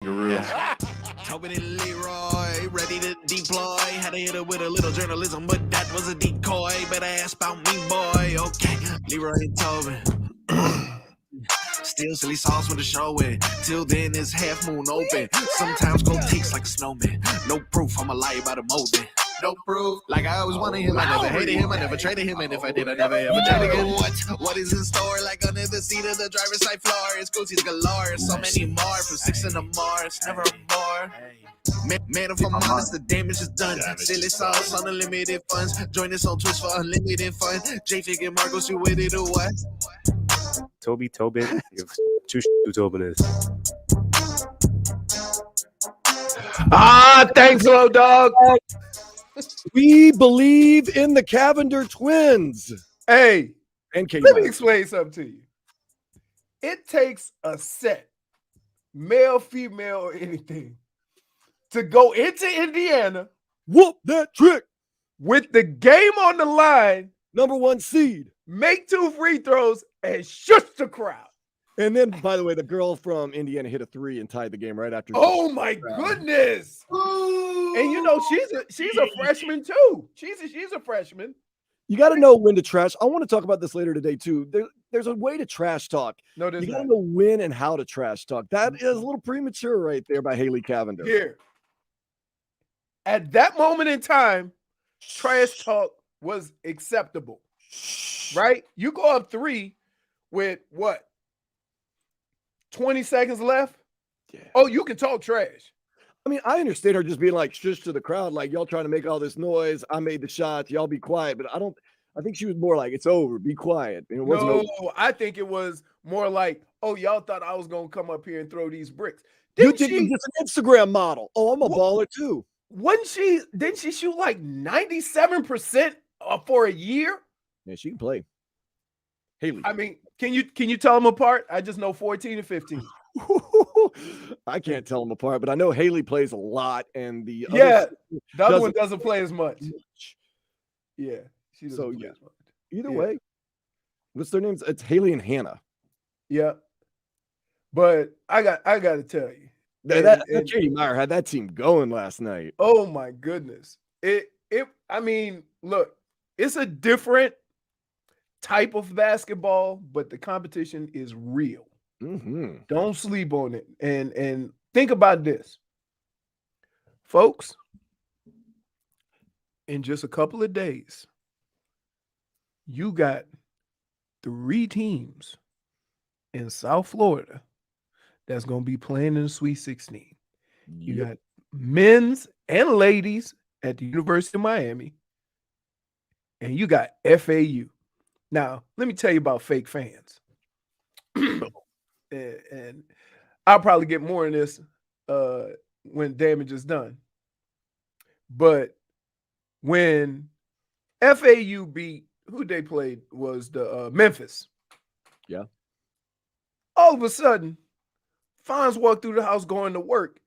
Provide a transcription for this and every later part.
Yeah. Tobin and Leroy, ready to deploy. Had to hit her with a little journalism, but that was a decoy. Better ask about me, boy. Okay, Leroy and Tobin. Still silly sauce with the show in. Till then, it's half moon open. Sometimes gold takes like a snowman. No proof, I'm a lie about a molding. No proof. Like I always wanted him, I never hated him, I never traded him, and if I did, I never ever traded again. What is in store? Like under the seat of the driver's side floor, it's Gucci's galore. So many more from 6 in the Mars, never more. Man, if I'm honest, the damage is done. Silly sauce on unlimited funds. Join us on Twitch for unlimited fun. J-Fig and Marcos, you with it or what? Tobin, give two who Tobin is. Thanks, low dog. We believe in the Cavinder twins. Hey, and let me explain something to you. It takes a set, male, female, or anything, to go into Indiana, whoop that trick with the game on the line, number 1 seed, make 2 free throws, and shush the crowd. And then, by the way, the girl from Indiana hit a 3 and tied the game right after. Oh my goodness! And you know she's a freshman too. She's a freshman. You got to know when to trash. I want to talk about this later today too. There's a way to trash talk. No, you got to know when and how to trash talk. That is a little premature right there by Haley Cavinder. Here, at that moment in time, trash talk was acceptable, right? You go up 3 with what? 20 seconds left. Yeah. Oh, you can talk trash. I mean, I understand her just being like shush to the crowd, like y'all trying to make all this noise. I made the shots, y'all be quiet. But I think she was more like, it's over, be quiet. And it wasn't over. I think it was more like, oh, y'all thought I was gonna come up here and throw these bricks. You think you're just an Instagram model? Oh, I'm a baller too. Didn't she shoot like 97% for a year? Yeah, she can play. Haley. I mean, can you tell them apart? I just know 14 and 15. I can't tell them apart, but I know Haley plays a lot, and the other one doesn't play as much. Yeah, she doesn't play as much. Either way, what's their names? It's Haley and Hannah. Yeah, but I got to tell you, that Katie Meyer had that team going last night. Oh my goodness! I mean, look, it's a different type of basketball, but the competition is real. Mm-hmm. Don't sleep on it. And think about this, folks. In just a couple of days, you got 3 teams in South Florida that's going to be playing in the Sweet 16. You got men's and ladies at the University of Miami, and you got FAU. Now, let me tell you about fake fans. And I'll probably get more in this when damage is done. But when FAU beat, who they played was the Memphis. Yeah. All of a sudden, Fonz walked through the house going to work.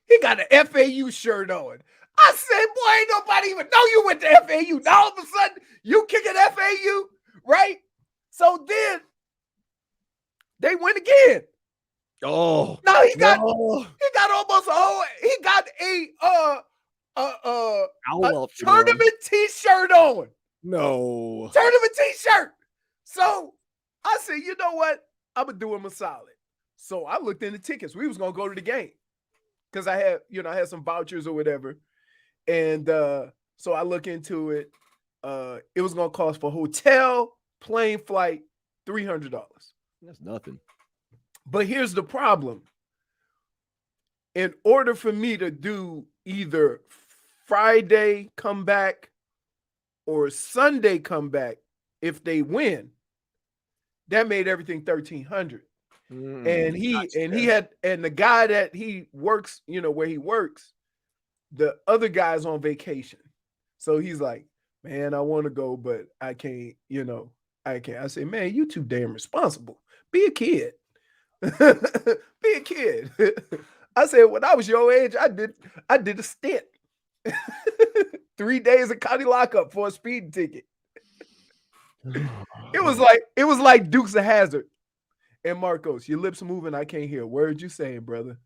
He got an FAU shirt on. I said, boy, ain't nobody even know you went to FAU. Now all of a sudden, you kicking FAU, right? So then they win again. Oh no, he got almost a tournament t-shirt on. No. Tournament t-shirt. So I said, you know what? I'm gonna do him a solid. So I looked into tickets. We was gonna go to the game because I had some vouchers or whatever. And so I look into it. It was gonna cost for hotel, plane, flight, $300. That's nothing. But here's the problem. In order for me to do either Friday come back or Sunday come back, if they win, that made everything $1,300. And the guy that he works, where he works, the other guy's on vacation. So he's like, man, I want to go, but I can't, I can't. I say, man, you too damn responsible. Be a kid. Be a kid. I said, when I was your age, I did a stint. 3 days of county lockup for a speeding ticket. It was like Dukes of Hazzard. And Marcos, your lips moving, I can't hear a word you saying, brother.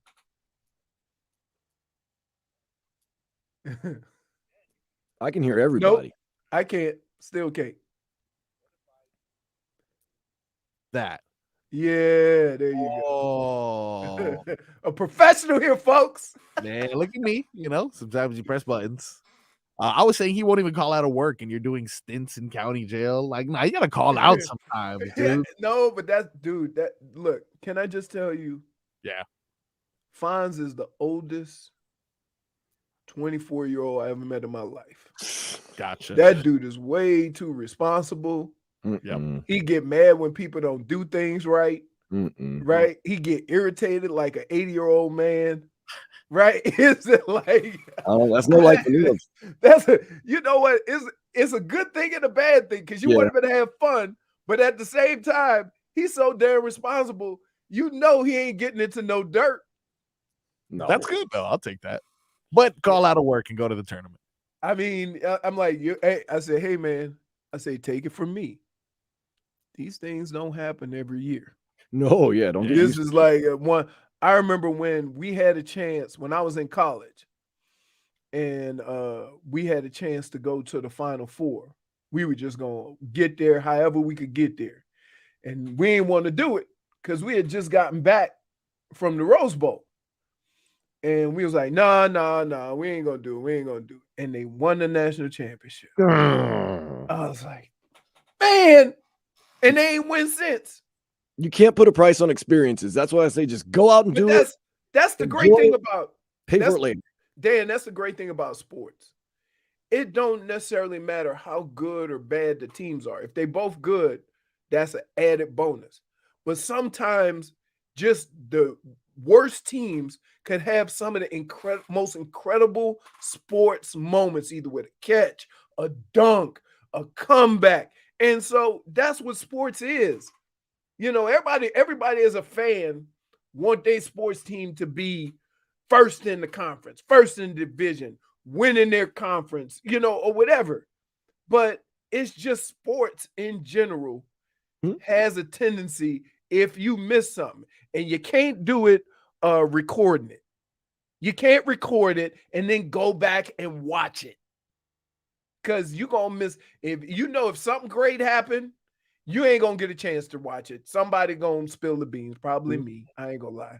I can hear everybody. Nope, I can't. Still can't. That. Yeah, there you Oh, go. A professional here, folks. man, look at me. Sometimes you press buttons. I was saying he won't even call out of work, and you're doing stints in county jail. Like, nah, you gotta call out sometimes, dude. No, but look, can I just tell you? Yeah. Fonz is the oldest 24-year-old I ever met in my life. Gotcha. That dude is way too responsible. Yep. He get mad when people don't do things right. Right? He get irritated like an 80-year-old man. Right? Is it like that's no life to live. You know what? It's a good thing and a bad thing because you want him to have fun, but at the same time, he's so damn responsible. You know he ain't getting into no dirt. No. That's good though. I'll take that. But call out of work and go to the tournament. I mean, I'm like, I say, hey man, I say, take it from me. These things don't happen every year. No, yeah, don't. This is like one. I remember when we had a chance when I was in college, and we had a chance to go to the Final Four. We were just gonna get there however we could get there, and we didn't want to do it because we had just gotten back from the Rose Bowl. And we was like, nah, we ain't gonna do it. We ain't gonna do it. And they won the national championship. I was like, man, and they ain't win since. You can't put a price on experiences. That's why I say just go out and do it. That's the great thing about pay for it later. Dan, that's the great thing about sports. It don't necessarily matter how good or bad the teams are. If they both good, that's an added bonus. But sometimes just the worst teams could have some of the most incredible sports moments, either with a catch, a dunk, a comeback. And so that's what sports is. Everybody as a fan want their sports team to be first in the conference, first in the division, winning their conference, or whatever. But it's just sports in general has a tendency, if you miss something, and you can't do it recording it. You can't record it and then go back and watch it. Because you're going to miss. If something great happened, you ain't going to get a chance to watch it. Somebody going to spill the beans, probably me. I ain't going to lie.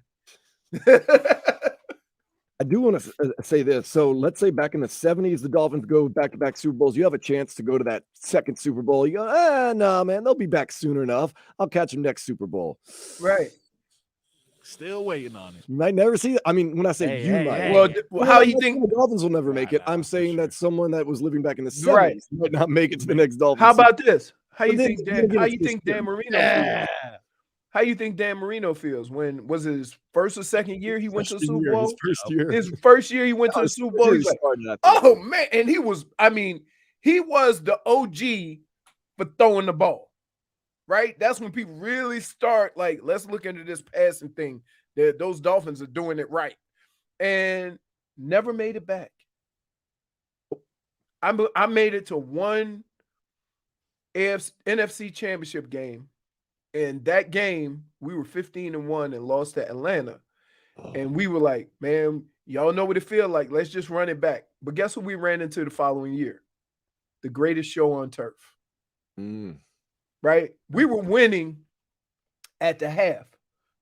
I do want to say this. So let's say back in the 70s, the Dolphins go back-to-back Super Bowls. You have a chance to go to that second Super Bowl. You go, no, man, they'll be back soon enough. I'll catch them next Super Bowl. Right. Still waiting on it. You might never see it. I mean, when I say might. Well, how you think the Dolphins will never make it? I'm saying that someone that was living back in the 70s might not make it to the next Dolphins. How about this? How you think Dan Marino feels? How you think Dan Marino feels? When was it his first or second year he went to the Super Bowl? His first year he went to the Super Bowl. He's like, oh man, and he was the OG for throwing the ball. Right? That's when people really start like, let's look into this passing thing. Those Dolphins are doing it right. And never made it back. I made it to one NFC championship game. And that game, we were 15-1 and lost to Atlanta. And we were like, man, y'all know what it feels like. Let's just run it back. But guess what we ran into the following year? The greatest show on turf. Right? We were winning at the half,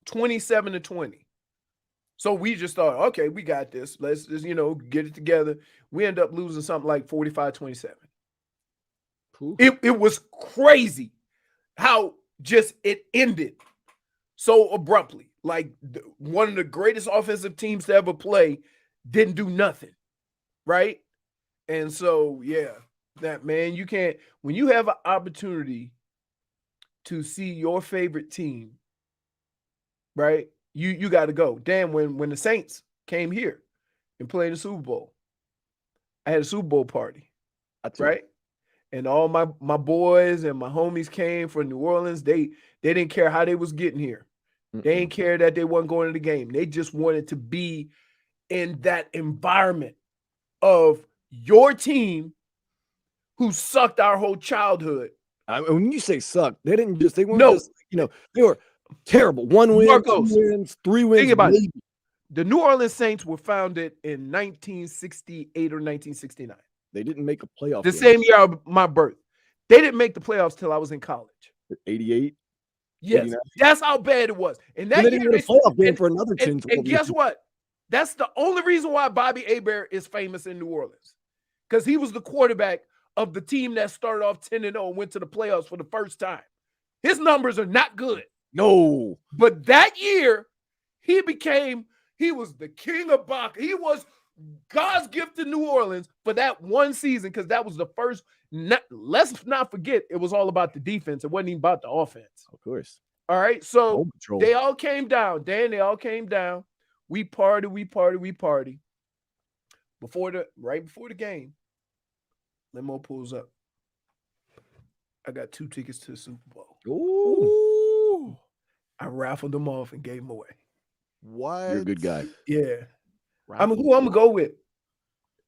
27-20. So we just thought, okay, we got this. Let's just, get it together. We end up losing something like 45-27. It was crazy how just it ended so abruptly. Like one of the greatest offensive teams to ever play didn't do nothing. Right? And so, yeah, that man, you can't, when you have an opportunity to see your favorite team, right? You got to go. Damn, when the Saints came here and played the Super Bowl, I had a Super Bowl party, right? And all my boys and my homies came from New Orleans. They didn't care how they was getting here. They didn't care that they wasn't going to the game. They just wanted to be in that environment of your team who sucked our whole childhood. When you say suck, they weren't just, they were terrible. 1 win, Marcos, 2 wins, 3 wins. Think about it. The New Orleans Saints were founded in 1968 or 1969. They didn't make a playoff The game. same year of my birth. They didn't make the playoffs till I was in college. 88. Yes, 89. that's how bad it was. And that And they didn't year, win a playoff game for another 10, 12 and guess years. what? That's the only reason why Bobby Hebert is famous in New Orleans, because he was the quarterback of the team that started off 10-0 and went to the playoffs for the first time. His numbers are not good. No. But that year, he was the king of Bach. He was God's gift to New Orleans for that one season, because that was the first. Let's not forget, it was all about the defense. It wasn't even about the offense. Of course. All right. So Ball control. they all came down. They all came down. We party. Right before the game, limo pulls up. I got 2 tickets to the Super Bowl. Ooh. I raffled them off and gave them away. What? You're a good guy. Yeah. I mean, who I'm gonna go with?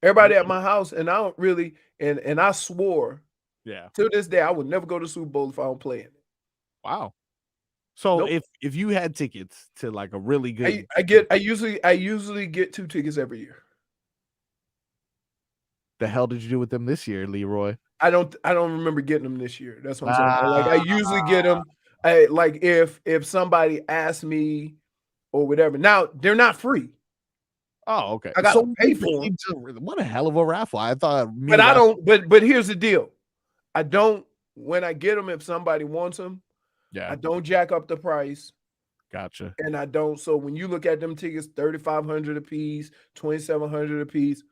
Everybody at my house, and I don't really, and I swore, to this day, I would never go to the Super Bowl if I don't play in it. Wow. So Nope. if you had tickets to like a really good, I usually get 2 tickets every year. the hell did you do with them this year, Leroy? I don't remember getting them this year. That's what I'm saying. Like, I usually get them. Like if somebody asks me or whatever. Now they're not free. Oh, okay. I got to pay for them. What a hell of a raffle! I thought, But I don't. But here's the deal. I don't. When I get them, if somebody wants them, I don't jack up the price. Gotcha. And I don't. So when you look at them tickets, $3,500 a piece, $2,700 a piece.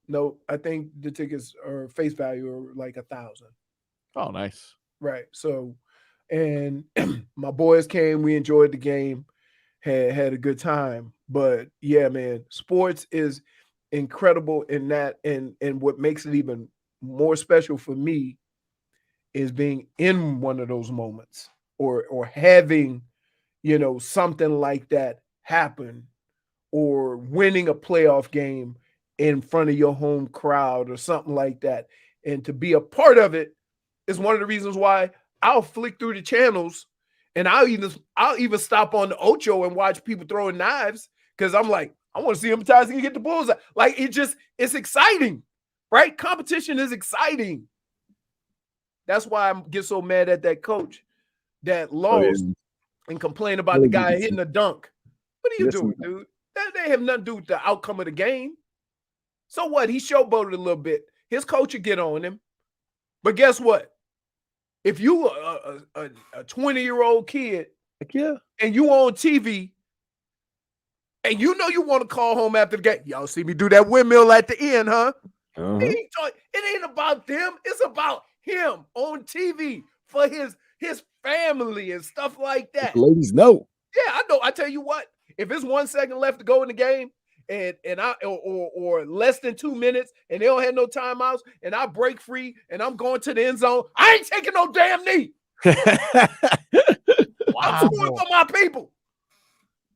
No, I think the tickets are face value are like $1,000. Oh, nice. Right. So, and my boys came. We enjoyed the game. Had a good time. But yeah, man, sports is incredible in that. And what makes it even more special for me is being in one of those moments or having, something like that happen, or winning a playoff game in front of your home crowd or something like that. And to be a part of it is one of the reasons why I'll flick through the channels and I'll even stop on the Ocho and watch people throwing knives, because I'm like, I want to see them Tyson get the bullseye. Like, it's exciting, right? Competition is exciting. That's why I get so mad at that coach that lost and complain about the guy hitting a dunk. What are you doing, dude? That have nothing to do with the outcome of the game. So what? He showboated a little bit. His coach would get on him. But guess what? If you a 20-year-old kid, and you on TV, and you want to call home after the game, y'all see me do that windmill at the end, huh? It ain't about them. It's about him on TV for his family and stuff like that. Ladies know. Yeah, I know. I tell you what, if it's 1 second left to go in the game, and I or less than 2 minutes, and they don't have no timeouts, and I break free and I'm going to the end zone, I ain't taking no damn knee. I'm scoring for my people.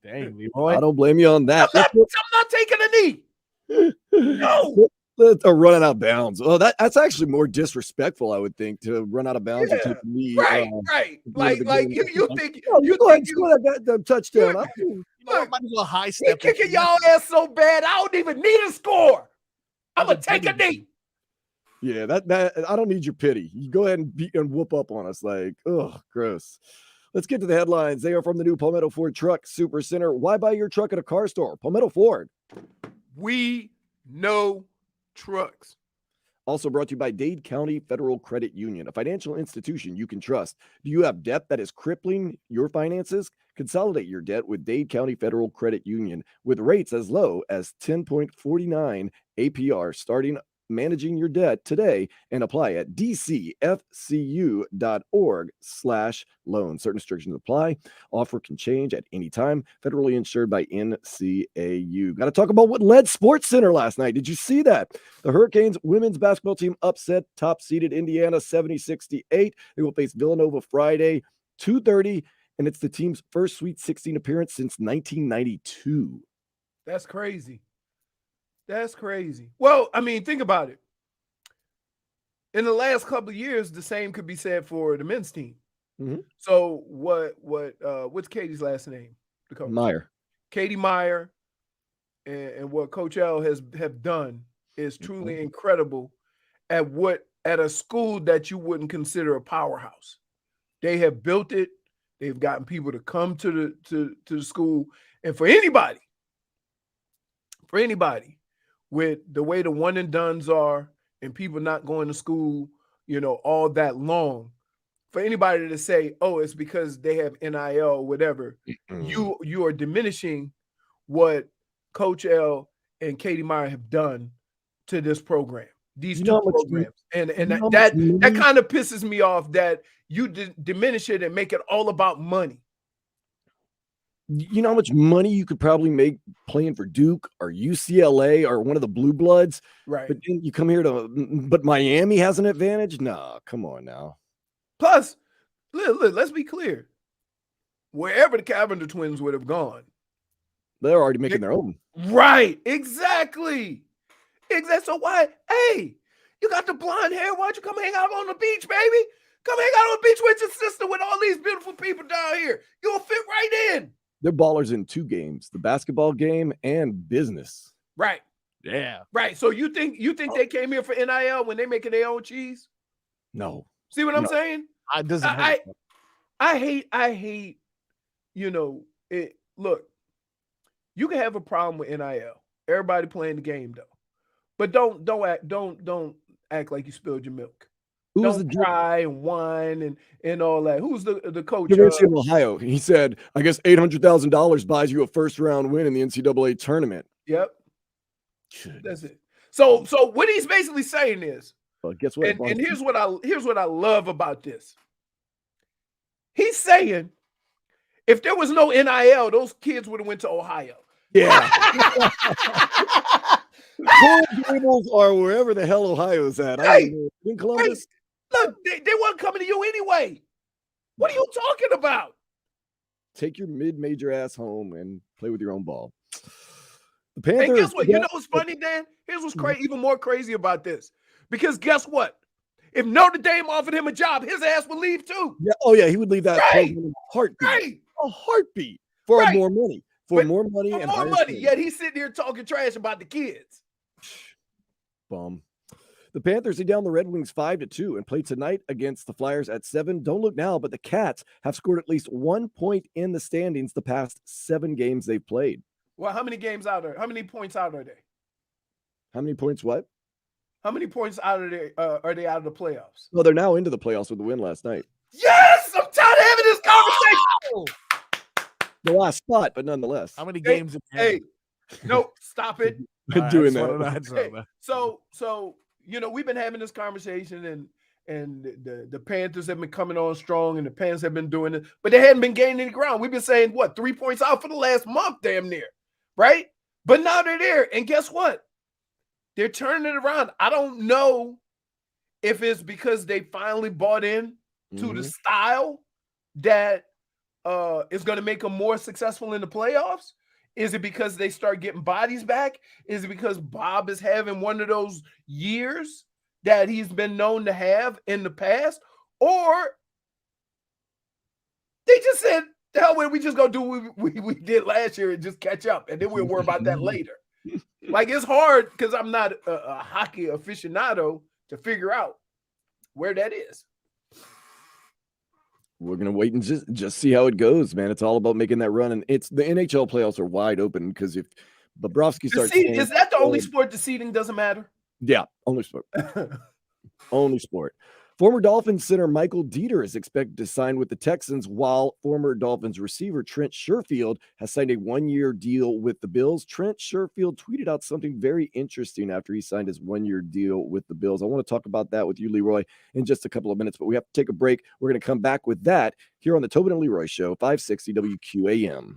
Dang, Leroy. I don't blame you on that. I'm not taking a knee. No. Or running out of bounds. Oh, that's actually more disrespectful, I would think, to run out of bounds and take a knee. Right. Like you think go ahead and score that touchdown. Might as well high he step. kicking y'all ass so bad, I don't even need a score. I'm gonna take a knee. Yeah, that I don't need your pity. You go ahead and whoop up on us. Like, oh, gross. Let's get to the headlines. They are from the new Palmetto Ford Truck Super Center. Why buy your truck at a car store? Palmetto Ford. We know trucks. Also brought to you by Dade County Federal Credit Union, a financial institution you can trust. Do you have debt that is crippling your finances? Consolidate your debt with Dade County Federal Credit Union with rates as low as 10.49 APR, starting managing your debt today, and apply at dcfcu.org/loan. Certain restrictions apply. Offer can change at any time. Federally insured by NCAU. Got to talk about what led Sports Center last night. Did you see that? The Hurricanes women's basketball team upset top-seeded Indiana 70-68. They will face Villanova Friday, 2:30, and it's the team's first Sweet 16 appearance since 1992. That's crazy. That's crazy. Well, I mean, think about it. In the last couple of years, the same could be said for the men's team. Mm-hmm. So what's Katie's last name? The coach? Meyer. Katie Meyer and what Coach L have done is truly incredible at a school that you wouldn't consider a powerhouse. They have built it. They've gotten people to come to the school, and for anybody with the way the one and dones are and people not going to school, all that long, for anybody to say, oh, it's because they have NIL or whatever, you are diminishing what Coach L and Katie Meyer have done to this program, these two programs. And that kind of pisses me off that you diminish it and make it all about money. You know how much money you could probably make playing for Duke or UCLA or one of the blue bloods? Right. But then you come here but Miami has an advantage? No, come on now. Plus, look, let's be clear. Wherever the Cavinder twins would have gone, they're already making their own. Right. Exactly. So why? Hey, you got the blonde hair. Why don't you come hang out on the beach, baby? Come hang out on the beach with your sister with all these beautiful people down here. You'll fit right in. They're ballers in two games, the basketball game and business. Right. Yeah. Right. So you think they came here for NIL when they making their own cheese? No. See what I'm saying? It doesn't I hate, it. Look, you can have a problem with NIL. Everybody playing the game though. But don't act like you spilled your milk. Don't cry and whine and all that. Who's the coach? University of Ohio. He said, I guess $800,000 buys you a first-round win in the NCAA tournament. Yep. That's it. So what he's basically saying is, guess what? And here's what I love about this. He's saying, if there was no NIL, those kids would have went to Ohio. Yeah. Coral Gables or wherever the hell Ohio's at. I don't know. In Columbus. Look, they weren't coming to you anyway. What are you talking about? Take your mid-major ass home and play with your own ball. The Panthers. And guess what? You know what's funny, Dan? Here's what's even more crazy about this. Because guess what? If Notre Dame offered him a job, his ass would leave too. Yeah. Oh yeah, he would leave that program in a heartbeat. Right. A heartbeat for more money. For more money and more money. Yet he's sitting here talking trash about the kids. Bum. The Panthers are down the Red Wings 5-2 and play tonight against the Flyers at 7. Don't look now, but the Cats have scored at least 1 point in the standings the past 7 games they've played. Well, how many games out are? How many points out are they? How many points? What? How many points out are they out of the playoffs? Well, they're now into the playoffs with the win last night. Yes, I'm tired of having this conversation. The last spot, but nonetheless. How many games? Hey, no, stop it. Doing that. Hey, so we've been having this conversation, and the Panthers have been coming on strong, and the Panthers have been doing it, but they hadn't been gaining any ground. We've been saying 3 points out for the last month, damn near, right? But now they're there, and guess what? They're turning it around. I don't know if it's because they finally bought in to the style that is going to make them more successful in the playoffs. Is it because they start getting bodies back? Is it because Bob is having one of those years that he's been known to have in the past? Or they just said, the hell with it, we just going to do what we did last year and just catch up, and then we'll worry about that later. Like, it's hard because I'm not a hockey aficionado to figure out where that is. We're going to wait and just see how it goes, man. It's all about making that run. And it's the NHL playoffs are wide open because if Bobrovsky starts... Is that the only sport the seeding doesn't matter? Yeah, only sport. Only sport. Former Dolphins center Michael Dieter is expected to sign with the Texans, while former Dolphins receiver Trent Sherfield has signed a 1-year deal with the Bills. Trent Sherfield tweeted out something very interesting after he signed his 1-year deal with the Bills. I want to talk about that with you, Leroy, in just a couple of minutes, but we have to take a break. We're going to come back with that here on the Tobin and Leroy Show, 560 WQAM.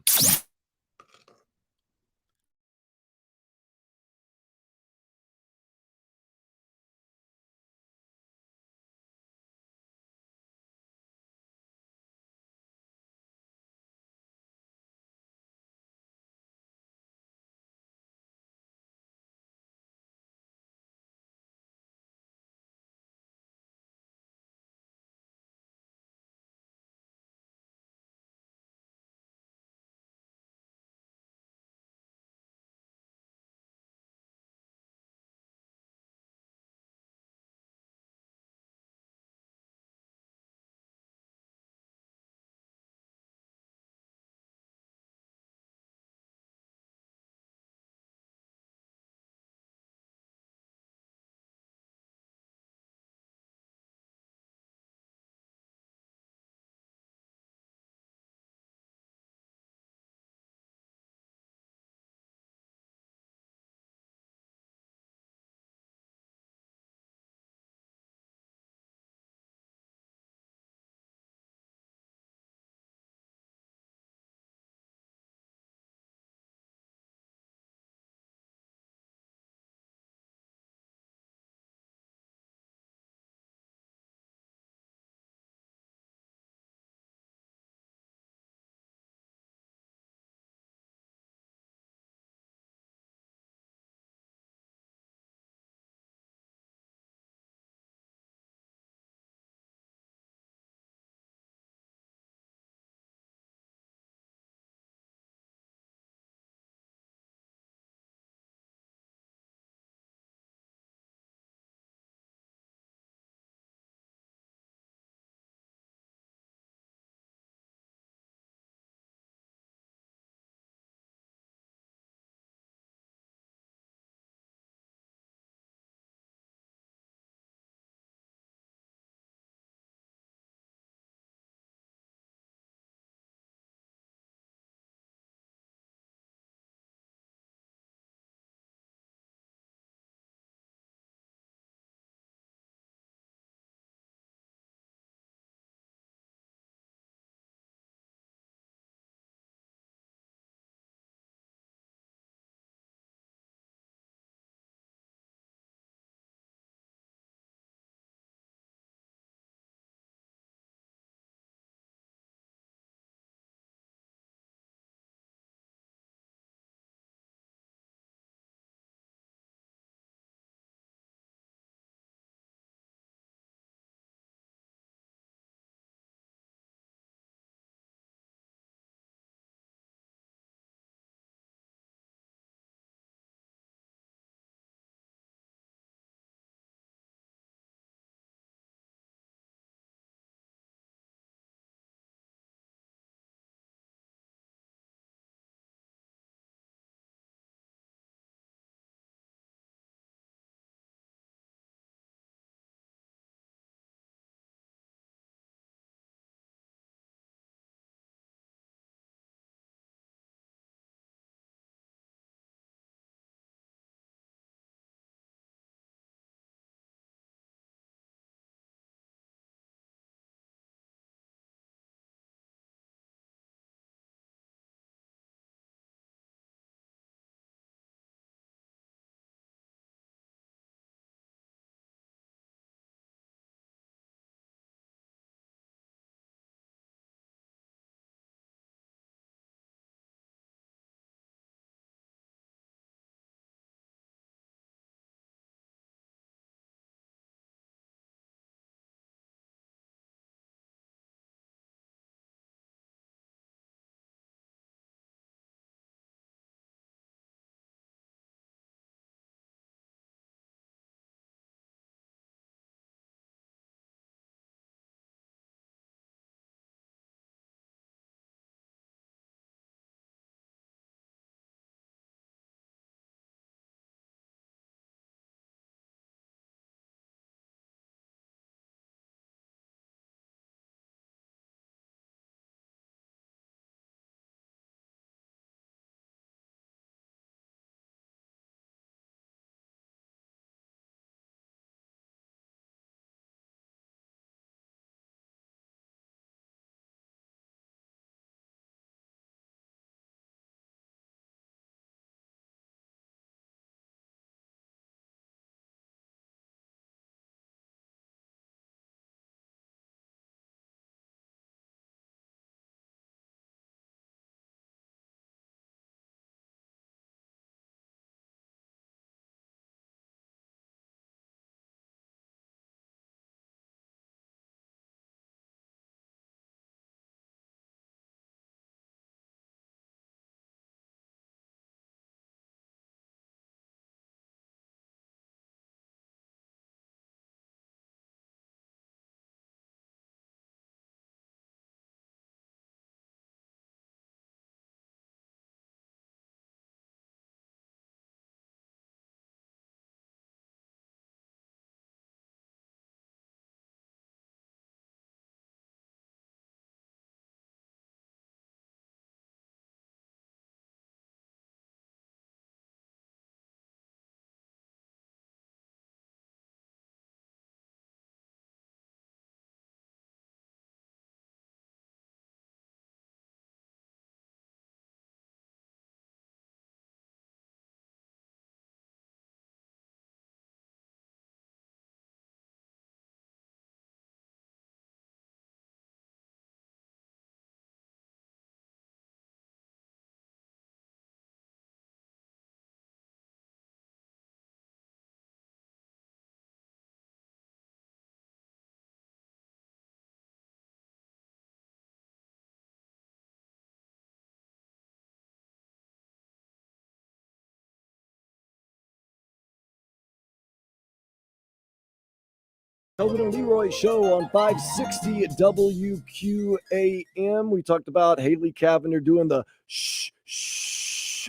Tobin and Leroy show on 560 WQAM. We talked about Haley Cavinder doing the shh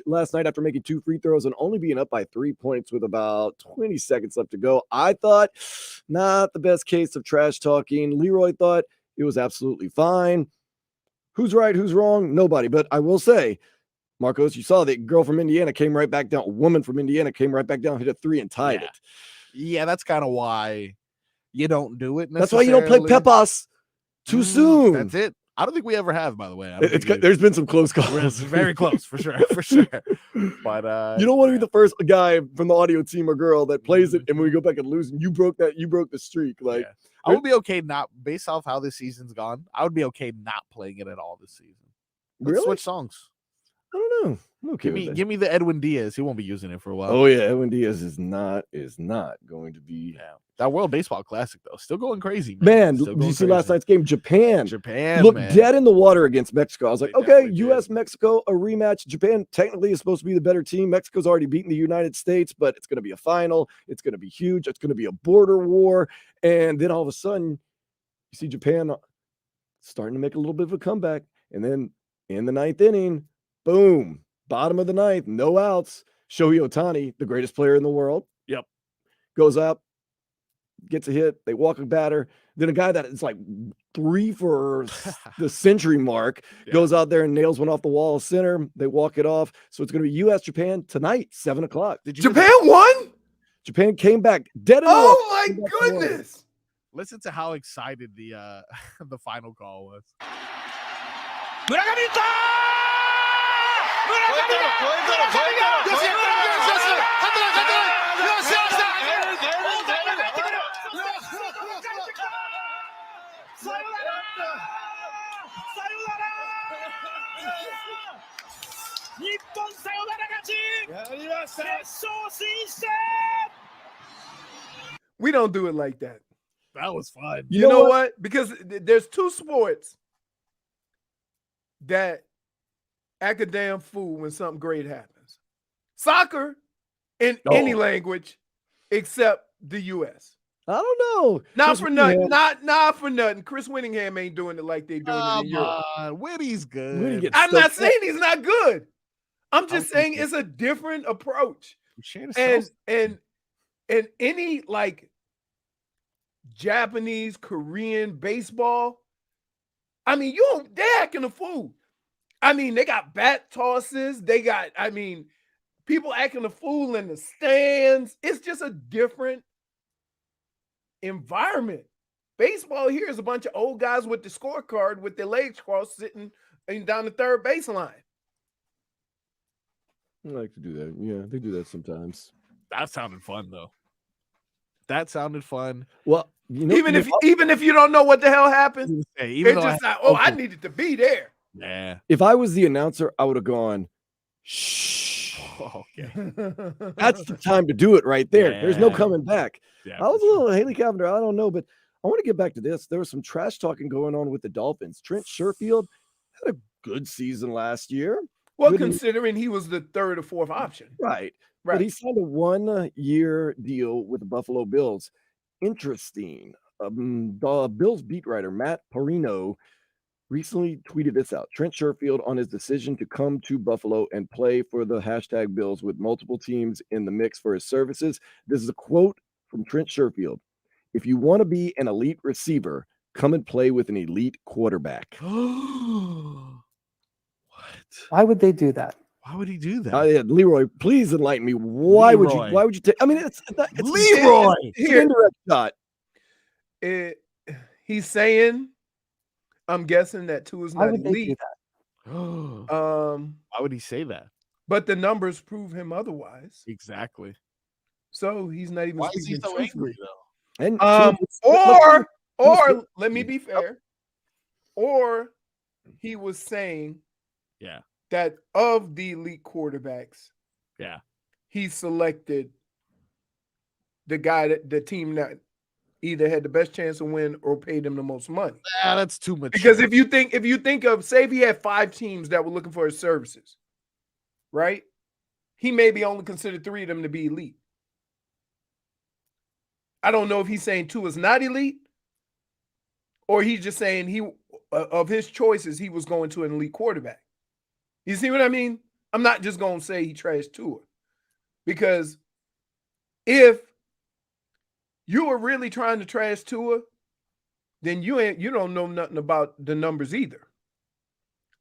last night after making 2 free throws and only being up by 3 points with about 20 seconds left to go. I thought not the best case of trash talking. Leroy thought it was absolutely fine. Who's right? Who's wrong? Nobody. But I will say, Marcos, you saw that girl from Indiana came right back down. A woman from Indiana came right back down, hit a 3 and tied it. Yeah, that's kind of why you don't do it. That's why you don't play Pepas too soon. That's it. I don't think we ever have, by the way. There's been some close calls. Very close, for sure. But you don't want to be the first guy from the audio team or girl that plays it, and when we go back and lose, and you broke the streak. Like, I would be okay not, based off how this season's gone, I would be okay not playing it at all this season. Let's switch songs. I don't know. I'm okay. Give me the Edwin Diaz. He won't be using it for a while. Oh yeah, Edwin Diaz is not going to be. Yeah. That World Baseball Classic though, still going crazy. Man, did you see last night's game? Japan looked man. dead in the water against Mexico. I was like, okay, U.S. Mexico, a rematch. Japan technically is supposed to be the better team. Mexico's already beaten the United States, but it's going to be a final. It's going to be huge. It's going to be a border war, and then all of a sudden, you see Japan starting to make a little bit of a comeback, and then in the 9th inning, boom. Bottom of the 9th, no outs. Shohei Ohtani, the greatest player in the world. Yep. Goes up, gets a hit. They walk a batter. Then a guy that is like 3 for the century mark goes out there and nails one off the wall center. They walk it off. So it's going to be U.S. Japan tonight, 7:00. Japan won? Japan came back dead in the Oh my goodness. Listen to how excited the the final call was. We don't do it like that. That was fun. You know what? Because there's 2 sports that act a damn fool when something great happens. Soccer in any language except the U.S. I don't know. Not for nothing. Not for nothing. Chris Winningham ain't doing it like they doing it in Europe. Whitty's good. I'm not saying he's not good. I'm just saying it's a different approach. And any like Japanese, Korean baseball, I mean, they're acting a fool. I mean, they got bat tosses. They got, people acting a fool in the stands. It's just a different environment. Baseball here is a bunch of old guys with the scorecard with their legs crossed sitting down the third baseline. I like to do that. Yeah, they do that sometimes. That sounded fun, though. That sounded fun. Well, even if you don't know what the hell happened, it's just like, I needed to be there. Yeah. If I was the announcer, I would have gone, shh. Okay. That's the time to do it right there. Yeah. There's no coming back. Yeah, I was a little Haley Cavinder. I don't know, but I want to get back to this. There was some trash talking going on with the Dolphins. Trent Sherfield had a good season last year. Well, considering he was the 3rd or 4th option. Right. But he signed a 1-year deal with the Buffalo Bills. Interesting. The Bills beat writer Matt Parrino recently tweeted this out. Trent Sherfield on his decision to come to Buffalo and play for the #Bills with multiple teams in the mix for his services. This is a quote from Trent Sherfield. If you want to be an elite receiver, come and play with an elite quarterback. What? Why would they do that? Why would he do that? Yeah, Leroy, please enlighten me. Why would you take? I mean, it's Leroy. It's an indirect shot. He's saying, I'm guessing that 2 is not elite. Why would he say that? But the numbers prove him otherwise. Exactly. So he's not even. Why is he so angry though? And or let me be fair. Or he was saying, that of the elite quarterbacks, he selected the guy the team that either had the best chance to win or paid him the most money. That's too much. Because if you think of, say if he had 5 teams that were looking for his services, right? He maybe only considered 3 of them to be elite. I don't know if he's saying Tua's not elite, or he's just saying he of his choices he was going to an elite quarterback. You see what I mean? I'm not just going to say he trashed Tua, because if you were really trying to trash Tua, then you don't know nothing about the numbers either.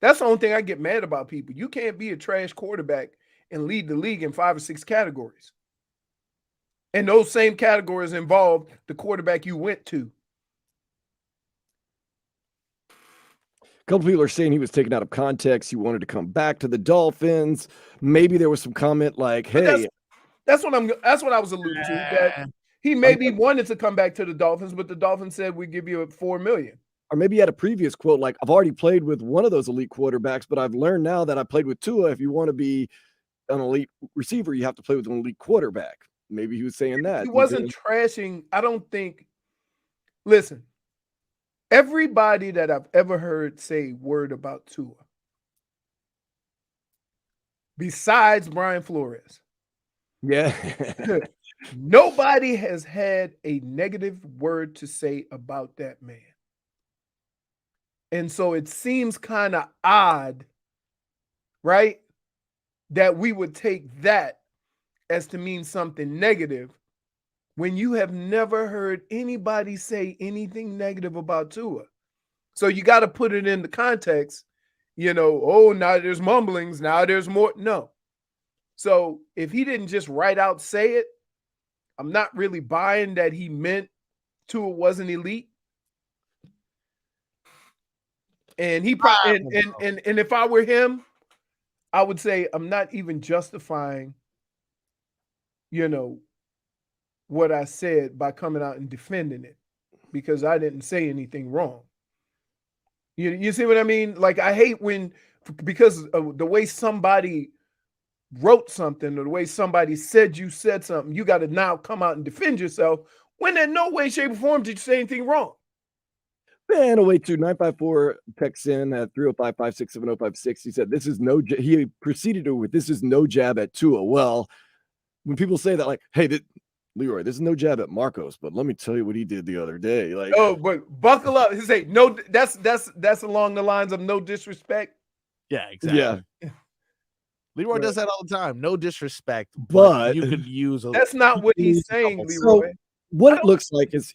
That's the only thing I get mad about people. You can't be a trash quarterback and lead the league in 5 or 6 categories. And those same categories involve the quarterback you went to. A couple people are saying he was taken out of context. He wanted to come back to the Dolphins. Maybe there was some comment like, "Hey, that's what I was alluding to. That he maybe wanted to come back to the Dolphins, but the Dolphins said we give you $4 million." Or maybe he had a previous quote like, "I've already played with one of those elite quarterbacks, but I've learned now that I played with Tua. If you want to be an elite receiver, you have to play with an elite quarterback." Maybe he was saying that. He wasn't trashing. I don't think. Listen, everybody that I've ever heard say word about Tua, besides Brian Flores, Yeah. nobody has had a negative word to say about that man. And so it seems kind of odd, right, that we would take that as to mean something negative when you have never heard anybody say anything negative about Tua. So you got to put it in the context, oh, now there's mumblings, now there's more. No. So if he didn't just right out say it, I'm not really buying that he meant Tua wasn't elite. And he probably and if I were him, I would say I'm not even justifying what I said by coming out and defending it, because I didn't say anything wrong. You see what I mean? Like, I hate because of the way somebody wrote something or the way somebody said you said something, you got to now come out and defend yourself when in no way, shape, or form did you say anything wrong. Man, 082-954 texts in at 305-567-056. He said, he proceeded with, "This is no jab at Tua." Well, when people say that, like, "Hey, Leroy, this is no jab at Marcos, but let me tell you what he did the other day." Like, oh, but buckle up. He say no. That's along the lines of no disrespect. Yeah, exactly. Yeah. Leroy does that all the time. No disrespect, but you could use that's not what he's saying, Leroy. So what it looks like is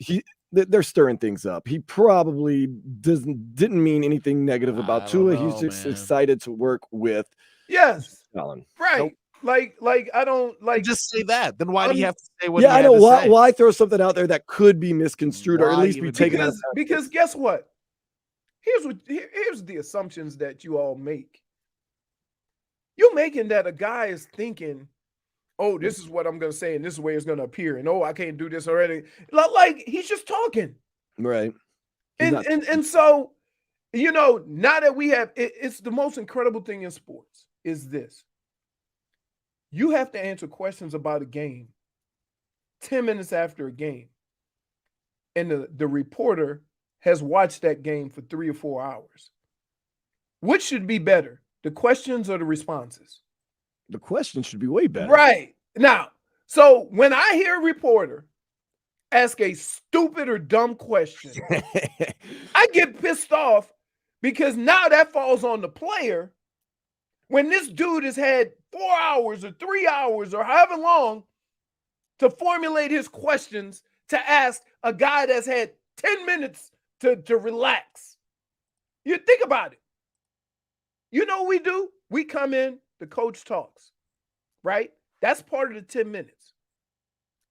they're stirring things up. He probably didn't mean anything negative about Tua. He's just excited to work with Allen. Right. Nope. Like I don't like just say that. Then why do you have to say what? Yeah, I know. Why throw something out there that could be misconstrued or at least be taken out? Because guess what? Here's the assumptions that you all make. You're making that a guy is thinking, "Oh, this is what I'm going to say, and this is where it's going to appear, and oh, I can't do this already." Like he's just talking, right? And so, now that we have, it's the most incredible thing in sports is this. You have to answer questions about a game 10 minutes after a game. And the reporter has watched that game for 3 or 4 hours. Which should be better, the questions or the responses? The questions should be way better. Right. Now, so when I hear a reporter ask a stupid or dumb question, I get pissed off because now that falls on the player. When this dude has had 4 hours or 3 hours or however long to formulate his questions to ask a guy that's had 10 minutes to relax. You think about it. You know what we do? We come in, the coach talks, right? That's part of the 10 minutes.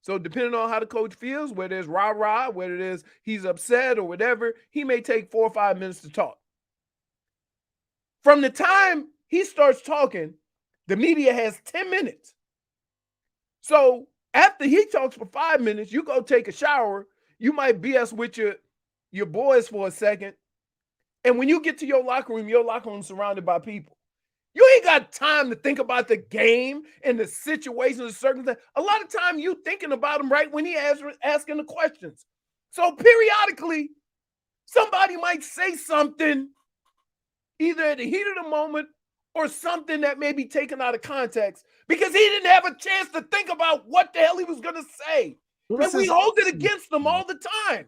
So depending on how the coach feels, whether it's rah-rah, whether it is he's upset or whatever, he may take 4 or 5 minutes to talk. From the time he starts talking, the media has 10 minutes. So after he talks for 5 minutes, you go take a shower. You might BS with your boys for a second. And when you get to your locker room is surrounded by people. You ain't got time to think about the game and the situation and the circumstance. A lot of time you thinking about him right when he asking the questions. So periodically, somebody might say something either at the heat of the moment or something that may be taken out of context because he didn't have a chance to think about what the hell he was going to say. And we hold it against them all the time.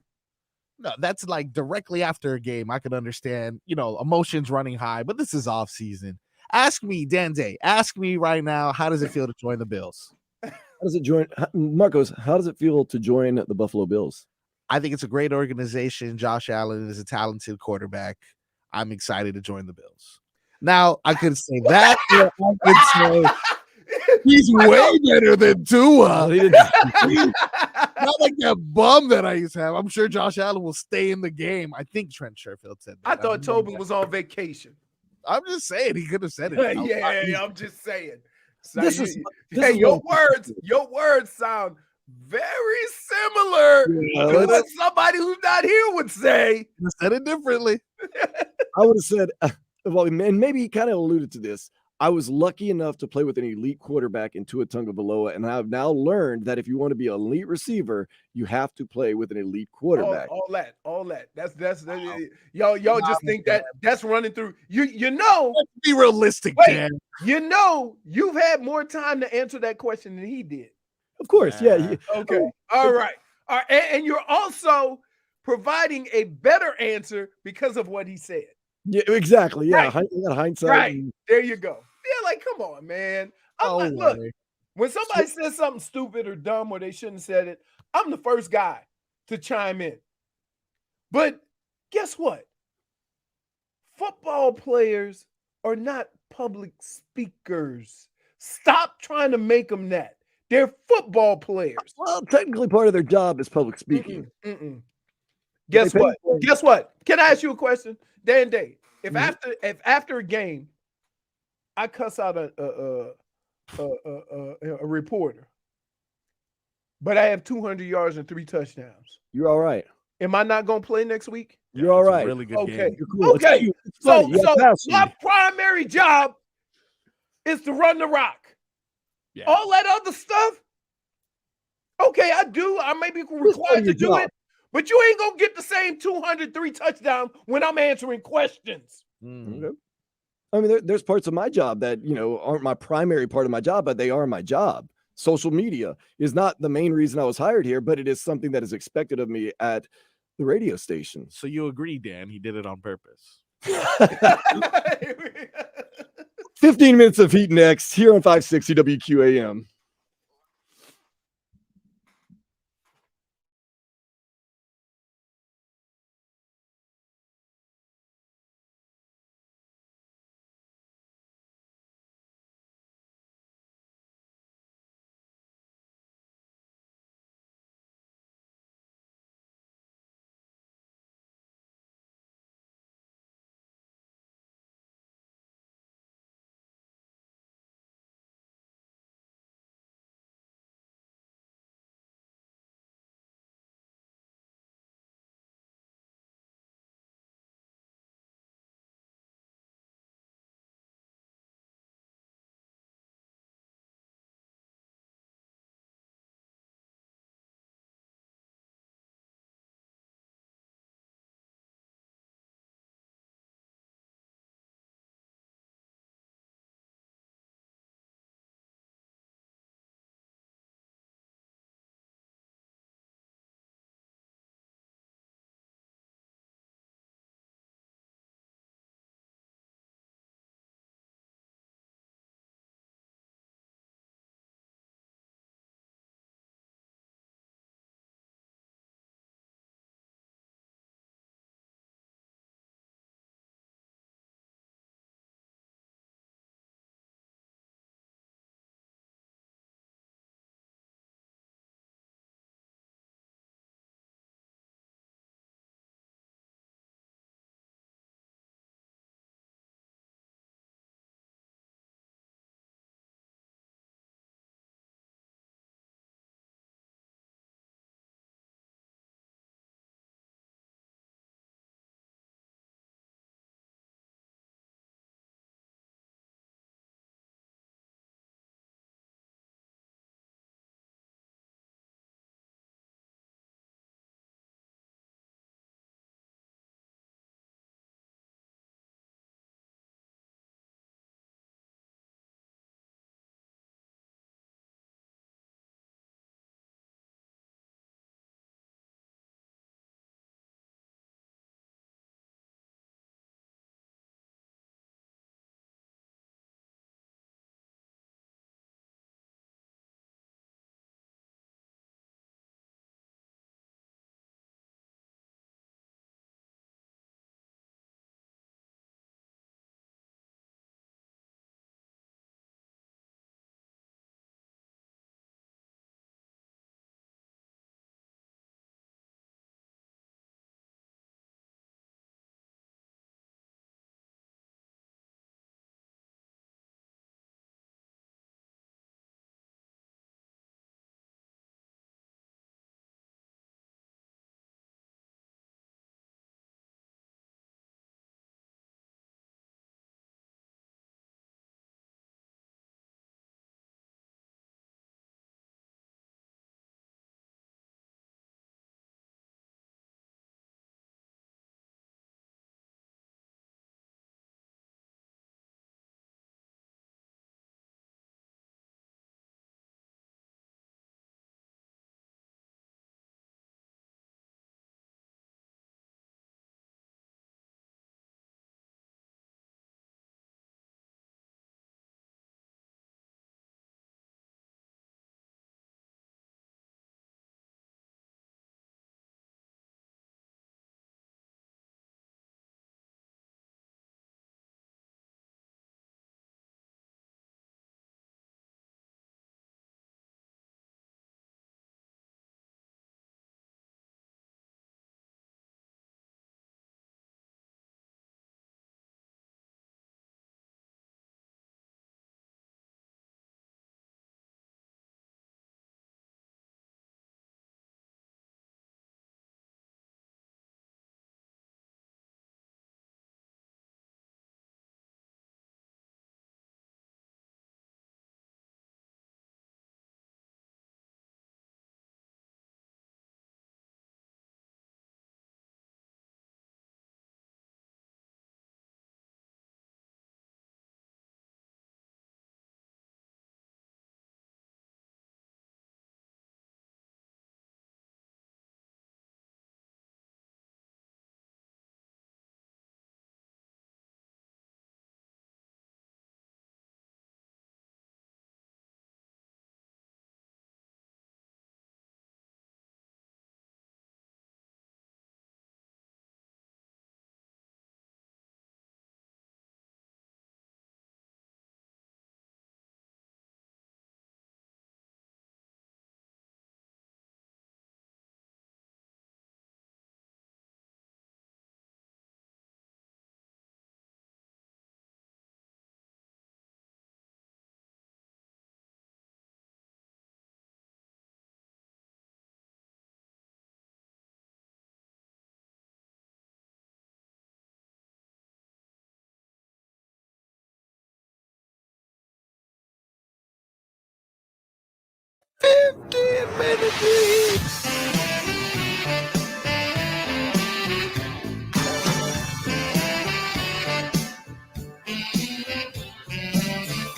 No, that's like directly after a game. I could understand, emotions running high, but this is off season. Ask me, Dande, ask me right now, how does it feel to join the Bills? Marcos, how does it feel to join the Buffalo Bills? I think it's a great organization. Josh Allen is a talented quarterback. I'm excited to join the Bills. Now, I could say that. Or I could say he's way better than Tua. Not like that bum that I used to have. I'm sure Josh Allen will stay in the game. I think Trent Sherfield said that. I thought Tobin was on vacation. I'm just saying he could have said it. I'm just saying. So your words sound very similar to what somebody who's not here would say. You said it differently. I would have said, well, and maybe he kind of alluded to this. I was lucky enough to play with an elite quarterback in Tua Tagovailoa, and I've now learned that if you want to be an elite receiver, you have to play with an elite quarterback. All that. That's y'all just think that's running through. You know, let's be realistic, man. You've had more time to answer that question than he did. Of course, yeah. Okay, all right. And you're also providing a better answer because of what he said. Yeah, exactly. Yeah, right. Hindsight. Right. There you go. Yeah, like, come on, man. Look, when somebody says something stupid or dumb or they shouldn't have said it, I'm the first guy to chime in. But guess what? Football players are not public speakers. Stop trying to make them that. They're football players. Well, technically part of their job is public speaking. Guess what? Can I ask you a question? Dande, if after a game, I cuss out a reporter, but I have 200 yards and 3 touchdowns. You're all right. Am I not going to play next week? You're all right. Really good okay. game. You're cool. Okay. So my primary job is to run the rock. Yeah. All that other stuff, okay, I do. I may be required to do it. But you ain't going to get the same 203 touchdowns when I'm answering questions. Okay. I mean, there's parts of my job that, aren't my primary part of my job, but they are my job. Social media is not the main reason I was hired here, but it is something that is expected of me at the radio station. So you agree, Dan, he did it on purpose. 15 minutes of heat next here on 560 WQAM.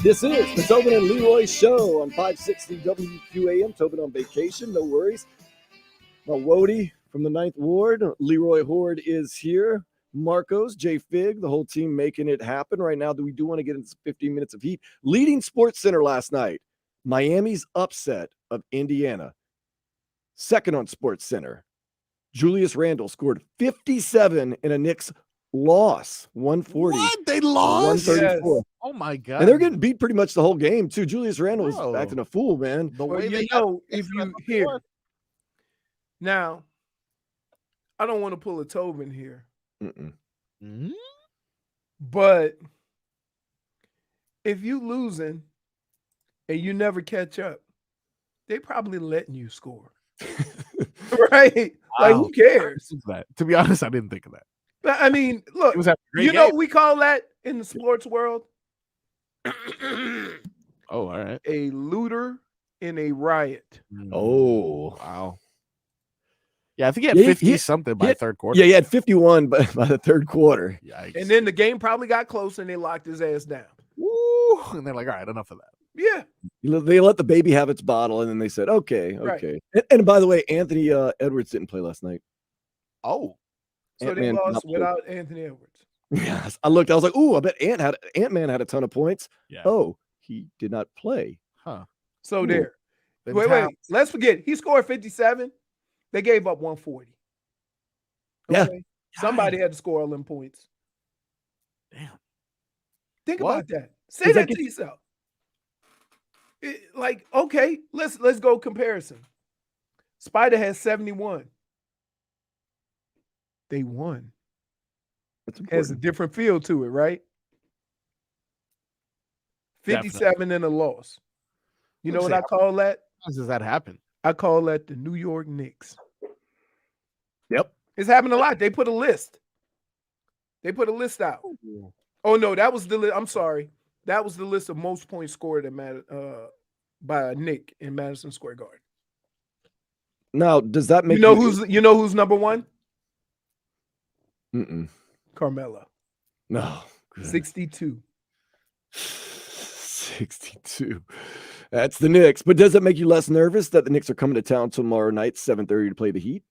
This is the Tobin and Leroy show on 560 WQAM. Tobin on vacation, no worries. Well, Wody from the 9th Ward, Leroy Horde is here. Marcos, Jay Fig, the whole team making it happen right now. We do want to get into 15 minutes of heat. Leading Sports Center last night, Miami's upset of Indiana. Second on Sports Center, Julius Randle scored 57 in a Knicks loss, 140. What? They lost? 134. Yes. Oh my God. And they're getting beat pretty much the whole game, too. Julius Randle was Bro. acting a fool, man. The Well, way you they know, if that's you what hear before. now, I don't want to pull a Tobin here, Mm-mm. Mhm. but if you losing and you never catch up, they probably letting you score. Right? Like, Wow. who cares? To be honest, I didn't think of that. But, I mean, look, It was having a great you know game. what we call that in the sports world? Oh, all right. A looter in a riot. Oh. Wow. Yeah, I think he had Yeah, 50 something by yeah, third quarter. Yeah, he had 51 by the third quarter. Yikes. And then the game probably got close and they locked his ass down. Woo, and they're like, all right, enough of that. Yeah. They let the baby have its bottle, and then they said, okay. Right. And by the way, Anthony Edwards didn't play last night. Oh, So they Ant-Man lost not played. without Anthony Edwards. Yes. I looked, I was like, ooh, I bet Ant-Man had a ton of points. yeah. Oh, he did not play. Huh. So Ooh. there. Them Wait. Towns. Let's forget. He scored 57. They gave up 140. Yeah. Somebody had to score all them points. Damn. Think What? about that. Say Does that that to yourself. Like, okay, let's go comparison. Spider has 71. They won. That's Has a important. different feel to it, right? 57 and a loss. You know what I call that? How does that happen? I call that the New York Knicks. Yep. It's happened a lot. They put a list. They put a list out. Oh no, that was the list. I'm sorry. That was the list of most points scored by a Knick in Madison Square Garden. Now, does that make You know who's number one? Mm-mm. Carmelo. No. 62. 62. That's the Knicks. But does it make you less nervous that the Knicks are coming to town tomorrow night, 7:30, to play the Heat?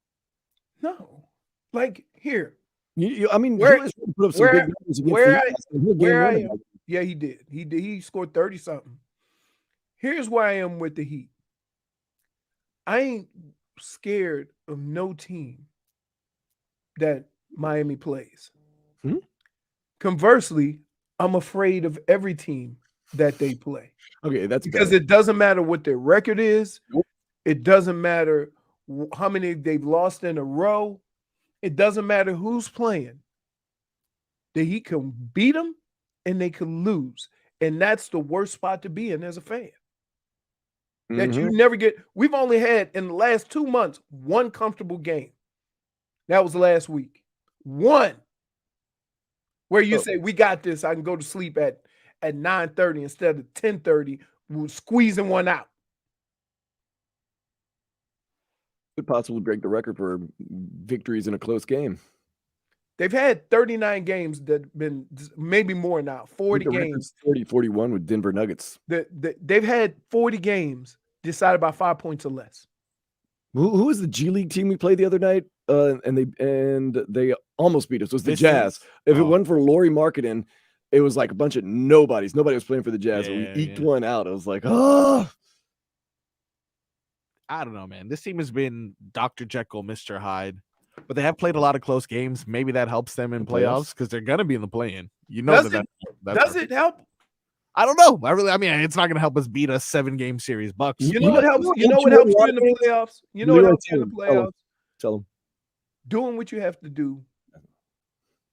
No. Like here. I mean, Where- Julius put up some where- big numbers against where the I- Heat last night. He had game where I winning. am- Yeah, he did. He scored 30 something. Here's where I am with the Heat. I ain't scared of no team that Miami plays. Hmm? Conversely, I'm afraid of every team that they play Okay, that's because better. it doesn't matter what their record is. Nope. It doesn't matter how many they've lost in a row. It doesn't matter who's playing. The Heat can beat them and they can lose. And that's the worst spot to be in as a fan. That you never get. We've only had in the last 2 months one comfortable game. That was last week. One where you say, we got this. I can go to sleep at 9:30 instead of 10:30. We're squeezing one out. Could possibly break the record for victories in a close game. They've had 39 games that been maybe more now, 40 The record's games. 40-41 with Denver Nuggets. They've had 40 games decided by 5 points or less. Who was the G League team we played the other night? And they almost beat us. It was the Pistons? Jazz. If it Oh. wasn't for Lowry marketing, it was like a bunch of nobodies. Nobody was playing for the Jazz. Yeah, we eked yeah. one out. I was like, oh. I don't know, man. This team has been Dr. Jekyll, Mr. Hyde, but they have played a lot of close games. Maybe that helps them in The playoffs? playoffs because they're going to be in the play-in. You know Does that's it help? I don't know. I mean, it's not going to help us beat a 7-game series Bucks. You know what helps? You know what helps you in the playoffs? You know what helps you in the playoffs? Tell them. Doing what you have to do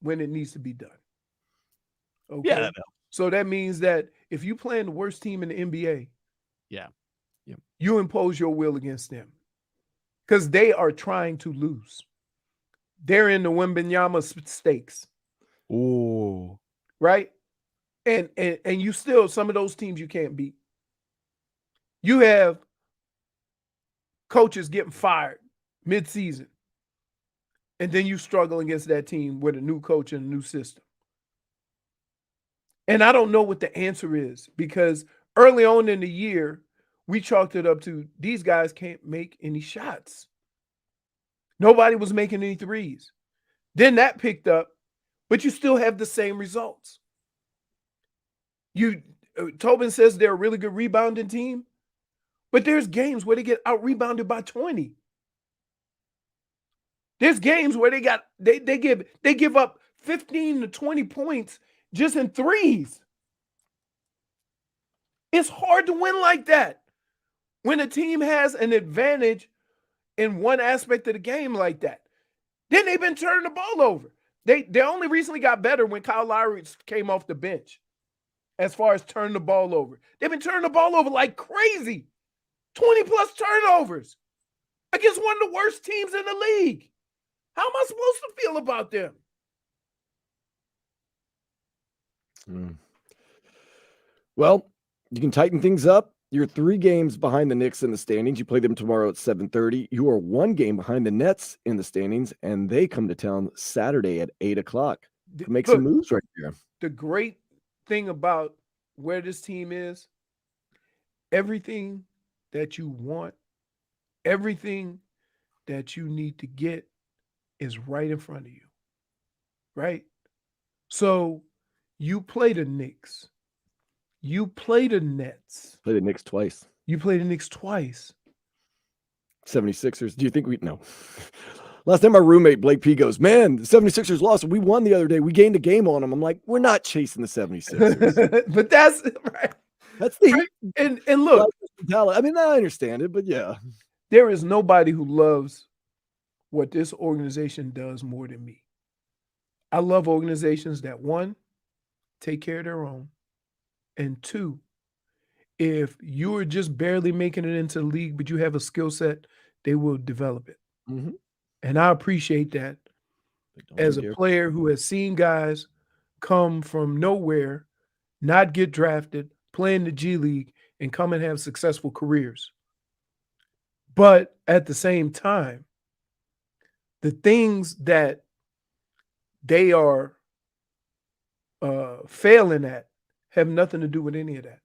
when it needs to be done. Okay. Yeah, that helps. So that means that if you playing the worst team in the NBA, Yeah. you impose your will against them because they are trying to lose. They're in the Wembanyama stakes, Ooh. right? And you still, some of those teams you can't beat. You have coaches getting fired mid-season, and then you struggle against that team with a new coach and a new system. And I don't know what the answer is, because early on in the year, we chalked it up to these guys can't make any shots. Nobody was making any threes. Then that picked up, but you still have the same results. Tobin says they're a really good rebounding team, but there's games where they get out-rebounded by 20. There's games where they give up 15 to 20 points just in threes. It's hard to win like that when a team has an advantage in one aspect of the game like that. Then they've been turning the ball over. They only recently got better when Kyle Lowry came off the bench as far as turning the ball over. They've been turning the ball over like crazy. 20-plus turnovers against one of the worst teams in the league. How am I supposed to feel about them? Well, you can tighten things up. You're 3 games behind the Knicks in the standings. You play them tomorrow at 7:30. You are 1 game behind the Nets in the standings, and they come to town Saturday at 8 o'clock. Make some moves right there. The great thing about where this team is, everything that you want, everything that you need to get is right in front of you, right? So you play the Knicks. You play the Nets. Play the Knicks twice. You play the Knicks twice. 76ers. Do you think we no? Last time my roommate Blake P goes, man, the 76ers lost. We won the other day. We gained a game on them. I'm like, we're not chasing the 76ers. But that's right. That's the right. And look, I mean, I understand it, but yeah. There is nobody who loves what this organization does more than me. I love organizations that, 1, take care of their own, and 2, if you are just barely making it into the league, but you have a skill set, they will develop it. Mm-hmm. And I appreciate that as a player who has seen guys come from nowhere, not get drafted, play in the G League, and come and have successful careers. But at the same time, the things that they are failing at have nothing to do with any of that.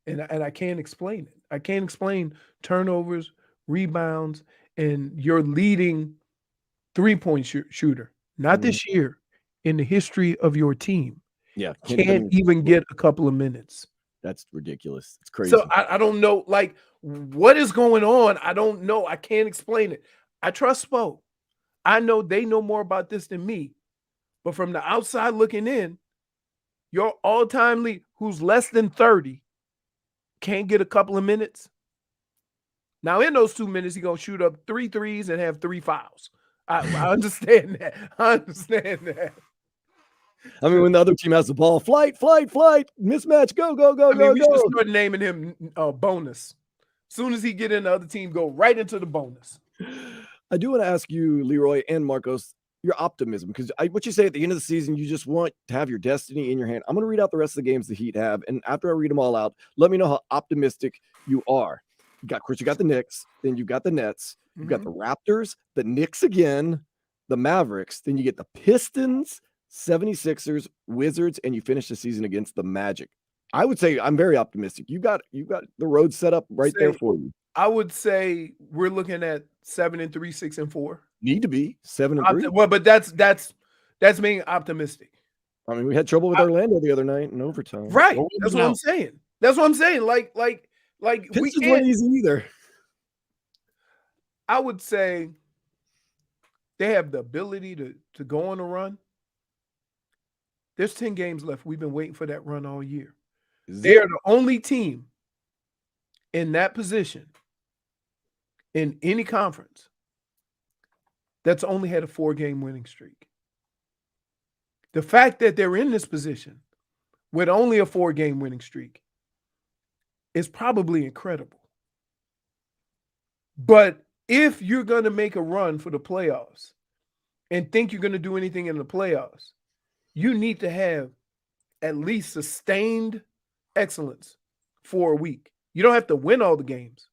And I can't explain it. I can't explain turnovers, rebounds, and your leading three-point shooter, not this year, in the history of your team. Yeah. Can't even get a couple of minutes. That's ridiculous. It's crazy. So I don't know, like, what is going on? I don't know. I can't explain it. I trust Spo. I know they know more about this than me. But from the outside looking in, your all-time lead, who's less than 30, can't get a couple of minutes. Now, in those 2 minutes, he's going to shoot up 3 threes and have 3 fouls. I understand that. I understand that. I mean, when the other team has the ball, flight, mismatch, go. We should start naming him bonus. As soon as he get in, the other team go right into the bonus. I do want to ask you, Leroy and Marcos, your optimism, because what you say at the end of the season, you just want to have your destiny in your hand. I'm going to read out the rest of the games the Heat have, and after I read them all out, let me know how optimistic you are. Of course, you got the Knicks, then you got the Nets, you got the Raptors, the Knicks again, the Mavericks, then you get the Pistons, 76ers, Wizards, and you finish the season against the Magic. I would say I'm very optimistic. You got the road set up right there for you. I would say we're looking at 7-3, 6-4. Need to be 7-3. Well, but that's being optimistic. I mean, we had trouble with Orlando the other night in overtime. Right. That's what I'm saying. Like we can't weren't easy either. I would say they have the ability to go on a run. There's 10 games left. We've been waiting for that run all year. They are the only team in that position in any conference that's only had a 4-game winning streak. The fact that they're in this position with only a 4-game winning streak is probably incredible. But if you're going to make a run for the playoffs and think you're going to do anything in the playoffs, you need to have at least sustained excellence for a week. You don't have to win all the games,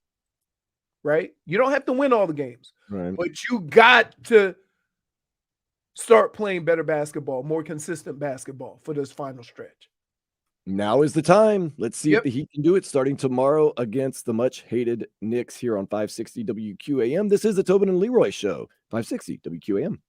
right? You don't have to win all the games, Right. but you got to start playing better basketball, more consistent basketball for this final stretch. Now is the time. Let's see if Yep. the Heat can do it starting tomorrow against the much hated Knicks here on 560 WQAM. This is the Tobin and Leroy show, 560 WQAM.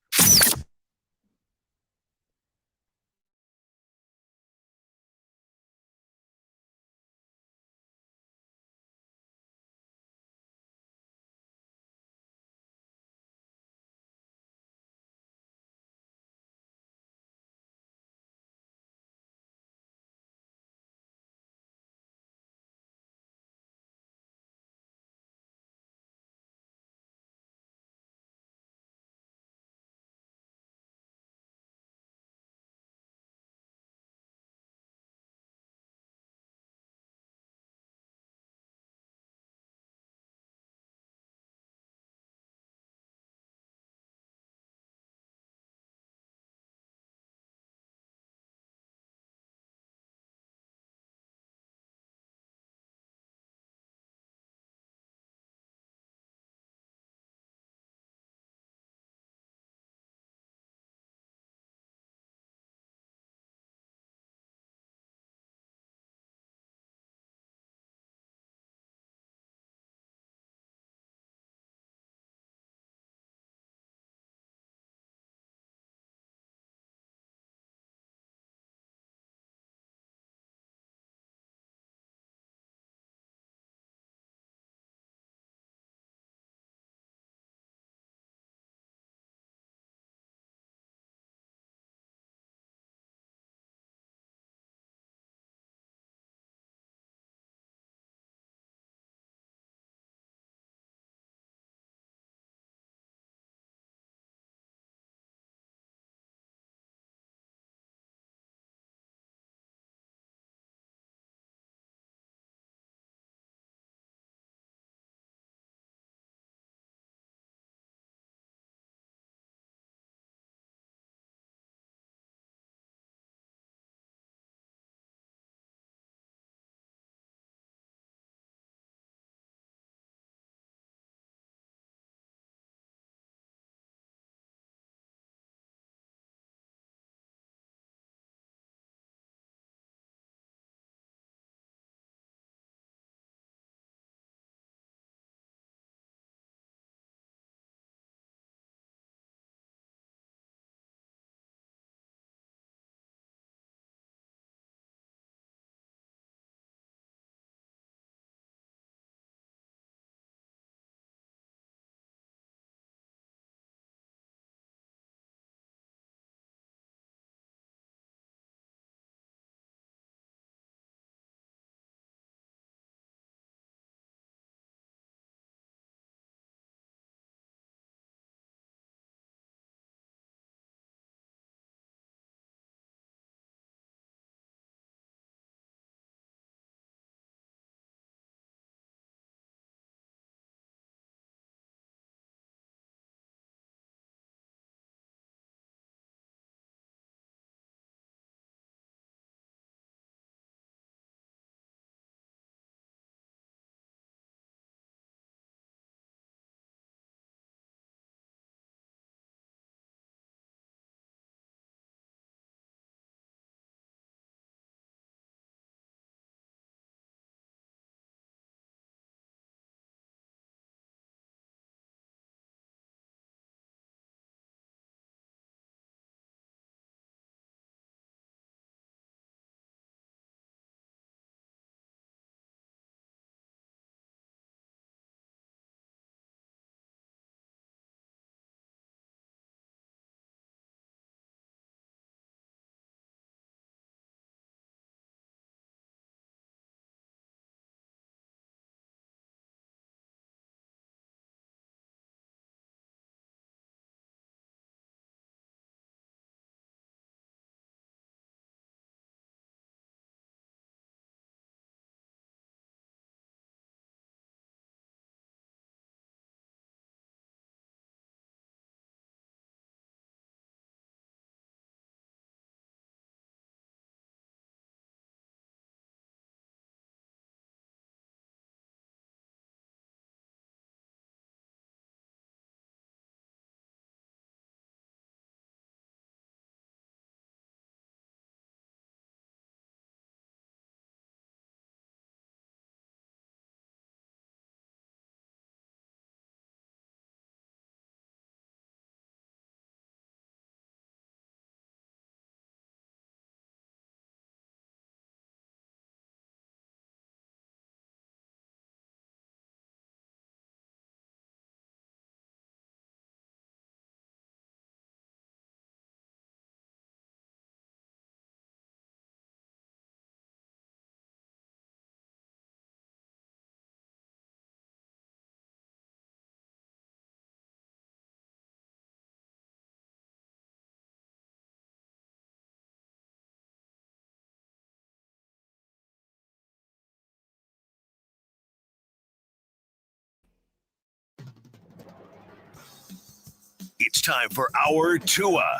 It's time for our Tua.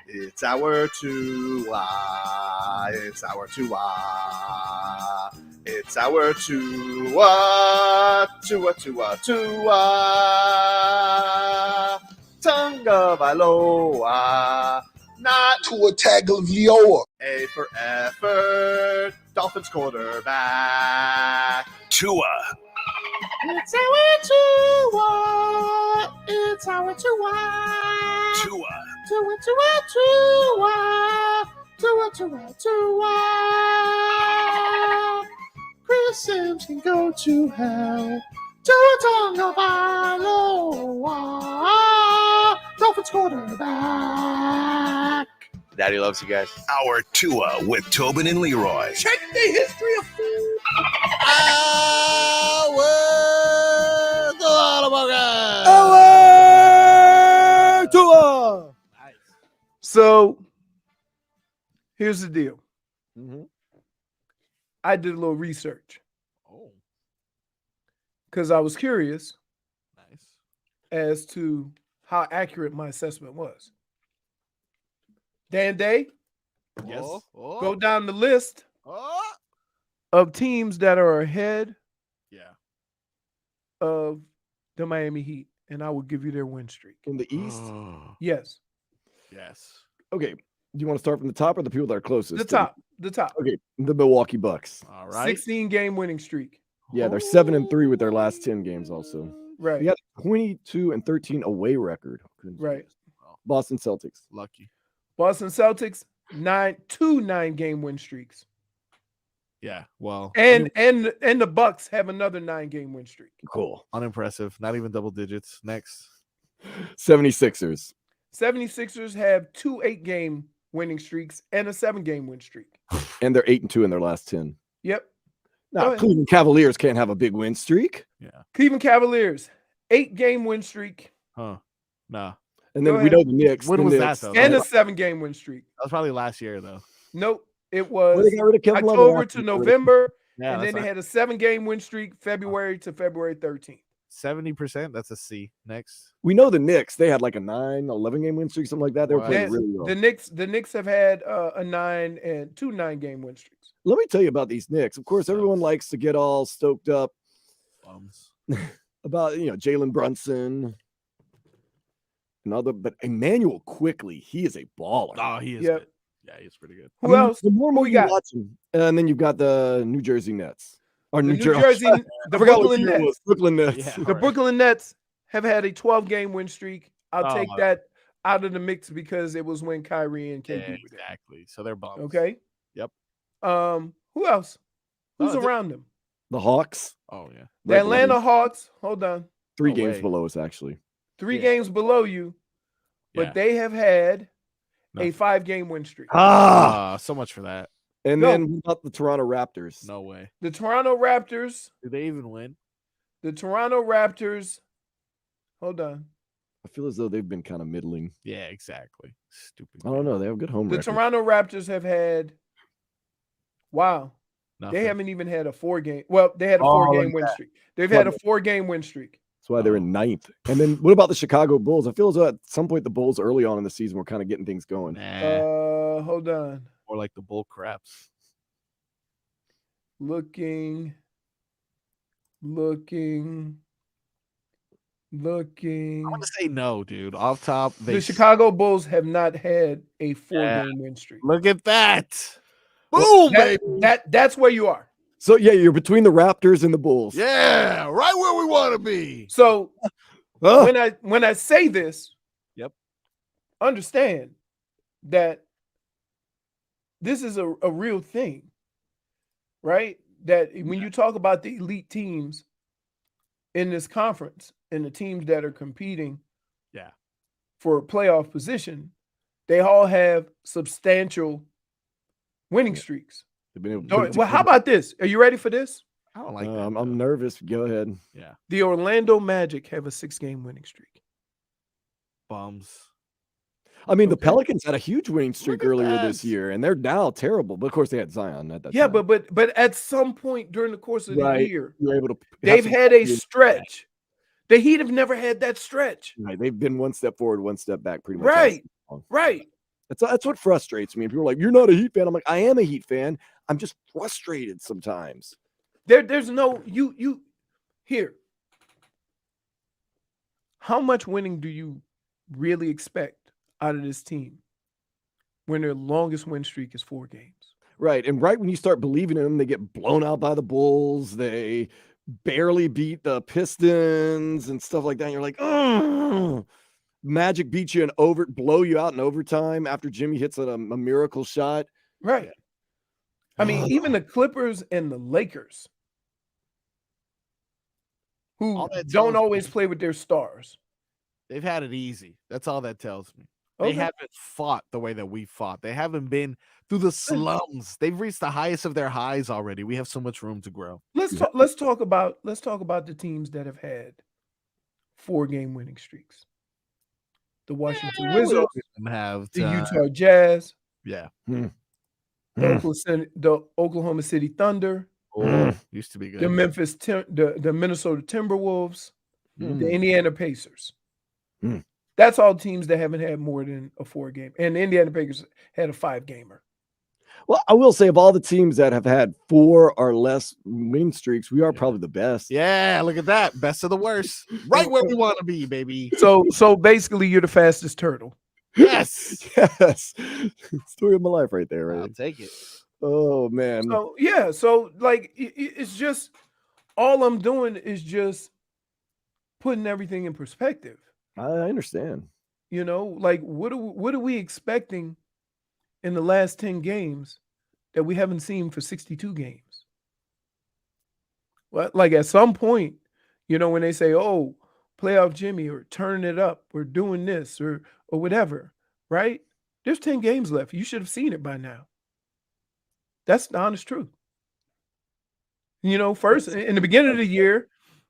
It's our Tua. It's our Tua. It's our Tua. Tua, Tua, Tua. Tonga Valoa. Not Tua Tagovailoa. A for effort. Dolphins quarterback. Tua. It's our Tua. It's our Tua. Tua. Tua, Tua, Tua. Tua, Tua, Tua. Chris Sims can go to hell. Tua Tagovailoa. Dolphins quarterback. Daddy loves you guys. Our Tua with Tobin and Leroy. Check the history of food. Tua. So here's the deal. Mm-hmm. I did a little research Oh, because I was curious nice. as to how accurate my assessment was. Dan Day, Yes. go down the list Oh. of teams that are ahead Yeah. of the Miami Heat, and I will give you their win streak. In the East. Yes, Yes. Okay. Do you want to start from the top or the people that are closest? the top. Okay. The Milwaukee Bucks. All right. 16-game winning streak. Yeah, they're 7-3 with their last 10 games also. Right, They got a 22-13 away record. Goodness right. gracious. Boston Celtics. Lucky. Boston Celtics, 9-game win streaks. Yeah. Well, And the Bucks have another 9-game win streak. Cool. unimpressive. Not even double digits. Next. 76ers. 76ers have 2 8-game winning streaks and a 7-game win streak. And they're 8-2 in their last 10. Yep. Go Now, ahead. Cleveland Cavaliers can't have a big win streak. Yeah. Cleveland Cavaliers, 8-game win streak Huh. Nah. And Go then we ahead. know the Knicks. When the was that, Knicks- though? and a 7-game win streak. That was probably last year, though. Nope. It Well, was they got rid of Kevin Love October after to they got rid of- November, Yeah. and then they had a 7-game win streak February to February 13th. 70%. That's a C. Next. We know the Knicks. They had like a 11-game win streak, something like that. They were Wow. playing Yeah, really well. The Knicks have had a 9-game win streaks. Let me tell you about these Knicks. Of course, everyone likes to get all stoked up Bums. about Jalen Brunson and other, but Emmanuel Quickly, he is a baller. Oh, he is Yep. good. Yeah, he's pretty good. Who else? The more and more we you got? watch him, and then you've got the New Jersey Nets. Or The New Jersey, Jersey, I the forgot what Brooklyn year it Nets. was. Brooklyn Nets. Yeah. The Brooklyn Nets have had a 12-game win streak. I'll Oh, take my- that out of the mix because it was when Kyrie and KD Yeah, were there. exactly. So they're bums. Okay. Yep. Who else? Who's Oh, around them? The Hawks, Oh, yeah. The right Atlanta below us. Hawks. Hold on. 3 No games way. below us, actually. 3 Yeah. games below you, but Yeah. they have had a Nothing. 5-game win streak. So much for that. And No. then what about the Toronto Raptors? No way. The Toronto Raptors. Did they even win? Hold on. I feel as though they've been kind of middling. Yeah, exactly. Stupid. I don't know. They have a good home The record. Toronto Raptors have had. Wow. Nothing. They haven't even had a 4-game. Well, they had a Oh, 4-game look win at streak. They've Well, had a 4-game win streak. That's why they're in 9th. And then what about the Chicago Bulls? I feel as though at some point the Bulls early on in the season were kind of getting things going. Nah. Hold on. More like the bull craps. Looking. I'm gonna say no, dude. Off top, The Chicago Bulls have not had a 4-game win streak. Look at that. Well, Boom, baby. That's where you are. So yeah, you're between the Raptors and the Bulls. Yeah, right where we want to be. So Huh? when I say this, Yep. understand that this is a real thing, right? That when you talk about the elite teams in this conference and the teams that are competing Yeah. for a playoff position, they all have substantial winning streaks. They've been able to So, put it well, how together. about this? Are you ready for this? I don't like that. I'm though. nervous. Go ahead. Yeah. The Orlando Magic have a 6-game winning streak. Bums. I mean, the Okay. Pelicans had a huge winning streak at earlier that. this year, and they're now terrible. But of course, they had Zion at that Yeah, time. but at some point during the course of the Right. year, You're able to. have they've some had a continuity. stretch. The Heat have never had that stretch. Right. They've been one step forward, one step back, pretty much. Right. Right. That's what frustrates me. And people are like, "You're not a Heat fan." I'm like, "I am a Heat fan. I'm just frustrated sometimes." There's no you here. How much winning do you really expect out of this team when their longest win streak is 4 games? Right. And right when you start believing in them, they get blown out by the Bulls. They barely beat the Pistons and stuff like that. And you're like, "Oh." Magic beat you and blow you out in overtime after Jimmy hits a miracle shot. Right. I mean, even the Clippers and the Lakers, who don't always play with their stars. They've had it easy. That's all that tells me. Okay. They haven't fought the way that we fought. They haven't been through the slums. They've reached the highest of their highs already. We have so much room to grow. Let's talk about the teams that have had 4-game winning streaks. The Washington Wizards have the Utah Jazz, yeah, the Oklahoma City Thunder, used to be good. The Minnesota Timberwolves, the Indiana Pacers. Mm. That's all teams that haven't had more than a 4-game. And the Indiana Pacers had a 5-gamer. Well, I will say of all the teams that have had 4 or less win streaks, we are probably the best. Yeah, look at that. Best of the worst. Right where we want to be, baby. So basically you're the fastest turtle. Yes. Yes. Story of my life right there, right? I'll take it. Oh, man. So, yeah. So, like, it's just all I'm doing is just putting everything in perspective. I understand. You know, like, what are we expecting in the last 10 games that we haven't seen for 62 games? Well, like, at some point, you know, when they say, "Oh, playoff Jimmy," or "turning it up," or "doing this," or whatever, right? There's 10 games left. You should have seen it by now. That's the honest truth. You know, first in the beginning of the year,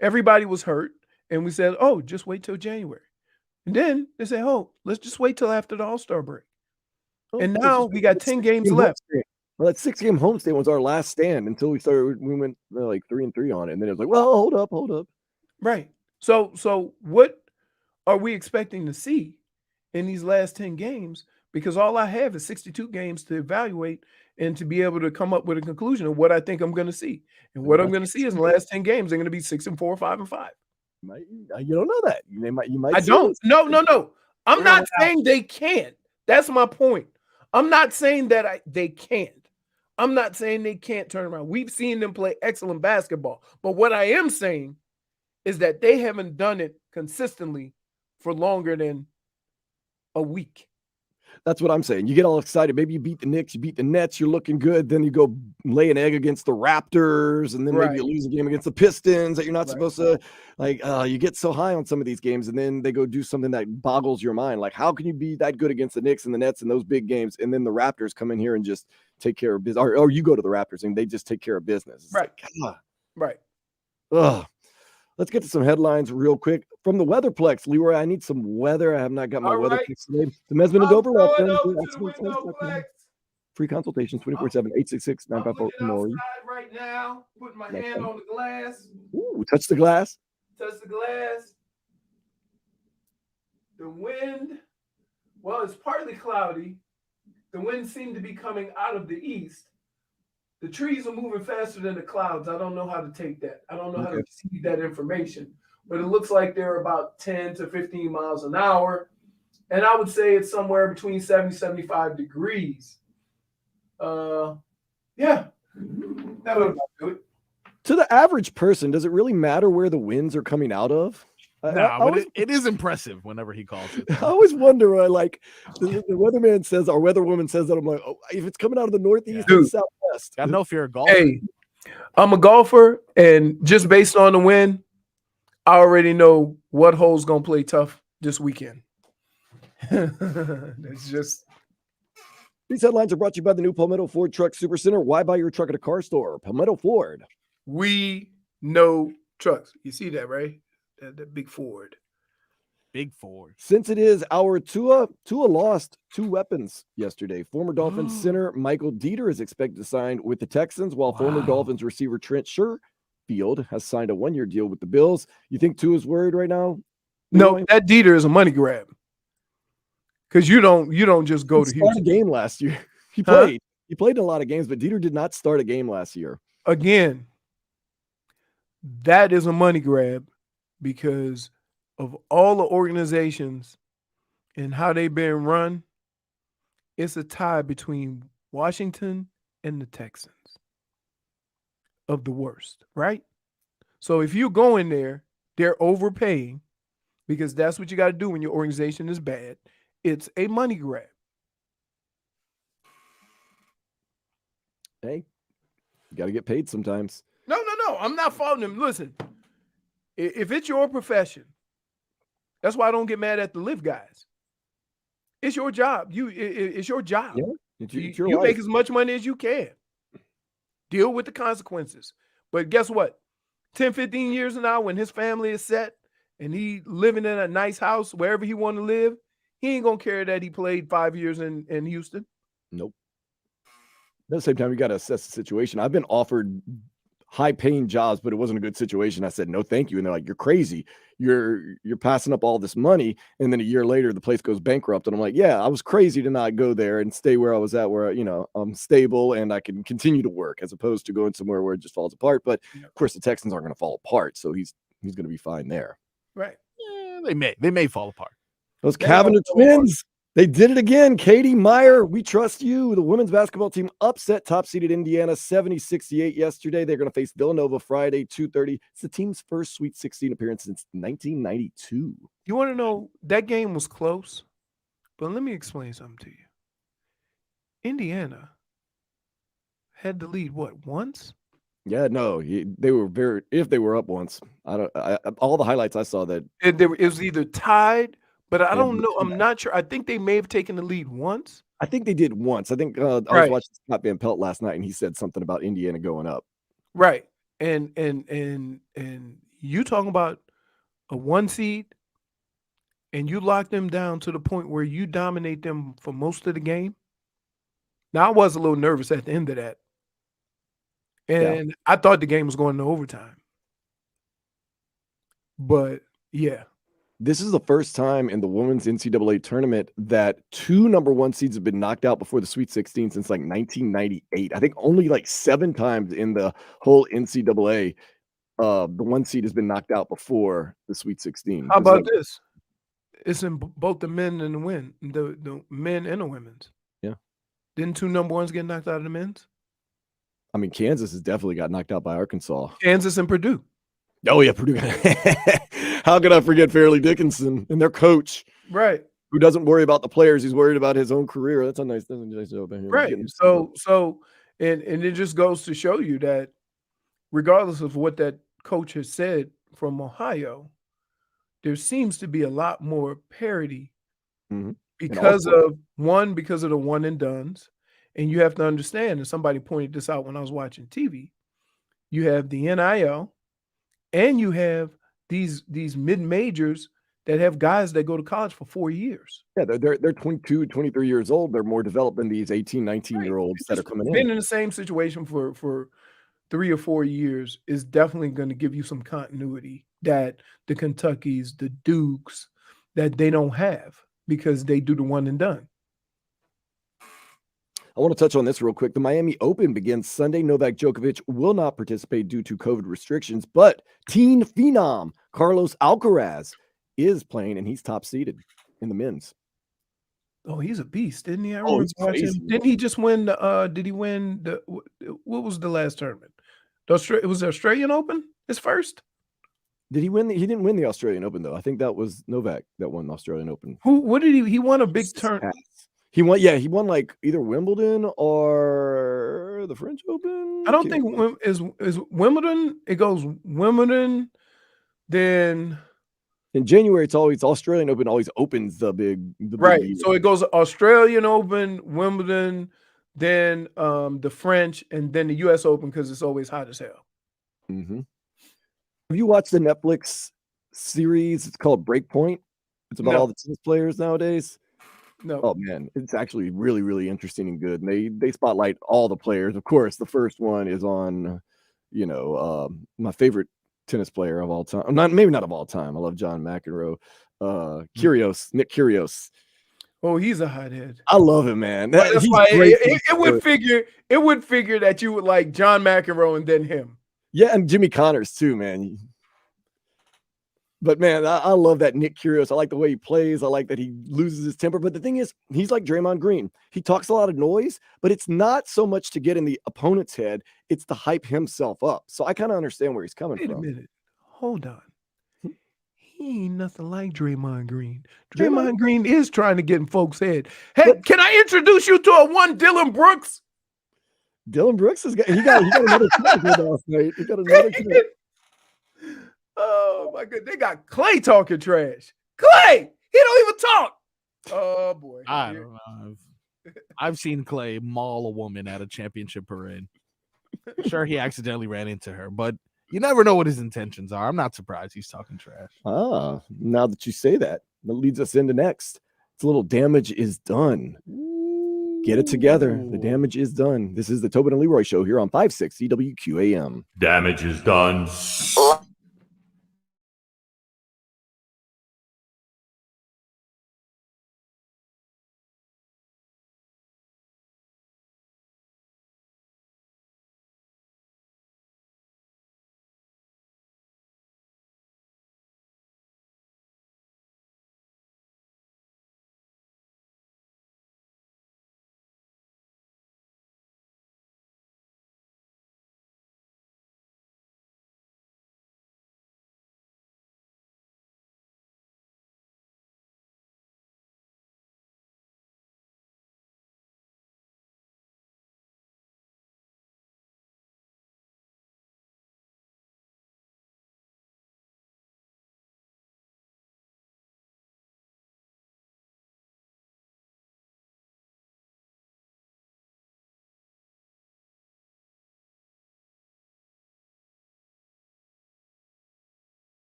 everybody was hurt, and we said, "Oh, just wait till January." And then they say, "Oh, let's just wait till after the All-Star break." And now we got 10 games left. Well, that 6-game homestand was our last stand until we went like 3-3 on it. And then it was like, well, hold up. Right. So what are we expecting to see in these last 10 games? Because all I have is 62 games to evaluate and to be able to come up with a conclusion of what I think I'm going to see. And what I'm going to see is in the last 10 games, they're going to be 6-4, 5-5. You don't know that. You might. I don't. No. I'm not saying they can't. That's my point. I'm not saying that they can't. I'm not saying they can't turn around. We've seen them play excellent basketball. But what I am saying is that they haven't done it consistently for longer than a week. That's what I'm saying. You get all excited. Maybe you beat the Knicks, you beat the Nets, you're looking good. Then you go lay an egg against the Raptors, and then maybe you lose a game against the Pistons that you're not supposed to. Like, you get so high on some of these games, and then they go do something that boggles your mind. Like, how can you be that good against the Knicks and the Nets in those big games, and then the Raptors come in here and just take care of business, or you go to the Raptors and they just take care of business? It's right. Like, right. Ugh. Let's get to some headlines real quick. From the Weatherplex, Leroy, I need some weather. I have not got my weather fix today. The Mesman and Dover free consultation 24/7 866-954 right now. Putting my hand on the glass. Ooh, touch the glass. Touch the glass. The wind, well, it's partly cloudy. The wind seemed to be coming out of the east. The trees are moving faster than the clouds. I don't know how to take that. I don't know how to receive that information. But it looks like they're about 10 to 15 miles an hour. And I would say it's somewhere between 70, 75 degrees. Yeah. That would do it. To the average person, does it really matter where the winds are coming out of? No, but it is impressive whenever he calls it. I always wonder, like, the weatherman says, or weatherwoman says that, I'm like, oh, if it's coming out of the northeast or southwest. I know if you're a golfer. Hey, I'm a golfer, and just based on the wind, I already know what hole's going to play tough this weekend. It's just. These headlines are brought to you by the new Palmetto Ford Truck Supercenter. Why buy your truck at a car store? Palmetto Ford. We know trucks. You see that, right? That big Ford. Big Ford. Since it is our Tua lost 2 weapons yesterday. Former Dolphins center Michael Dieter is expected to sign with the Texans, while former Dolphins receiver Trent Sherfield has signed a 1-year deal with the Bills. You think Tua's worried right now? No, Leroy? that Dieter is a money grab. Because you don't just go to He started Houston. a game last year. He Huh? played. He played in a lot of games, but Dieter did not start a game last year. Again, that is a money grab because of all the organizations and how they've been run. It's a tie between Washington and the Texans of the worst, right? So if you go in there, they're overpaying because that's what you got to do when your organization is bad. It's a money grab. Hey, you got to get paid sometimes. No. I'm not faulting them. Listen, if it's your profession, that's why I don't get mad at the lift guys. It's your job. It's your job. Yeah, it's your you life. make as much money as you can. Deal with the consequences. But guess what? 10, 15 years from now, when his family is set and he living in a nice house wherever he want to live, he ain't going to care that he played 5 years in Houston. Nope. At the same time, you got to assess the situation. I've been offered high-paying jobs, but it wasn't a good situation. I said, no, thank you. And they're like, you're crazy. You're passing up all this money. And then a year later, the place goes bankrupt. And I'm like, yeah, I was crazy to not go there and stay where I was at, where, I'm stable and I can continue to work as opposed to going somewhere where it just falls apart. But of course, the Texans aren't going to fall apart. So he's going to be fine there. Right. Yeah, they may fall apart. Those Cavinder twins, they did it again. Katie, Meyer, we trust you. The women's basketball team upset top-seeded Indiana 70-68 yesterday. They're going to face Villanova Friday, 2:30. It's the team's first Sweet 16 appearance since 1992. You want to know, that game was close, but let me explain something to you. Indiana had the lead, once? Yeah, no, they were if they were up once. All the highlights I saw that It was either tied, but I Yeah, don't but know. I'm not sure. I think they may have taken the lead once. I think they did once. I think I was Right. watching Scott Van Pelt last night, and he said something about Indiana going up. Right. And you talking about a 1 seed and you lock them down to the point where you dominate them for most of the game. Now, I was a little nervous at the end of that. And I thought the game was going to overtime. But yeah. This is the first time in the women's NCAA tournament that 2 number 1 seeds have been knocked out before the Sweet 16 since like 1998. I think only like 7 times in the whole NCAA, the 1 seed has been knocked out before the Sweet 16. How about this? It's in both the men and the men and the women's. Yeah. Didn't 2 number 1s get knocked out of the men's? I mean, Kansas has definitely got knocked out by Arkansas. Kansas and Purdue. Oh, yeah, Purdue. How could I forget Fairleigh Dickinson and their coach? Right. Who doesn't worry about the players. He's worried about his own career. That's a nice job. Right. So it just goes to show you that regardless of what that coach has said from Ohio, there seems to be a lot more parity because of the one and dones. And you have to understand, and somebody pointed this out when I was watching TV, you have the NIL and you have these mid-majors that have guys that go to college for 4 years. Yeah, they're 22, 23 years old. They're more developed than these 18, 19-year-olds that are coming in. Being in the same situation for 3 or 4 years is definitely going to give you some continuity that the Kentuckys, the Dukes, that they don't have because they do the one and done. I want to touch on this real quick. The Miami Open begins Sunday. Novak Djokovic will not participate due to COVID restrictions, but teen phenom Carlos Alcaraz is playing, and he's top seeded in the men's. Oh, he's a beast, isn't he? He's crazy. Didn't he just win did he win what was the last tournament? It was the Australian Open, his first? Did he win? He didn't win the Australian Open, though. I think that was Novak that won the Australian Open. What did he won a big tournament? He won like either Wimbledon or the French Open. I don't think is Wimbledon. It goes Wimbledon, then in January it's always Australian Open always opens the big right. So it goes Australian Open, Wimbledon, then the French, and then the US Open because it's always hot as hell. Mm-hmm. Have you watched the Netflix series? It's called Breakpoint. It's about all the tennis players nowadays. No. Oh man, it's actually really, really interesting and good. And they spotlight all the players. Of course, the first one is on my favorite tennis player of all time. Maybe not of all time. I love John McEnroe. Nick Kyrgios. Oh, he's a hothead. I love him, man. Well, that's He's why great for the it would sport. figure that you would like John McEnroe and then him. Yeah, and Jimmy Connors too, man. But man, I love that Nick Kyrgios. I like the way he plays. I like that he loses his temper. But the thing is, he's like Draymond Green. He talks a lot of noise, but it's not so much to get in the opponent's head. It's to hype himself up. So I kind of understand where he's coming Wait a from. minute. Hold on. He ain't nothing like Draymond Green. Draymond- Draymond Green is trying to get in folks' head. Hey, But- can I introduce you to a one Dillon Brooks? Dillon Brooks he got another kid last night. He got another kid. Oh my god, they got Clay talking trash. Clay, he don't even talk. Oh boy. I don't know. I've seen Clay maul a woman at a championship parade. Sure, he accidentally ran into her, but you never know what his intentions are. I'm not surprised he's talking trash. Now that you say that leads us into next. It's a little damage is done. Get it together. The damage is done. This is the Tobin and Leroy show here on 560 WQAM. Damage is done.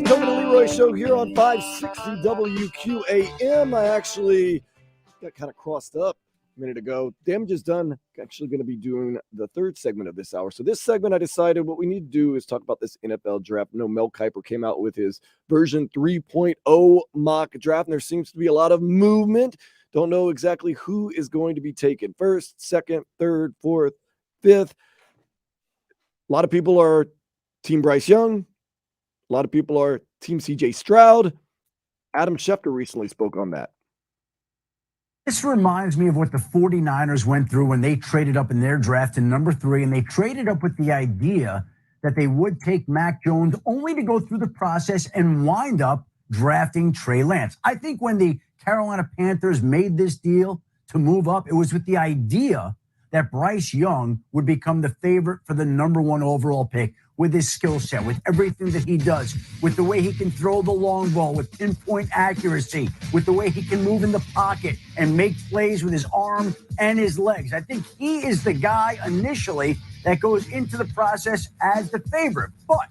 Tobin and Leroy show here on 560 WQAM. I actually got kind of crossed up a minute ago. Damage is done. Actually going to be doing the third segment of this hour. So this segment, I decided what we need to do is talk about this NFL draft. No, Mel Kiper came out with his version 3.0 mock draft, and there seems to be a lot of movement. Don't know exactly who is going to be taken first, second, third, fourth, fifth. A lot of people are Team Bryce Young. A lot of people are Team CJ Stroud. Adam Schefter recently spoke on that. This reminds me of what the 49ers went through when they traded up in their draft to number 3, and they traded up with the idea that they would take Mac Jones only to go through the process and wind up drafting Trey Lance. I think when the Carolina Panthers made this deal to move up, it was with the idea that Bryce Young would become the favorite for the number 1 overall pick with his skill set, with everything that he does, with the way he can throw the long ball, with pinpoint accuracy, with the way he can move in the pocket and make plays with his arm and his legs. I think he is the guy initially that goes into the process as the favorite. But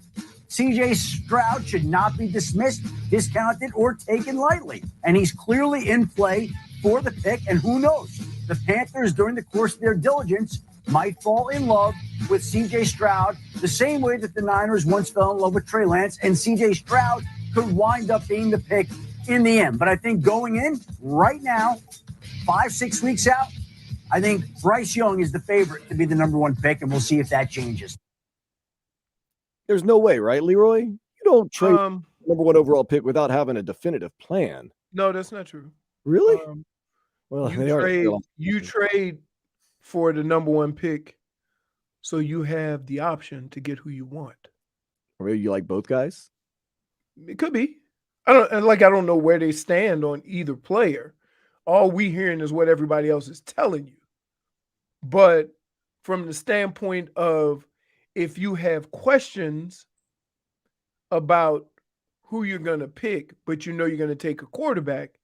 CJ Stroud should not be dismissed, discounted, or taken lightly. And he's clearly in play for the pick. And who knows? The Panthers, during the course of their diligence, might fall in love with CJ Stroud the same way that the Niners once fell in love with Trey Lance, and CJ Stroud could wind up being the pick in the end. But I think going in right now, 5-6 weeks out, I think Bryce Young is the favorite to be the number 1 pick, and we'll see if that changes. There's no way, right, Leroy? You don't trade number 1 overall pick without having a definitive plan. No, that's not true. Really? Well, you trade for the number 1 pick, so you have the option to get who you want. Or maybe you like both guys? It could be. I don't know where they stand on either player. All we hearing is what everybody else is telling you. But from the standpoint of if you have questions about who you're going to pick, but you know you're going to take a quarterback,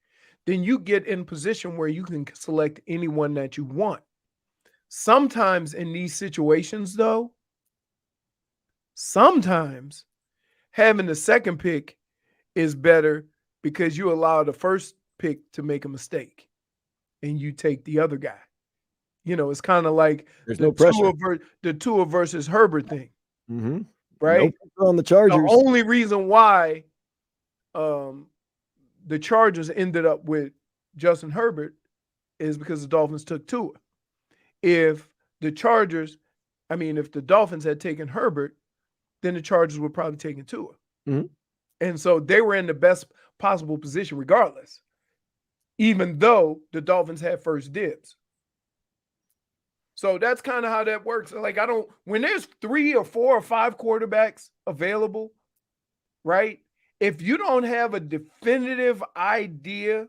then you get in position where you can select anyone that you want. Sometimes in these situations, though, sometimes having the second pick is better because you allow the first pick to make a mistake and you take the other guy. You know, it's kind of like the Tua versus Herbert thing, right? No on the Chargers. The only reason why the Chargers ended up with Justin Herbert is because the Dolphins took Tua. If the Dolphins had taken Herbert, then the Chargers would probably taken Tua. And so they were in the best possible position regardless, even though the Dolphins had first dibs. So that's kind of how that works. Like, when there's 3 or 4 or 5 quarterbacks available, right? If you don't have a definitive idea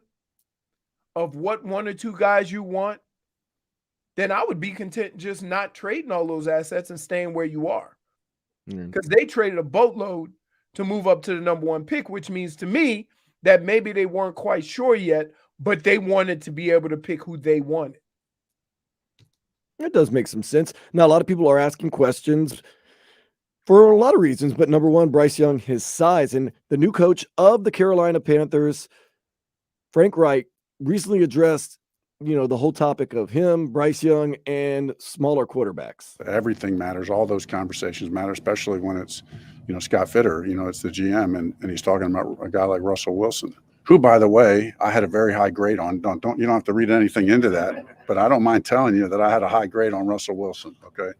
of what 1 or 2 guys you want, then I would be content just not trading all those assets and staying where you are. Because they traded a boatload to move up to the number 1 pick, which means to me that maybe they weren't quite sure yet, but they wanted to be able to pick who they wanted. It does make some sense. Now, a lot of people are asking questions for a lot of reasons, but number 1, Bryce Young, his size. And the new coach of the Carolina Panthers, Frank Reich, recently addressed the whole topic of him, Bryce Young, and smaller quarterbacks. Everything matters. All those conversations matter, especially when it's, Scott Fitter, it's the GM, and he's talking about a guy like Russell Wilson, who, by the way, I had a very high grade on. You don't have to read anything into that, but I don't mind telling you that I had a high grade on Russell Wilson, okay?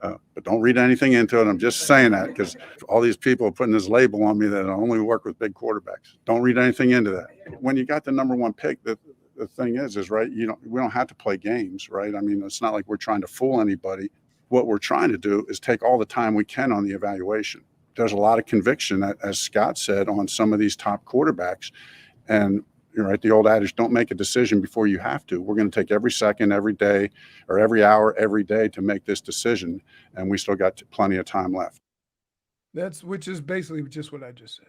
But don't read anything into it. I'm just saying that because all these people are putting this label on me that I only work with big quarterbacks. Don't read anything into that. When you got the number 1 pick, the thing is right, we don't have to play games, right? I mean, it's not like we're trying to fool anybody. What we're trying to do is take all the time we can on the evaluation. There's a lot of conviction, as Scott said, on some of these top quarterbacks. And you're right, the old adage, don't make a decision before you have to. We're going to take every second, every day, or every hour, every day to make this decision. And we still got plenty of time left. Which is basically just what I just said.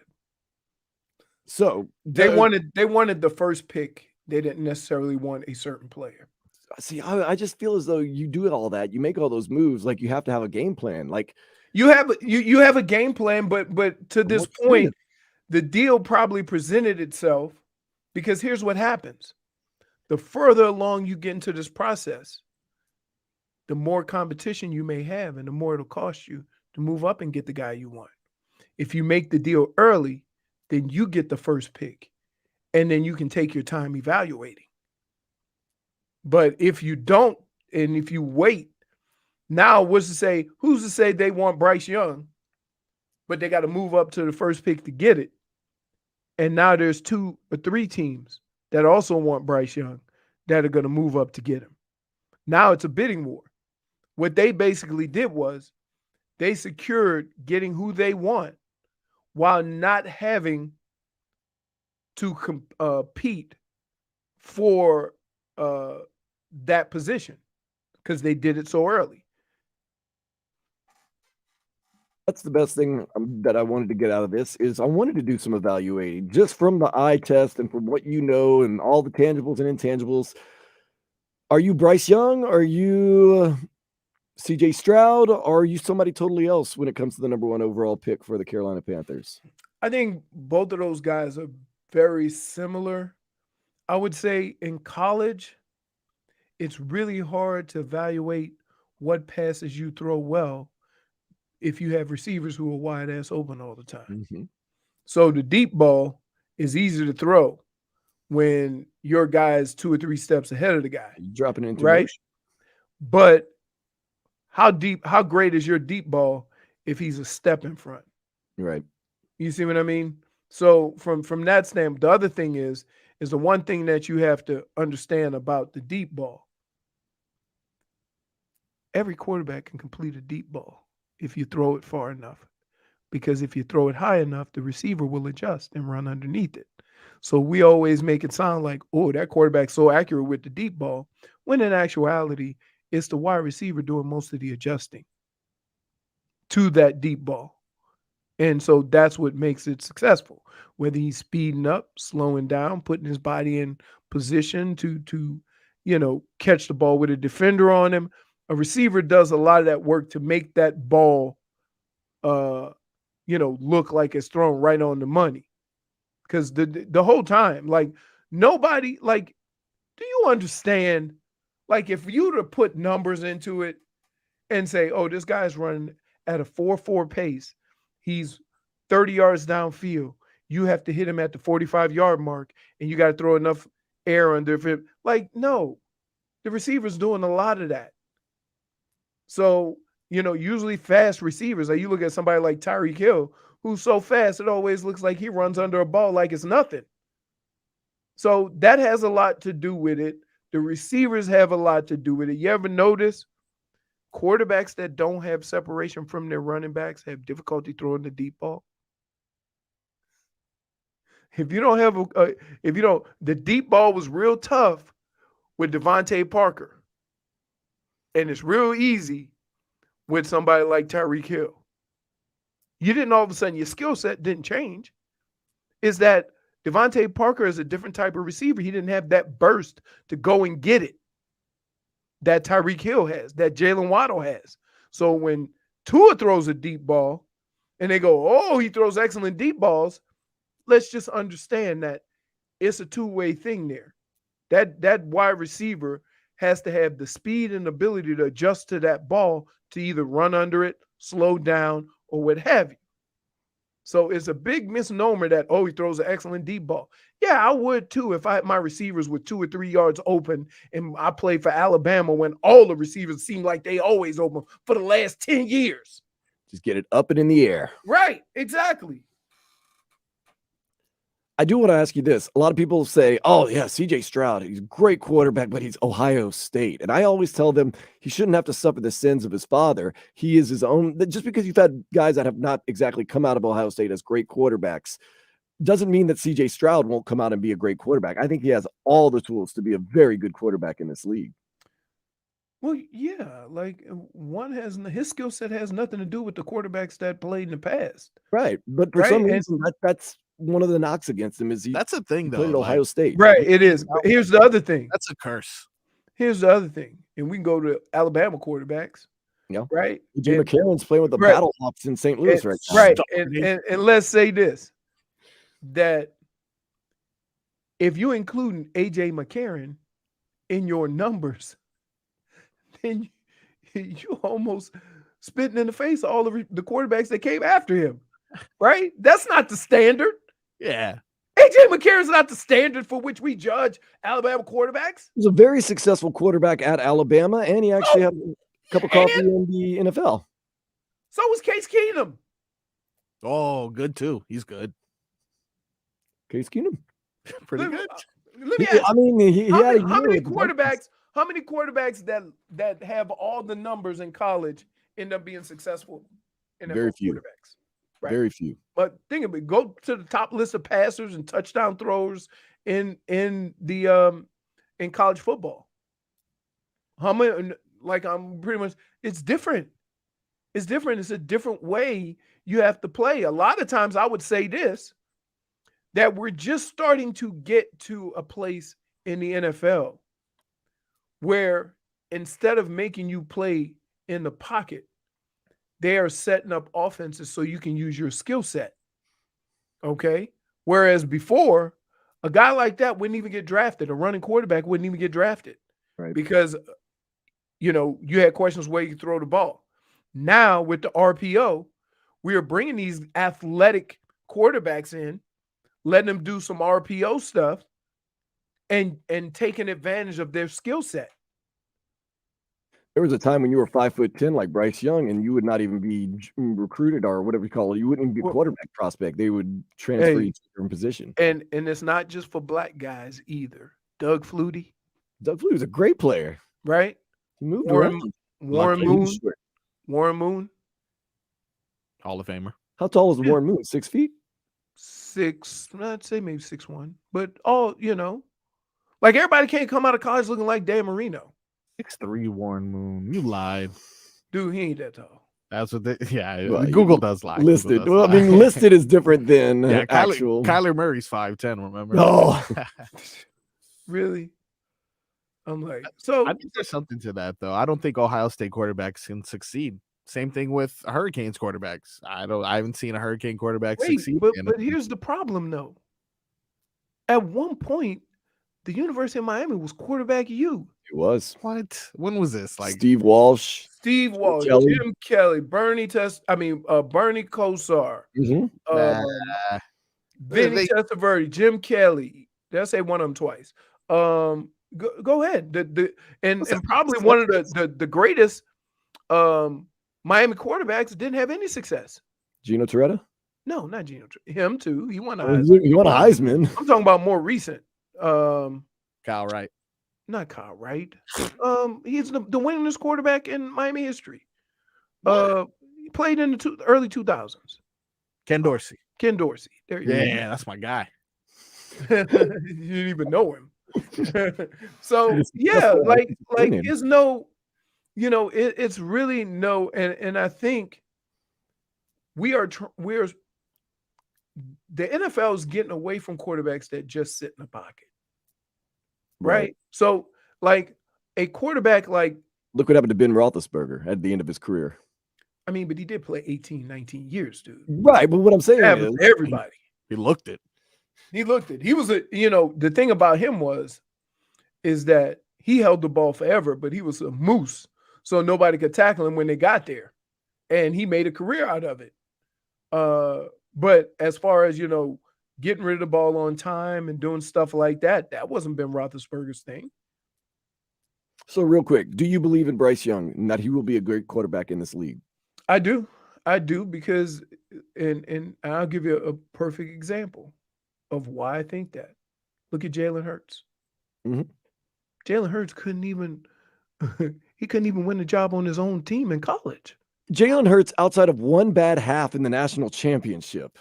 So they wanted the first pick. They didn't necessarily want a certain player. See, I just feel as though you do all that, you make all those moves, like you have to have a game plan. Like you have a game plan, but to this point, the deal probably presented itself because here's what happens. The further along you get into this process, the more competition you may have and the more it'll cost you to move up and get the guy you want. If you make the deal early, then you get the first pick and then you can take your time evaluating. But if you don't, and if you wait, now who's to say they want Bryce Young, but they got to move up to the first pick to get it. And now there's 2 or 3 teams that also want Bryce Young that are going to move up to get him. Now it's a bidding war. What they basically did was they secured getting who they want while not having to compete for that position because they did it so early. That's the best thing that I wanted to get out of this is I wanted to do some evaluating just from the eye test and from what you know and all the tangibles and intangibles. Are you Bryce Young? Are you CJ Stroud? Or are you somebody totally else when it comes to the number 1 overall pick for the Carolina Panthers? I think both of those guys are very similar. I would say in college, it's really hard to evaluate what passes you throw well if you have receivers who are wide ass open all the time. Mm-hmm. So the deep ball is easy to throw when your guy is 2 or 3 steps ahead of the guy. You're dropping into right. motion. But how great is your deep ball if he's a step in front? Right. You see what I mean? So from that standpoint, the other thing is the one thing that you have to understand about the deep ball. Every quarterback can complete a deep ball if you throw it far enough. Because if you throw it high enough, the receiver will adjust and run underneath it. So we always make it sound like, oh, that quarterback's so accurate with the deep ball, when in actuality, it's the wide receiver doing most of the adjusting to that deep ball. And so that's what makes it successful. Whether he's speeding up, slowing down, putting his body in position to catch the ball with a defender on him. A receiver does a lot of that work to make that ball, look like it's thrown right on the money. Because the whole time, like nobody, like, do you understand? Like if you to put numbers into it and say, oh, this guy's running at a 4.4 pace. He's 30 yards downfield. You have to hit him at the 45-yard mark, and you got to throw enough air under him. Like, no, the receiver's doing a lot of that. So, usually fast receivers, like you look at somebody like Tyreek Hill, who's so fast, it always looks like he runs under a ball like it's nothing. So that has a lot to do with it. The receivers have a lot to do with it. You ever notice quarterbacks that don't have separation from their running backs have difficulty throwing the deep ball? If you don't have the deep ball was real tough with Devontae Parker. And it's real easy with somebody like Tyreek Hill. You didn't all of a sudden, your skill set didn't change. Is that Devontae Parker is a different type of receiver. He didn't have that burst to go and get it that Tyreek Hill has, that Jalen Waddle has. So when Tua throws a deep ball and they go, oh, he throws excellent deep balls, let's just understand that it's a two-way thing there. That wide receiver has to have the speed and ability to adjust to that ball to either run under it, slow down, or what have you. So it's a big misnomer that, oh, he throws an excellent deep ball. Yeah, I would too if I had my receivers with 2 or 3 yards open and I played for Alabama when all the receivers seem like they always open for the last 10 years. Just get it up and in the air. Right, exactly. I do want to ask you this. A lot of people say, oh, yeah, CJ Stroud, he's a great quarterback, but he's Ohio State. And I always tell them he shouldn't have to suffer the sins of his father. He is his own. Just because you've had guys that have not exactly come out of Ohio State as great quarterbacks doesn't mean that CJ Stroud won't come out and be a great quarterback. I think he has all the tools to be a very good quarterback in this league. Well, yeah, like his skill set has nothing to do with the quarterbacks that played in the past. Right. But for some reason, that's one of the knocks against him is that's a thing, though. Played at Ohio State. Right, it is. But here's the other thing. That's a curse. Here's the other thing. And we can go to Alabama quarterbacks. Yeah. Right. Jim McCarron's playing with the Battle Hawks in St. Louis right now. Right. And let's say this. that if you include AJ McCarron in your numbers, then you almost spitting in the face of all the quarterbacks that came after him, right? That's not the standard. Yeah. AJ McCarron's not the standard for which we judge Alabama quarterbacks. He was a very successful quarterback at Alabama, and he actually had a cup of coffee in the NFL. So was Case Keenum. Oh, good too. He's good. Case Keenum. Pretty good. Let me ask. I mean, he had a year how many with the Vikings. quarterbacks? How many quarterbacks that have all the numbers in college end up being successful? NFL Very few. quarterbacks. Right? Very few. But think of it. Go to the top list of passers and touchdown throwers in college football. How many? Like I'm pretty much. It's different. It's different. It's a different way you have to play. A lot of times, I would say this: that we're just starting to get to a place in the NFL where instead of making you play in the pocket, they are setting up offenses so you can use your skill set. Okay? Whereas before, a guy like that wouldn't even get drafted. A running quarterback wouldn't even get drafted. Right. Because, you had questions where you throw the ball. Now, with the RPO, we are bringing these athletic quarterbacks in, letting them do some RPO stuff, and taking advantage of their skill set. There was a time when you were 5'10", like Bryce Young, and you would not even be recruited or whatever you call it. You wouldn't even be a quarterback prospect. They would transfer you to a different position. And it's not just for black guys either. Doug Flutie. Doug Flutie was a great player. Right? He moved Warren around. Moon. Hall of Famer. How tall was Warren Moon? 6 feet? 6, I'd say maybe 6'1". But like everybody can't come out of college looking like Dan Marino. 6'3" Warren Moon. You lied. Dude, he ain't that tall. That's what Well, Google does lie. Listed. Google does Well, I mean, listed is different than actual. Kyler Murray's 5'10", remember? No. Really? I'm like, so I think there's something to that, though. I don't think Ohio State quarterbacks can succeed. Same thing with Hurricanes quarterbacks. I haven't seen a Hurricane quarterback succeed. But here's the problem, though. At one point, the University of Miami was quarterback you. It was. What? When was this? Like Steve Walsh, Jim Kelly, Bernie Kosar, Vinny Testaverde, Jim Kelly. Did I say one of them twice? Go ahead. And probably one of the greatest Miami quarterbacks didn't have any success. Gino Toretta? No, not Gino. Him too. He won a Heisman. He won a Heisman. I'm talking about more recent. Kyle Wright. Not Kyle Wright. He's the winningest quarterback in Miami history. He played in the early 2000s. Ken Dorsey. There you go. Yeah, that's my guy. You didn't even know him. So yeah, like it's no, it's really no, and I think we're the NFL is getting away from quarterbacks that just sit in the pocket. Right. So, like a quarterback, like look what happened to Ben Roethlisberger at the end of his career. I mean, but he did play 18, 19 years, dude. Right, but what I'm saying is everybody. He looked it. He was the thing about him is that he held the ball forever, but he was a moose, so nobody could tackle him when they got there, and he made a career out of it. But as far as getting rid of the ball on time and doing stuff like that, that wasn't Ben Roethlisberger's thing. So real quick, do you believe in Bryce Young and that he will be a great quarterback in this league? I do because, and I'll give you a perfect example of why I think that. Look at Jalen Hurts. Mm-hmm. Jalen Hurts couldn't even win the job on his own team in college. Jalen Hurts, outside of one bad half in the national championship,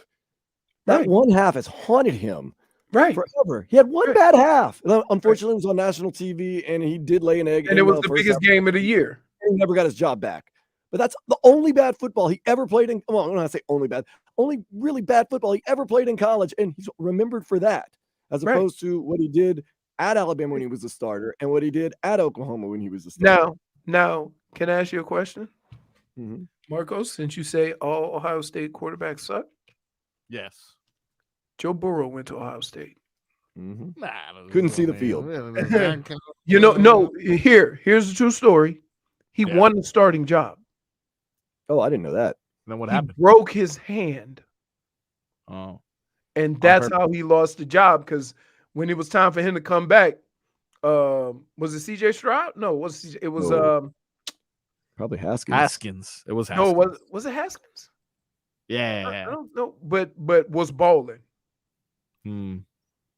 that one half has haunted him forever. He had one bad half. Unfortunately, it was on national TV, and he did lay an egg. And it was the biggest game of the year. He never got his job back. But that's the only bad football he ever played in. Well, I'm not say only really bad football he ever played in college, and he's remembered for that, as opposed to what he did at Alabama when he was a starter and what he did at Oklahoma when he was a starter. Now, can I ask you a question? Mm-hmm. Marcos, since you say all Ohio State quarterbacks suck? Yes. Joe Burrow went to Ohio State. Mm-hmm. Nah, Couldn't see the field. No, here's the true story. He won the starting job. Oh, I didn't know that. Then what He happened? broke his hand. Oh. And that's how he lost the job, because when it was time for him to come back, was it CJ Stroud? No, it was probably Haskins. Haskins. It was Haskins. No, was it Haskins? Yeah. I don't know, but was bowling.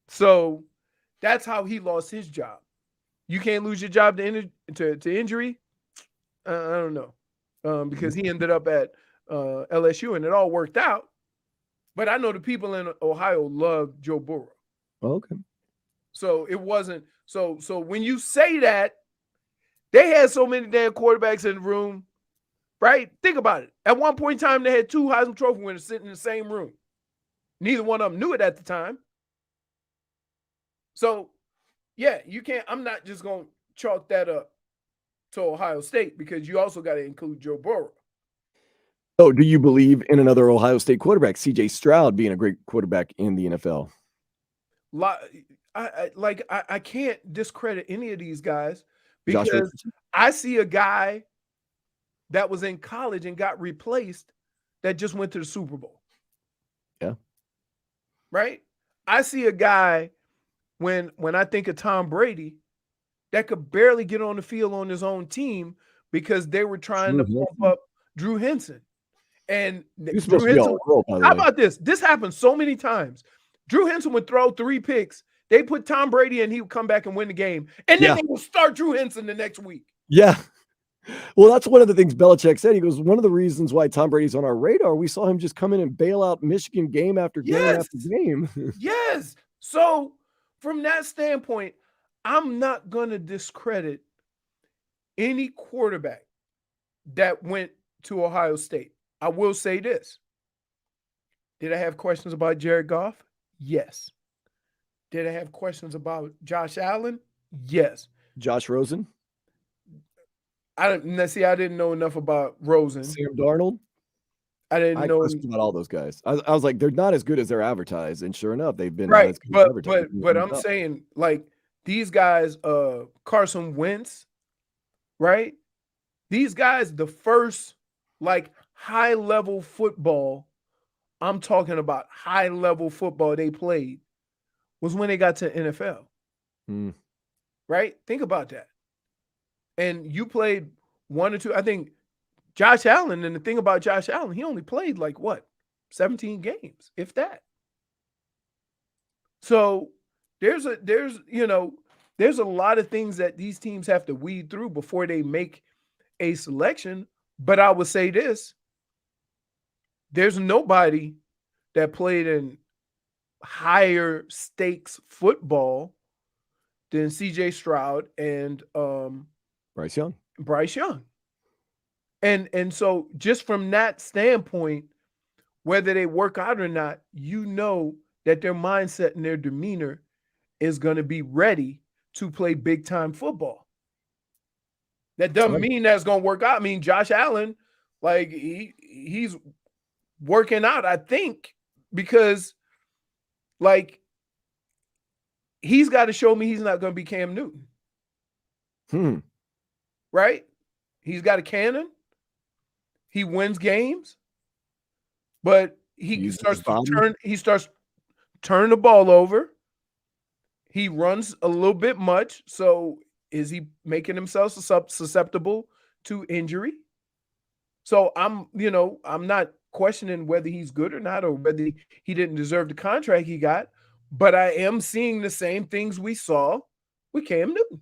So that's how he lost his job. You can't lose your job to injury. I don't know, because he ended up at LSU and it all worked out. But I know the people in Ohio love Joe Burrow. Okay. So it wasn't so when you say that, they had so many damn quarterbacks in the room, right? Think about it. At one point in time, they had 2 Heisman Trophy winners sitting in the same room. Neither one of them knew it at the time. So, yeah, you can't. I'm not just going to chalk that up to Ohio State, because you also got to include Joe Burrow. So, do you believe in another Ohio State quarterback, CJ Stroud, being a great quarterback in the NFL? I can't discredit any of these guys, because I see a guy that was in college and got replaced that just went to the Super Bowl. Yeah. Right? I see a guy when I think of Tom Brady that could barely get on the field on his own team because they were trying to pump up Drew Henson. And Drew Henson, how about this? This happened so many times. Drew Henson would throw 3 picks. They put Tom Brady and he would come back and win the game. And then they would start Drew Henson the next week. Yeah. Well, that's one of the things Belichick said. He goes, one of the reasons why Tom Brady's on our radar, we saw him just come in and bail out Michigan game after game after game. Yes. So from that standpoint, I'm not going to discredit any quarterback that went to Ohio State. I will say this. Did I have questions about Jared Goff? Yes. Did I have questions about Josh Allen? Yes. Josh Rosen? I didn't know enough about Rosen. Sam Darnold? I didn't know about all those guys. I was like, they're not as good as they're advertised, and sure enough, they've been right. As good as advertised. But I'm saying, like, these guys, Carson Wentz, right? These guys, the first like high level football, I'm talking about high level football they played, was when they got to NFL. Right? Think about that. And you played 1 or 2. I think Josh Allen, and the thing about Josh Allen, he only played like 17 games, if that. So there's a lot of things that these teams have to weed through before they make a selection. But I would say this: there's nobody that played in higher stakes football than CJ Stroud and Bryce Young. And so just from that standpoint, whether they work out or not, you know that their mindset and their demeanor is going to be ready to play big time football. That doesn't mean that's going to work out. I mean, Josh Allen, like he's working out, I think, because like he's got to show me he's not going to be Cam Newton. Right? He's got a cannon. He wins games, but he starts turning the ball over. He runs a little bit much. So is he making himself susceptible to injury? So I'm not questioning whether he's good or not, or whether he didn't deserve the contract he got, but I am seeing the same things we saw with Cam Newton.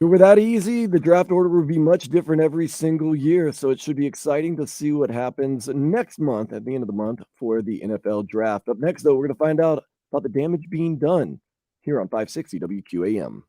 If it were that easy, the draft order would be much different every single year. So it should be exciting to see what happens next month, at the end of the month, for the NFL draft. Up next, though, we're going to find out about the damage being done here on 560 WQAM.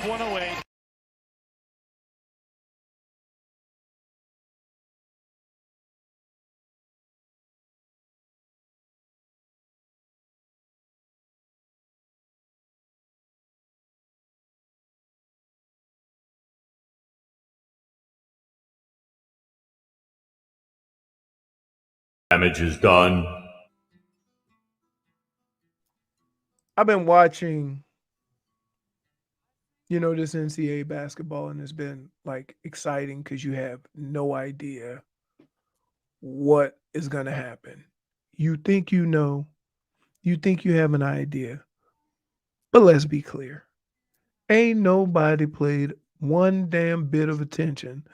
one away. Damage is done. I've been watching, this NCAA basketball, and it's been like exciting because you have no idea what is going to happen. You think you know, you think you have an idea, but let's be clear. Ain't nobody paid one damn bit of attention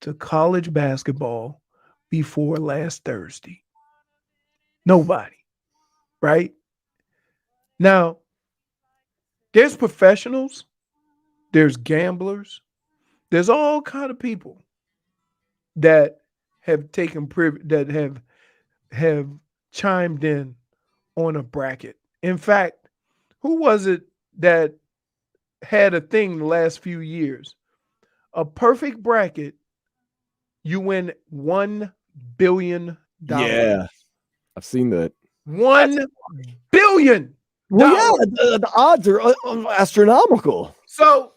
to college basketball before last Thursday. Nobody, right? Now, there's professionals, there's gamblers, there's all kind of people that have taken that have chimed in on a bracket. In fact, who was it that had a thing the last few years? A perfect bracket, you win $1 billion. Yeah, I've seen that. $1 billion. Well, yeah, the odds are astronomical. So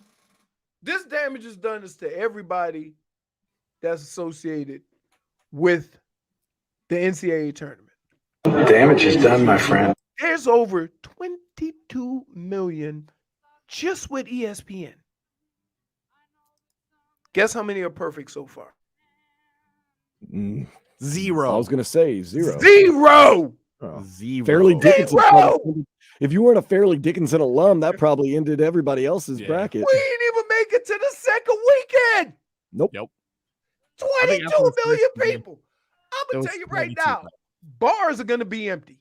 this damage is done to everybody that's associated with the NCAA tournament. Damage is done, my friend. There's over 22 million just with ESPN. Guess how many are perfect so far? Zero. I was going to say zero. Zero. Oh. Zero. Fairleigh Dickinson. Zero. If you weren't a Fairleigh Dickinson alum, that probably ended everybody else's bracket. We didn't even make it to the second weekend. Nope. 22 million people. I'm going to tell you right now, bars are going to be empty.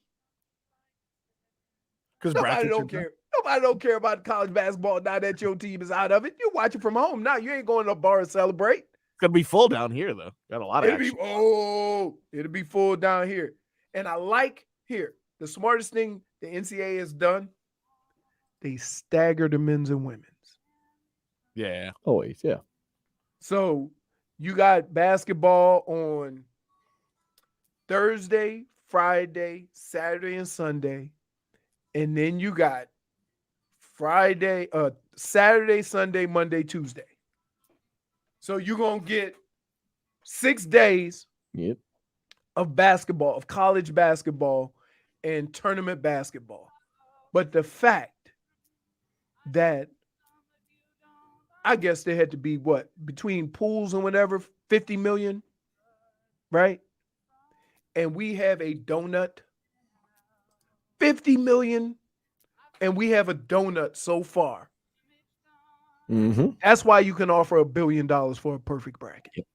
Because nobody don't care. Nobody don't care about college basketball now that your team is out of it. You watch it from home now. You ain't going to a bar and celebrate. It's going to be full down here, though. Got a lot of action. It'll be full down here. And I like here, the smartest thing the NCAA has done, they stagger the men's and women's. Yeah. Always, yeah. So you got basketball on Thursday, Friday, Saturday, and Sunday. And then you got Saturday, Sunday, Monday, Tuesday. So you're going to get 6 days of basketball, of college basketball and tournament basketball. But the fact that I guess there had to be between pools and whatever, 50 million, right? And we have a donut, 50 million, and we have a donut so far. Mm-hmm. That's why you can offer $1 billion for a perfect bracket. Yep.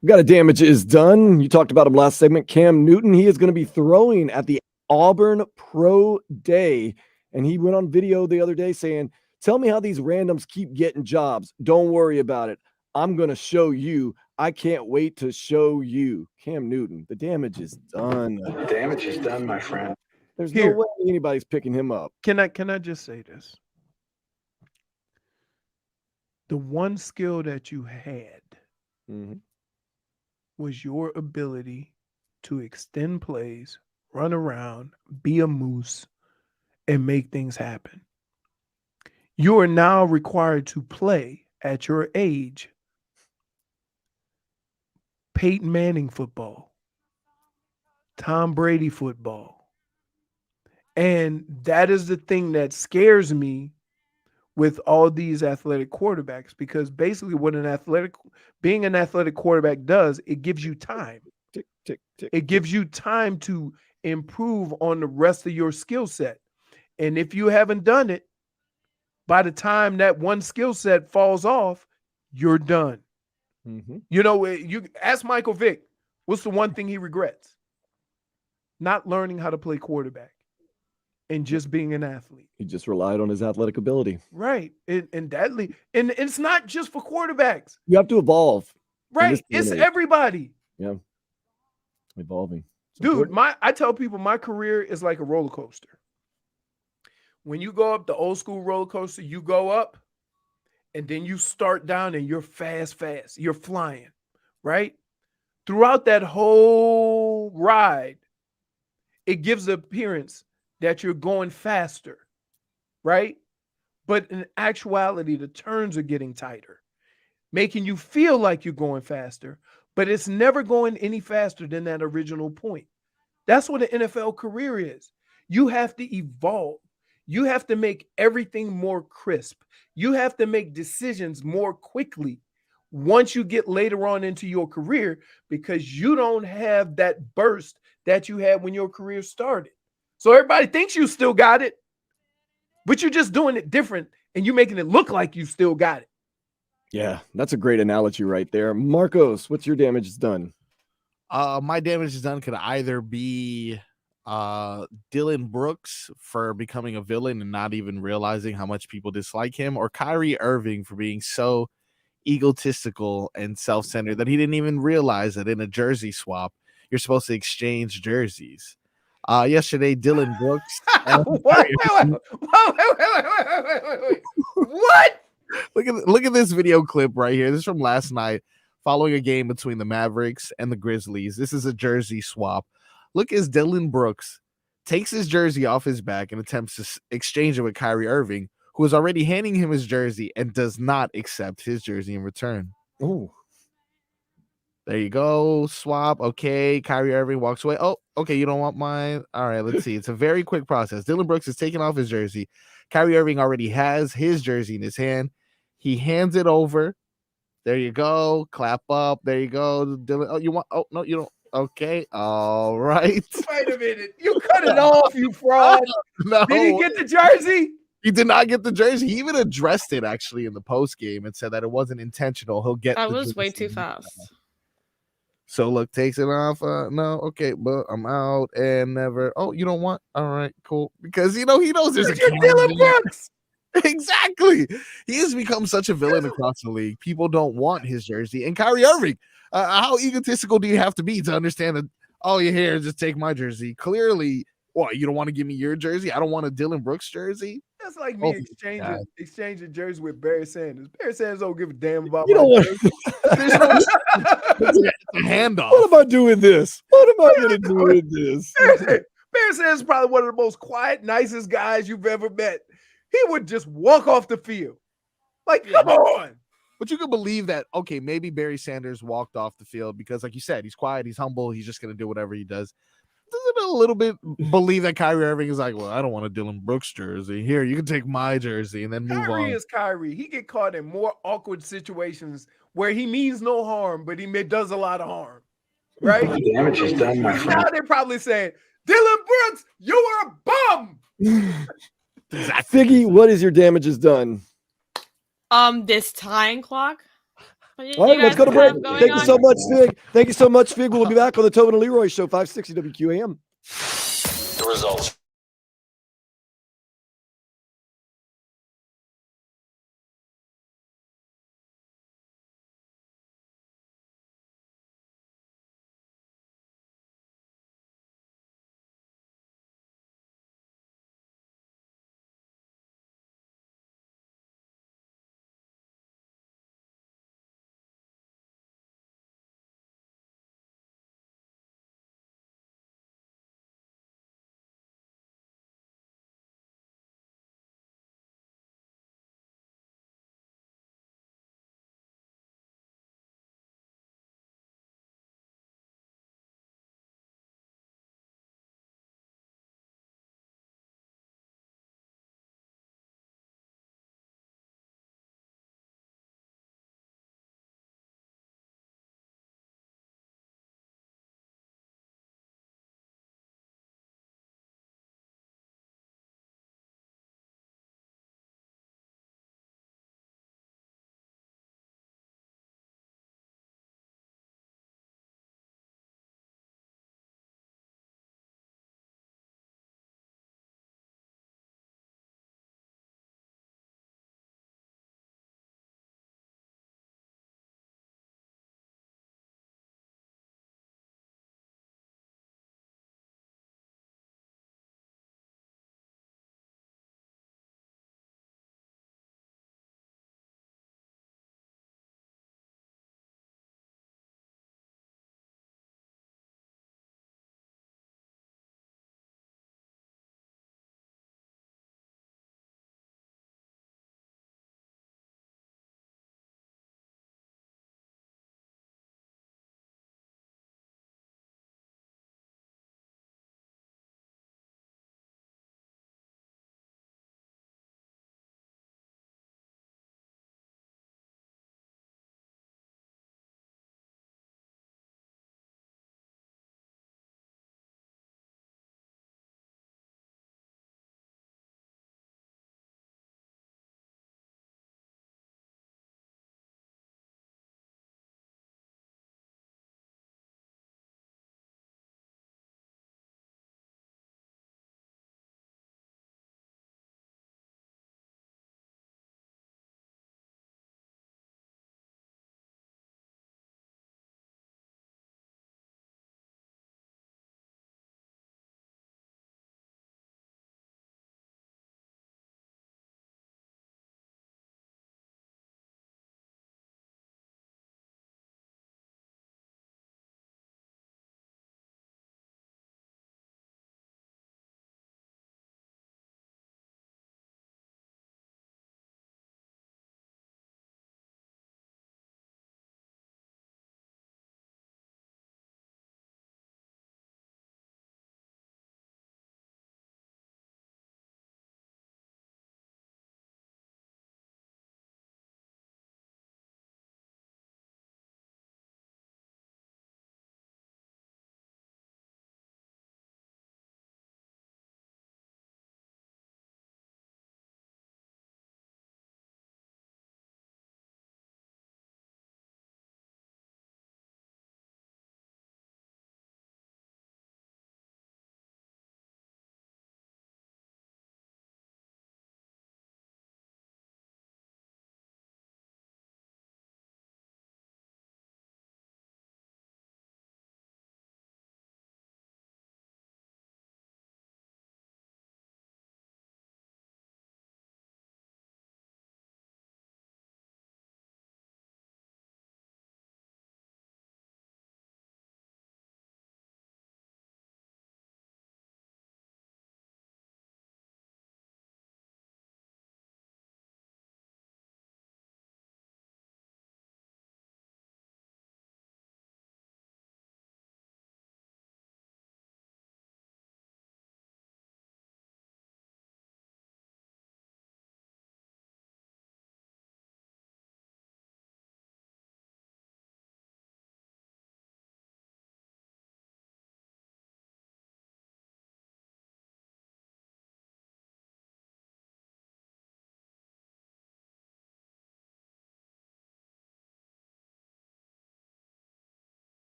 We got a damage is done. You talked about him last segment. Cam Newton, he is going to be throwing at the Auburn Pro Day. And he went on video the other day saying, tell me how these randoms keep getting jobs. Don't worry about it. I'm going to show you. I can't wait to show you. Cam Newton, the damage is done. The damage is done, my friend. There's no way anybody's picking him up. Can I just say this? The one skill that you had was your ability to extend plays, run around, be a moose, and make things happen. You are now required to play at your age Peyton Manning football, Tom Brady football. And that is the thing that scares me with all these athletic quarterbacks, because basically what being an athletic quarterback does, it gives you time. Tick, tick, tick. It gives you time to improve on the rest of your skill set. And if you haven't done it, by the time that one skill set falls off, you're done. Mm-hmm. You know, you ask Michael Vick, what's the one thing he regrets? Not learning how to play quarterback and just being an athlete. He just relied on his athletic ability. Right. And it's not just for quarterbacks. You have to evolve. Right. It's everybody. Yeah. Evolving. Dude, I tell people my career is like a roller coaster. When you go up the old school roller coaster, you go up and then you start down and you're fast, you're flying, right? Throughout that whole ride, it gives the appearance that you're going faster, right? But in actuality, the turns are getting tighter, making you feel like you're going faster, but it's never going any faster than that original point. That's what an NFL career is. You have to evolve. You have to make everything more crisp. You have to make decisions more quickly once you get later on into your career, because you don't have that burst that you had when your career started. So everybody thinks you still got it, but you're just doing it different and you're making it look like you still got it. Yeah, that's a great analogy right there. Marcos, what's your damage is done? My damage is done could either be Dillon Brooks for becoming a villain and not even realizing how much people dislike him, or Kyrie Irving for being so egotistical and self-centered that he didn't even realize that in a jersey swap you're supposed to exchange jerseys. Yesterday, Dillon Brooks. Wait. What? Look at this video clip right here. This is from last night, following a game between the Mavericks and the Grizzlies. This is a jersey swap. Look as Dillon Brooks takes his jersey off his back and attempts to exchange it with Kyrie Irving, who is already handing him his jersey and does not accept his jersey in return. Oh, there you go. Swap. Okay. Kyrie Irving walks away. Oh, okay. You don't want mine. All right. Let's see. It's a very quick process. Dillon Brooks is taking off his jersey. Kyrie Irving already has his jersey in his hand. He hands it over. There you go. Clap up. There you go. Dillon. Oh, you want? Oh, no, you don't. Okay. All right. Wait a minute. You cut it off, you fraud. No. Did he get the jersey? He did not get the jersey. He even addressed it actually in the post game and said that it wasn't intentional. He'll get. That was way too fast. So look, takes it off. No, okay, but I'm out and never. Oh, you don't want? All right, cool. Because he knows there's a Dillon Brooks. Exactly. He has become such a villain across the league. People don't want his jersey. And Kyrie Irving, how egotistical do you have to be to understand that? Oh, you're here, just take my jersey. Clearly, what, you don't want to give me your jersey? I don't want a Dillon Brooks jersey. That's like me exchanging jerseys with Barry Sanders. Barry Sanders don't give a damn about you my don't want jersey. It's a handoff. What am I doing this? What am I going to do with this? Barry Sanders is probably one of the most quiet, nicest guys you've ever met. He would just walk off the field. Like, come on. But you could believe that, okay, maybe Barry Sanders walked off the field because, like you said, he's quiet, he's humble, he's just going to do whatever he does. Does it a little bit believe that Kyrie Irving is like, well, I don't want a Dillon Brooks jersey. Here, you can take my jersey and then move on. Kyrie is Kyrie. He get caught in more awkward situations where he means no harm, but he does a lot of harm. Right? The damage is done, my friend. Now they're probably saying, Dillon Brooks, you are a bum. Figgy, what is your damages done? This time clock. All right, let's go to break. Thank you so much, Fig. Thank you so much, Fig. We'll be back on the Tobin and Leroy Show, 560 WQAM. The results.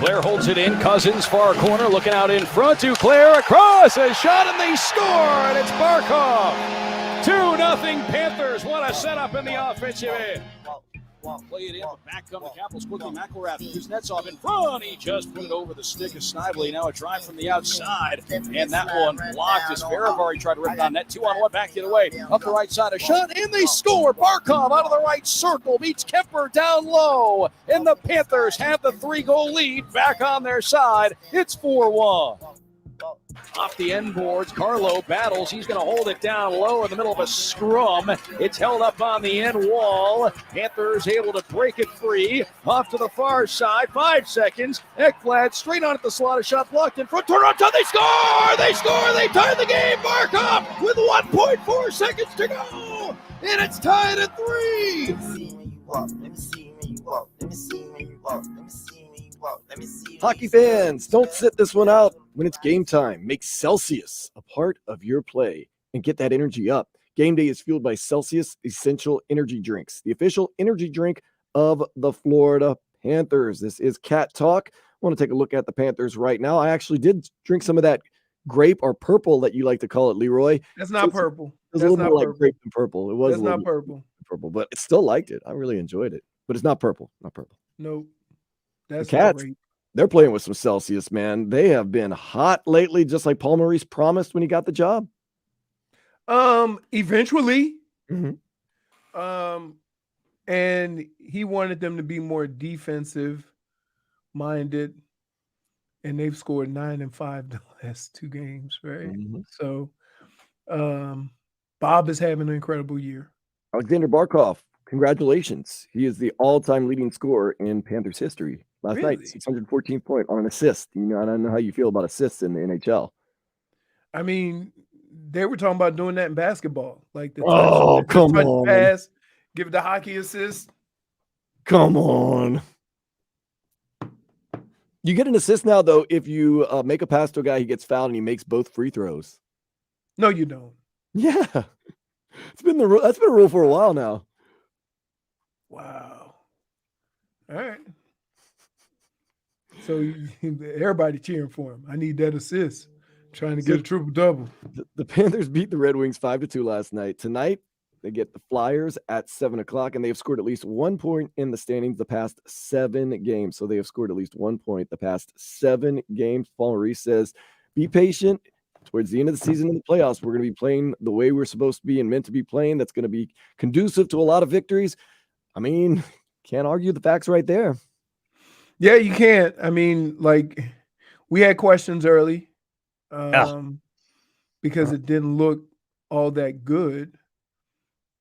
Claire holds it in. Cousins, far corner, looking out in front to Claire. Across, a shot, and they score, and it's Barkov. 2-0 Panthers. What a setup in the offensive end. Play it in, but back come the Capitals quickly. McElrath, Kuznetsov in front. He just put it over the stick of Snively. Now a drive from the outside, and that one blocked as Farivari tried to rip it on net. 2-on-1, back the other way. Up the right side, a shot, and they score. Barkov out of the right circle, beats Kemper down low, and the Panthers have the 3-goal lead back on their side. It's 4-1. Off the end boards, Carlo battles. He's going to hold it down low in the middle of a scrum. It's held up on the end wall. Panthers able to break it free. Off to the far side, 5 seconds. Ekblad straight on at the slot, a shot blocked in front. Toronto, they score! They score! They tie the game! Barkov with 1.4 seconds to go! And it's tied at 3! Let me see when you walk. Let me see when you walk. Let me see when you walk. Let me see when you walk. Let me see. Hockey fans, don't sit this one out when it's game time. Make Celsius a part of your play and get that energy up. Game day is fueled by Celsius Essential Energy Drinks, the official energy drink of the Florida Panthers. This is Cat Talk. I want to take a look at the Panthers right now. I actually did drink some of that grape or purple that you like to call it, Leroy. That's not purple. It was a little more like grape than purple. It was That's not purple. Purple, but I still liked it. I really enjoyed it. But it's not purple. Not purple. Nope. That's the Cats, grape. they're playing with some Celsius, man. They have been hot lately, just like Paul Maurice promised when he got the job. Eventually. And he wanted them to be more defensive minded, and they've scored 9 and 5 the last 2 games, right? So Bob is having an incredible year. Alexander Barkov, congratulations. He is the all-time leading scorer in Panthers history. Last night, 614th point on an assist. You know, I don't know how you feel about assists in the NHL. I mean, they were talking about doing that in basketball. Like the come touch on. pass, give the hockey assist. Come on. You get an assist now, though, if you make a pass to a guy, he gets fouled, and he makes both free throws. No, you don't. Yeah. It's been the rule. That's been a rule for a while now. Wow. All right. So everybody cheering for him. I need that assist. Trying to get a triple-double. The Panthers beat the Red Wings 5-2 last night. Tonight, they get the Flyers at 7 o'clock, and they have scored at least 1 point in the standings the past 7 games. So they have scored at least 1 point the past 7 games. Paul Maurice says, be patient. Towards the end of the season in the playoffs, we're going to be playing the way we're supposed to be and meant to be playing. That's going to be conducive to a lot of victories. I mean, can't argue the facts right there. Yeah, you can't. I mean, like, we had questions early because it didn't look all that good.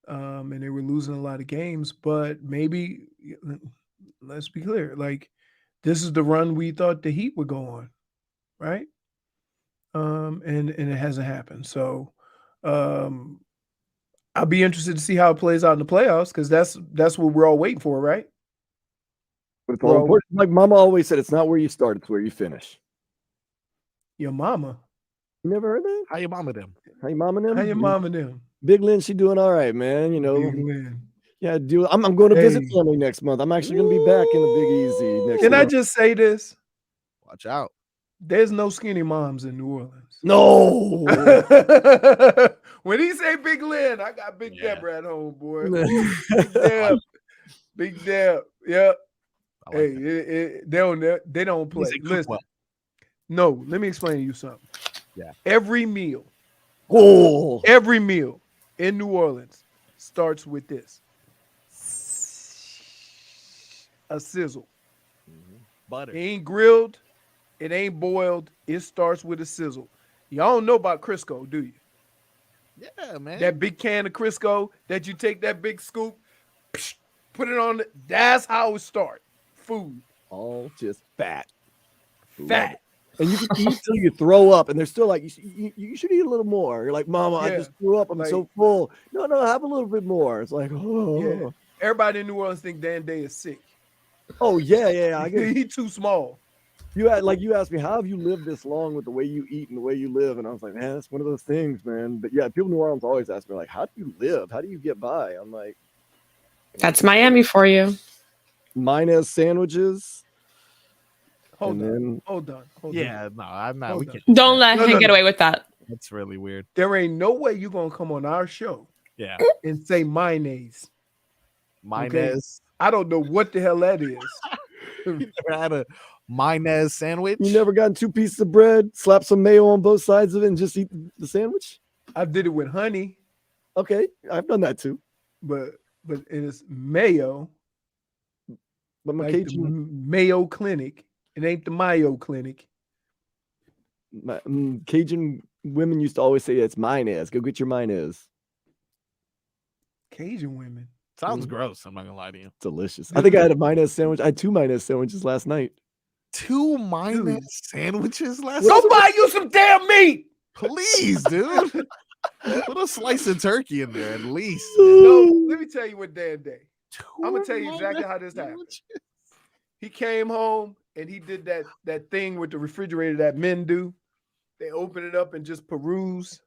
And they were losing a lot of games. But maybe, let's be clear, like, this is the run we thought the Heat would go on, right? And it hasn't happened. So I'll be interested to see how it plays out in the playoffs, because that's what we're all waiting for, right? But it's all important. Like Mama always said, it's not where you start, it's where you finish. Your mama. You never heard that? How your mama them? How your mama them? How your mama them? Big Lynn, she doing all right, man. You know. Big Lynn. Yeah, I'm going to visit family next month. I'm actually going to be back in the Big Easy next Can month. I just say this? Watch out. There's no skinny moms in New Orleans. No. When he say Big Lynn, I got Big Deborah at home, boy. Big Deb. Big Deb. Yep. Like hey, they don't play. Listen. No, let me explain to you something. Yeah. Every meal in New Orleans starts with this. A sizzle. Butter. It ain't grilled. It ain't boiled. It starts with a sizzle. Y'all don't know about Crisco, do you? Yeah, man. That big can of Crisco that you take that big scoop, put it on. That's how it starts. Food. All just fat. Fat. And you can eat till you throw up, and they're still like, you should eat a little more. You're like, Mama, I just threw up. I'm so full. No, have a little bit more. It's like, oh. Yeah. Everybody in New Orleans think Dan Day is sick. Oh, yeah. I get He's too small. You asked me, how have you lived this long with the way you eat and the way you live? And I was like, man, that's one of those things, man. But yeah, people in New Orleans always ask me, like, how do you live? How do you get by? I'm like, that's Miami for you. Minus sandwiches. Hold and on. then Hold on. Yeah, no, I'm not. We Hold can't. Don't let No, him no, get no. away with that. That's really weird. There ain't no way you're gonna come on our show Yeah. and say mayonnaise. Mayonnaise. I don't know what the hell that is. You never had a mayonnaise sandwich? You never gotten 2 pieces of bread, slap some mayo on both sides of it, and just eat the sandwich? I did it with honey. Okay, I've done that too. But it is mayo. But my like the Cajun, Mayo Clinic. It ain't the Mayo Clinic. Cajun women used to always say, "It's mayonnaise. Go get your mayonnaise." Cajun women. Sounds gross. I'm not gonna lie to you. Delicious. I think I had a mayonnaise sandwich. I had 2 mayonnaise sandwiches last night. 2 mayonnaise sandwiches last Go night? buy you some damn meat. Please, dude. Put a slice of turkey in there at least. No, let me tell you what Dan day. I'm gonna tell you exactly how this happened. He came home and he did that thing with the refrigerator that men do. They open it up and just peruse.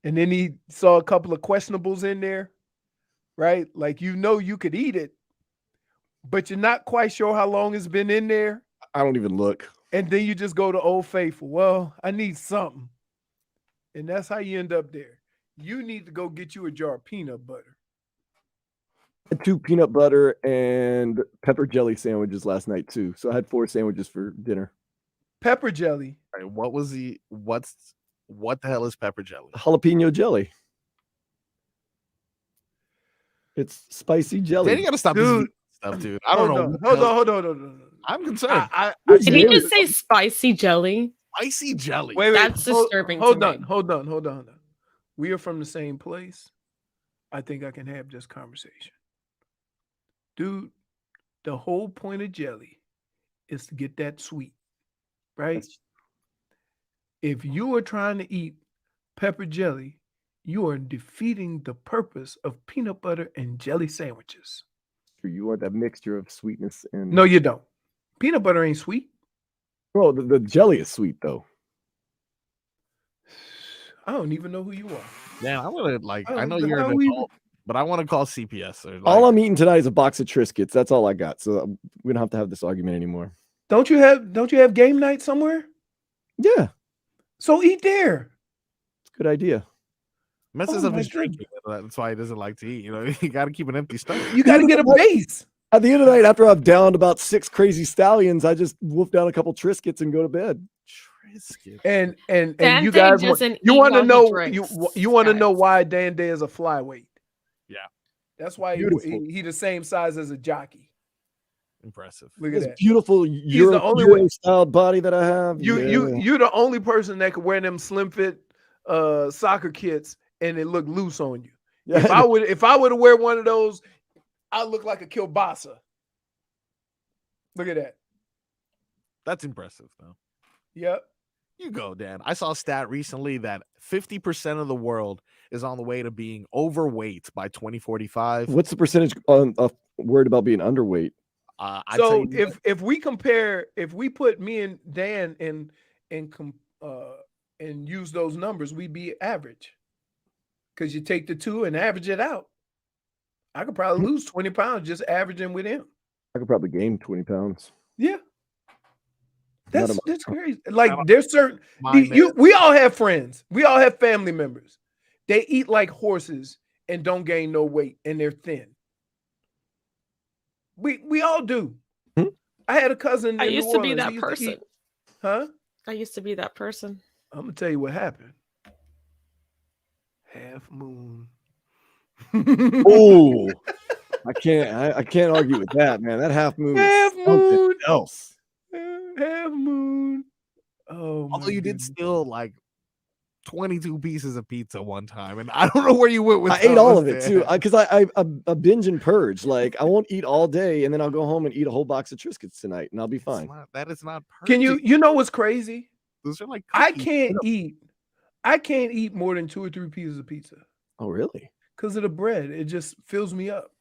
And then he saw a couple of questionables in there, right? Like you could eat it, but you're not quite sure how long it's been in there. I don't even look. And then you just go to Old Faithful. Well, I need something. And that's how you end up there. You need to go get you a jar of peanut butter. I had 2 peanut butter and pepper jelly sandwiches last night too. So I had 4 sandwiches for dinner. Pepper jelly. All right, what the hell is pepper jelly? Jalapeno jelly. It's spicy jelly. Then you gotta stop Dude, this stuff, dude. I don't know. Hold on. I'm concerned. Did he just say spicy jelly? Spicy jelly. Wait. That's disturbing. Hold to me. on. We are from the same place. I think I can have this conversation. Dude, the whole point of jelly is to get that sweet, right? If you are trying to eat pepper jelly, you are defeating the purpose of peanut butter and jelly sandwiches. You want that mixture of sweetness and No, you don't. Peanut butter ain't sweet. Bro, the jelly is sweet though. I don't even know who you are. Man, I want to I know How you're an we- adult, but I want to call CPS. Or All I'm eating tonight is a box of Triscuits. That's all I got. So we don't have to have this argument anymore. Don't you have game night somewhere? Yeah, So eat there. it's a good idea. messes Oh up my his drinking. That's why he doesn't like to eat. You know, you got to keep an empty stomach. You got to get a base. At the end of the night, after I've downed about 6 crazy stallions, I just wolf down a couple Triscuits and go to bed. Triscuits. And Dan you Day guys doesn't you eat want to while he know drinks, you want to guys. know why Dan Day is a flyweight. Yeah, That's why Beautiful. he the same size as a jockey. impressive. Look at This that. beautiful the only way- Euro-styled body that I have. You're the only person that could wear them slim fit soccer kits and it look loose on you. Yeah. If I were to wear one of those, I look like a kielbasa. Look at that. That's impressive, though. Yep. You go, Dan. I saw a stat recently that 50% of the world is on the way to being overweight by 2045. What's the percentage of worried about being underweight? I'd So say if we put me and Dan and use those numbers, we'd be average. Because you take the two and average it out. I could probably lose 20 pounds just averaging with him. I could probably gain 20 pounds. Yeah. Not That's crazy. Like there's certain Mine we all have friends. We all have family members. They eat like horses and don't gain no weight and they're thin. We all do. Hmm? I had a cousin. I in New used to be Orleans. that He used to person. eat- Huh? I used to be that person. I'm gonna tell you what happened. Half moon. Oh, I can't argue with that, man. That half moon. is Half something moon. else. Half moon. Oh, although my you did goodness. steal like 22 pieces of pizza one time, and I don't know where you went with I ate all of it those, too, Dan. because I binge and purge. Like I won't eat all day, and then I'll go home and eat a whole box of Triscuits tonight, and I'll be fine. That is not Can you purging. you know what's crazy? Those are like I cookies. can't eat more than 2 or 3 pieces of pizza Oh, really? because of the bread. It just fills me up.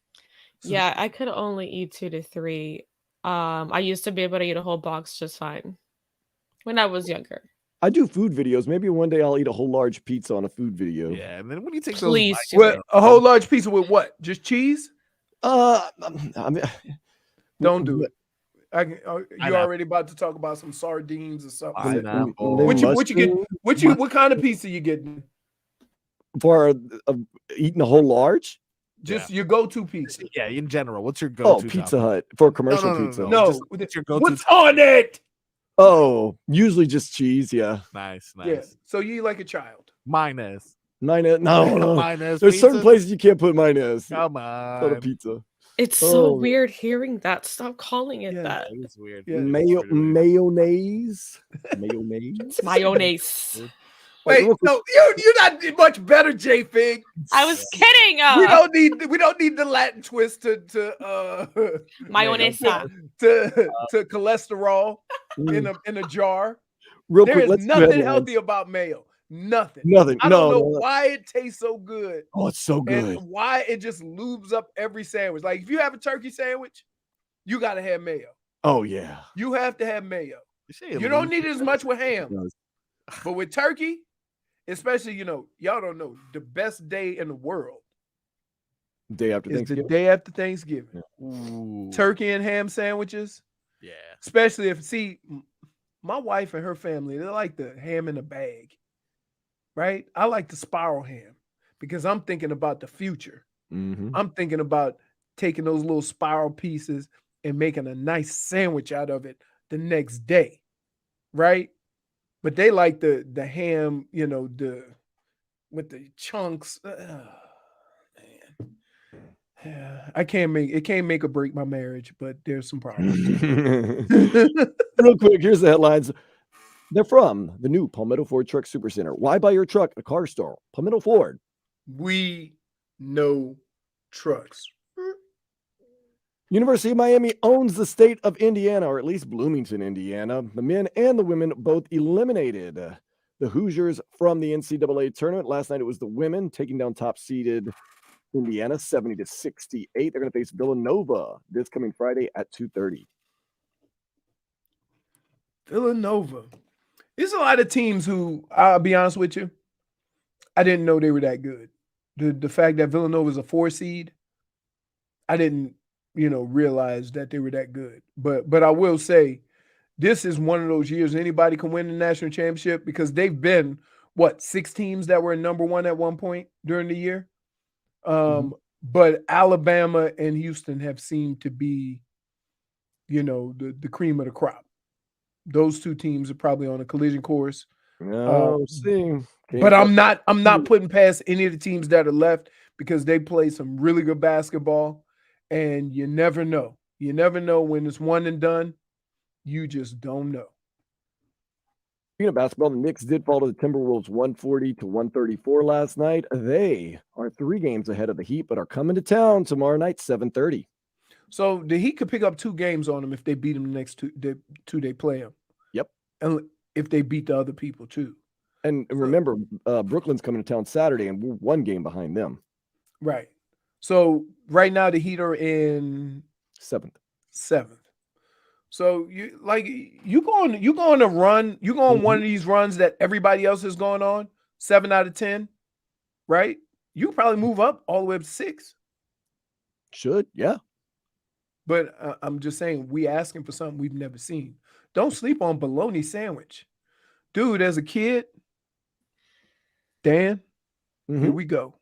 So- Yeah, I could only eat 2 to 3. I used to be able to eat a whole box just fine when I was younger. I do food videos. Maybe one day I'll eat a whole large pizza on a food video. Yeah, and then when you take Please those do What, it. a whole large pizza with what? Just cheese? I mean, Don't do it. You already about to talk about some sardines or something. Pineapple. What you get? What kind of pizza you getting? For eating a whole large? Just your go-to pizza. Yeah, in general. What's your go-to? Pizza Hut for commercial pizza. No, Just what's your go-to? What's on it? Oh, usually just cheese. Yeah. Nice. Yeah. So you eat like a child. Mayonnaise. No. Mayonnaise There's pizza? certain places you can't put mayonnaise. Come Not a on. pizza. It's so weird hearing that. Stop calling it that. It's weird. Mayonnaise. It's mayonnaise. Wait, no, you're not much better, J Fig. I was kidding. We don't need the Latin twist to Mayonnaise. to cholesterol in a jar. Real There quick, is let's do nothing headlines. healthy about mayo. Nothing. Nothing. I don't No. know why it tastes so good. Oh, it's so good. And why it just lubes up every sandwich. Like if you have a turkey sandwich, you gotta have mayo. Oh yeah. You have to have mayo. You don't need it as much with ham, but with turkey, especially y'all don't know the best day in the world. Day after is Thanksgiving. the day after Thanksgiving. Ooh. Turkey and ham sandwiches. Yeah. Especially if my wife and her family, they like the ham in a bag. Right? I like the spiral ham because I'm thinking about the future. Mm-hmm. I'm thinking about taking those little spiral pieces and making a nice sandwich out of it the next day. Right? But they like the ham, with the chunks. Yeah, it can't make or break my marriage, but there's some problems. Real quick, here's the headlines. They're from the new Palmetto Ford Truck Supercenter. Why buy your truck at a car store? Palmetto Ford. We know trucks. University of Miami owns the state of Indiana, or at least Bloomington, Indiana. The men and the women both eliminated the Hoosiers from the NCAA tournament. Last night it was the women taking down top-seeded Indiana 70-68. They're going to face Villanova this coming Friday at 2:30. Villanova. There's a lot of teams who, I'll be honest with you, I didn't know they were that good. The fact that Villanova is a 4 seed, I didn't, realize that they were that good. But I will say, this is one of those years anybody can win the national championship because they've been, 6 teams that were number 1 at one point during the year. But Alabama and Houston have seemed to be, the cream of the crop. Those 2 teams are probably on a collision course. But I'm not putting past any of the teams that are left because they play some really good basketball, and you never know. You never know when it's one and done. You just don't know. Speaking of basketball, the Knicks did fall to the Timberwolves 140-134 last night. They are 3 games ahead of the Heat, but are coming to town tomorrow night, 7:30. So the Heat could pick up 2 games on them if they beat them the next two they play them. Yep. And if they beat the other people too. And remember, Brooklyn's coming to town Saturday, and we're 1 game behind them. Right. So right now the Heat are in 7th. So you go on a run, you go on one of these runs that everybody else is going on, 7 out of 10, right? You probably move up all the way up to 6. Should, yeah. But I'm just saying, we asking for something we've never seen. Don't sleep on bologna sandwich. Dude, as a kid, Dan, here we go.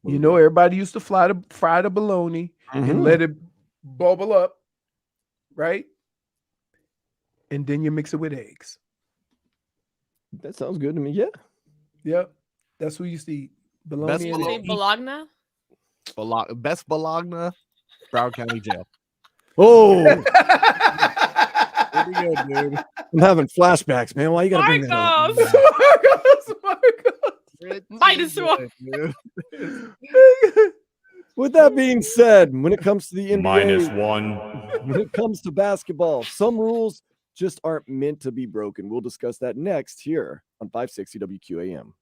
Everybody used to fry the bologna and let it bubble up, right? And then you mix it with eggs. That sounds good to me, yeah. Yep. That's what you used to eat. Bologna and eggs. Bologna? Best Bologna, Broward County Jail. Oh, pretty good, dude. I'm having flashbacks, man. Why you gotta bring that up? Marcos. Minus 1. With that being said, when it comes to the NBA, -1. when it comes to basketball, some rules just aren't meant to be broken. We'll discuss that next here on 560 WQAM.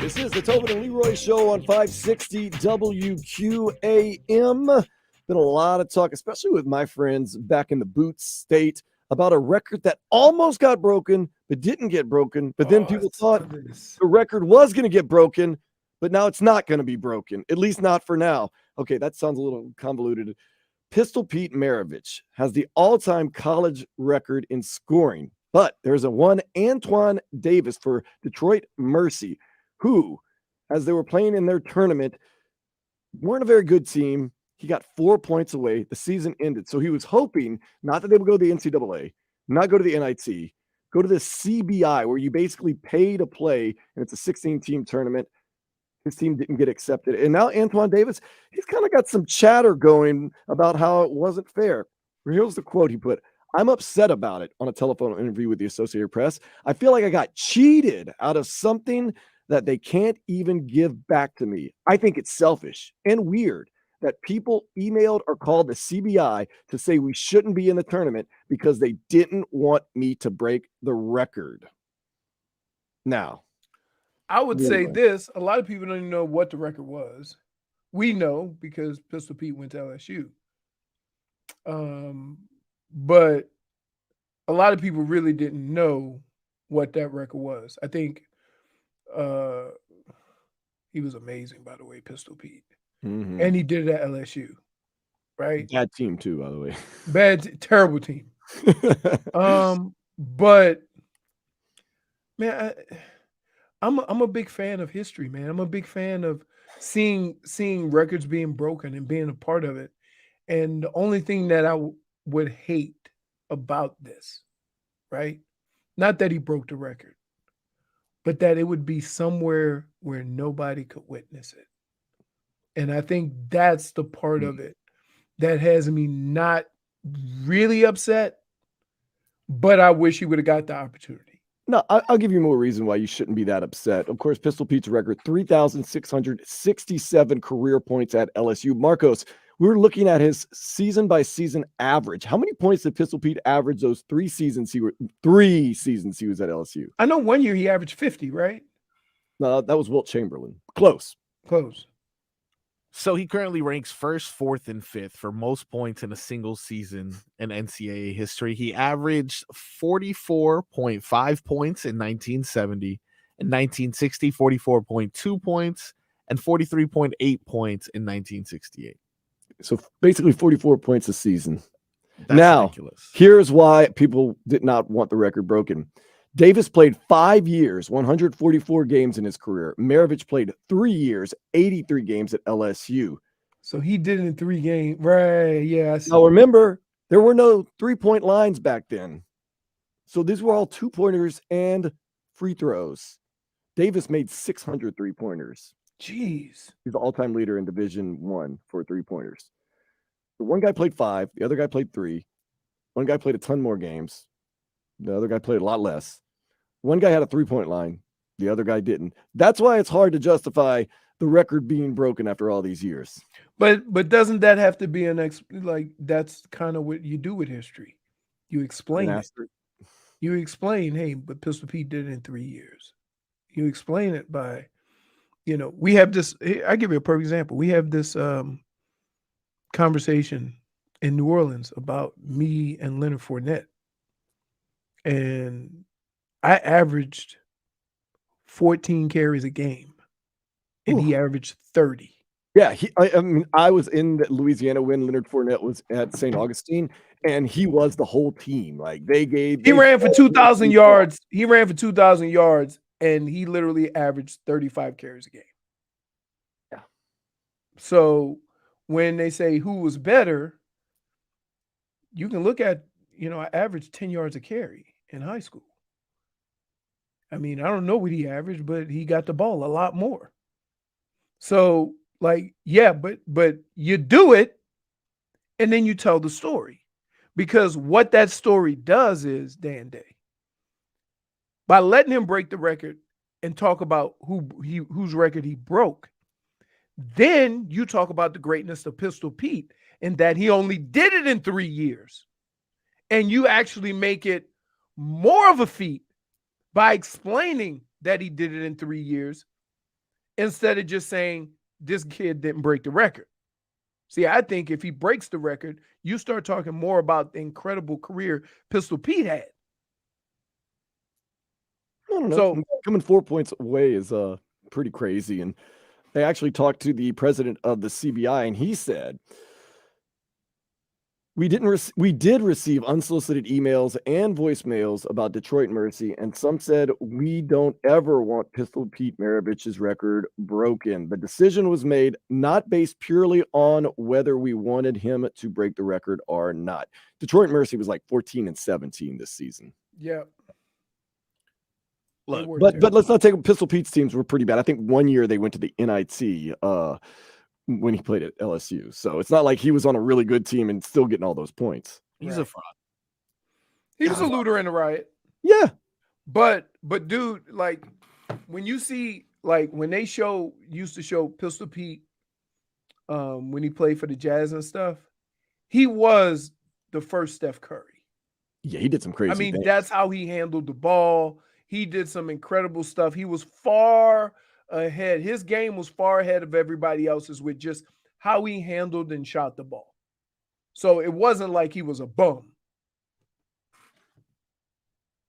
This is the Tobin and Leroy Show on 560 WQAM. Been a lot of talk, especially with my friends back in the boot state, about a record that almost got broken, but didn't get broken. But then people thought the record was going to get broken, but now it's not going to be broken, at least not for now. Okay, that sounds a little convoluted. Pistol Pete Maravich has the all-time college record in scoring, but there's a one Antoine Davis for Detroit Mercy, who, as they were playing in their tournament, weren't a very good team. He got 4 points away. The season ended. So he was hoping not that they would go to the NCAA, not go to the NIT, go to the CBI, where you basically pay to play, and it's a 16-team tournament. His team didn't get accepted. And now Antoine Davis, he's kind of got some chatter going about how it wasn't fair. Here's the quote he put. I'm upset about it on a telephone interview with the Associated Press. I feel like I got cheated out of something that they can't even give back to me. I think it's selfish and weird that people emailed or called the CBI to say we shouldn't be in the tournament because they didn't want me to break the record. Now, I would say this. A lot of people don't even know what the record was. We know because Pistol Pete went to LSU. But a lot of people really didn't know what that record was. I think he was amazing, by the way, Pistol Pete. Mm-hmm. And he did it at LSU, right? Bad team too, by the way. Terrible team. But man, I'm a big fan of history, man. I'm a big fan of seeing records being broken and being a part of it. And the only thing that I would hate about this, right? Not that he broke the record, but that it would be somewhere where nobody could witness it. And I think that's the part of it that has me not really upset, but I wish he would have got the opportunity. No, I'll give you more reason why you shouldn't be that upset. Of course, Pistol Pete's record, 3,667 career points at LSU. Marcos, we were looking at his season-by-season average. How many points did Pistol Pete average those 3 seasons he was at LSU? I know one year he averaged 50, right? No, that was Wilt Chamberlain. Close. So he currently ranks first, fourth, and fifth for most points in a single season in NCAA history. He averaged 44.5 points in 1970. In 1960, 44.2 points and 43.8 points in 1968. So basically 44 points a season. That's now, ridiculous. Here's why people did not want the record broken. Davis played 5 years, 144 games in his career. Maravich played 3 years, 83 games at LSU. So he did it in 3 games. Right, yeah. Now remember, there were no 3-point lines back then. So these were all 2-pointers and free throws. Davis made 600 3-pointers. Jeez. He's the all-time leader in Division I for 3-pointers. So one guy played 5, the other guy played 3. One guy played a ton more games. The other guy played a lot less. One guy had a 3-point line. The other guy didn't. That's why it's hard to justify the record being broken after all these years. But doesn't that have to be that's kind of what you do with history? You explain it. You explain, hey, but Pistol Pete did it in 3 years. You explain it by, we have this. I give you a perfect example. We have this conversation in New Orleans about me and Leonard Fournette. And I averaged 14 carries a game, and he averaged 30. Yeah, I was in Louisiana when Leonard Fournette was at St. Augustine, and he was the whole team. Like he ran for 2,000 yards. He ran for 2,000 yards, and he literally averaged 35 carries a game. Yeah. So when they say who was better, you can look at, I averaged 10 yards a carry in high school. I mean, I don't know what he averaged, but he got the ball a lot more. So, but you do it, and then you tell the story. Because what that story does is, Dan Day, by letting him break the record and talk about whose record he broke, then you talk about the greatness of Pistol Pete and that he only did it in 3 years. And you actually make it more of a feat by explaining that he did it in 3 years instead of just saying this kid didn't break the record. See, I think if he breaks the record, you start talking more about the incredible career Pistol Pete had. I don't know. So Coming 4 points away is pretty crazy. And they actually talked to the president of the CBI, and he said, we did receive unsolicited emails and voicemails about Detroit Mercy, and some said we don't ever want Pistol Pete Maravich's record broken. The decision was made not based purely on whether we wanted him to break the record or not. Detroit Mercy was like 14-17 this season. yeah. Look, but let's not take Pistol Pete's teams were pretty bad. I think 1 year they went to the NIT when he played at LSU. So it's not like he was on a really good team and still getting all those points. He's a fraud. He was a looter in the riot. Yeah. But dude, like when you see like when they used to show Pistol Pete when he played for the Jazz and stuff, he was the first Steph Curry. Yeah, he did some crazy things. That's how he handled the ball. He did some incredible stuff. He was far ahead. His game was far ahead of everybody else's with just how he handled and shot the ball. So it wasn't like he was a bum.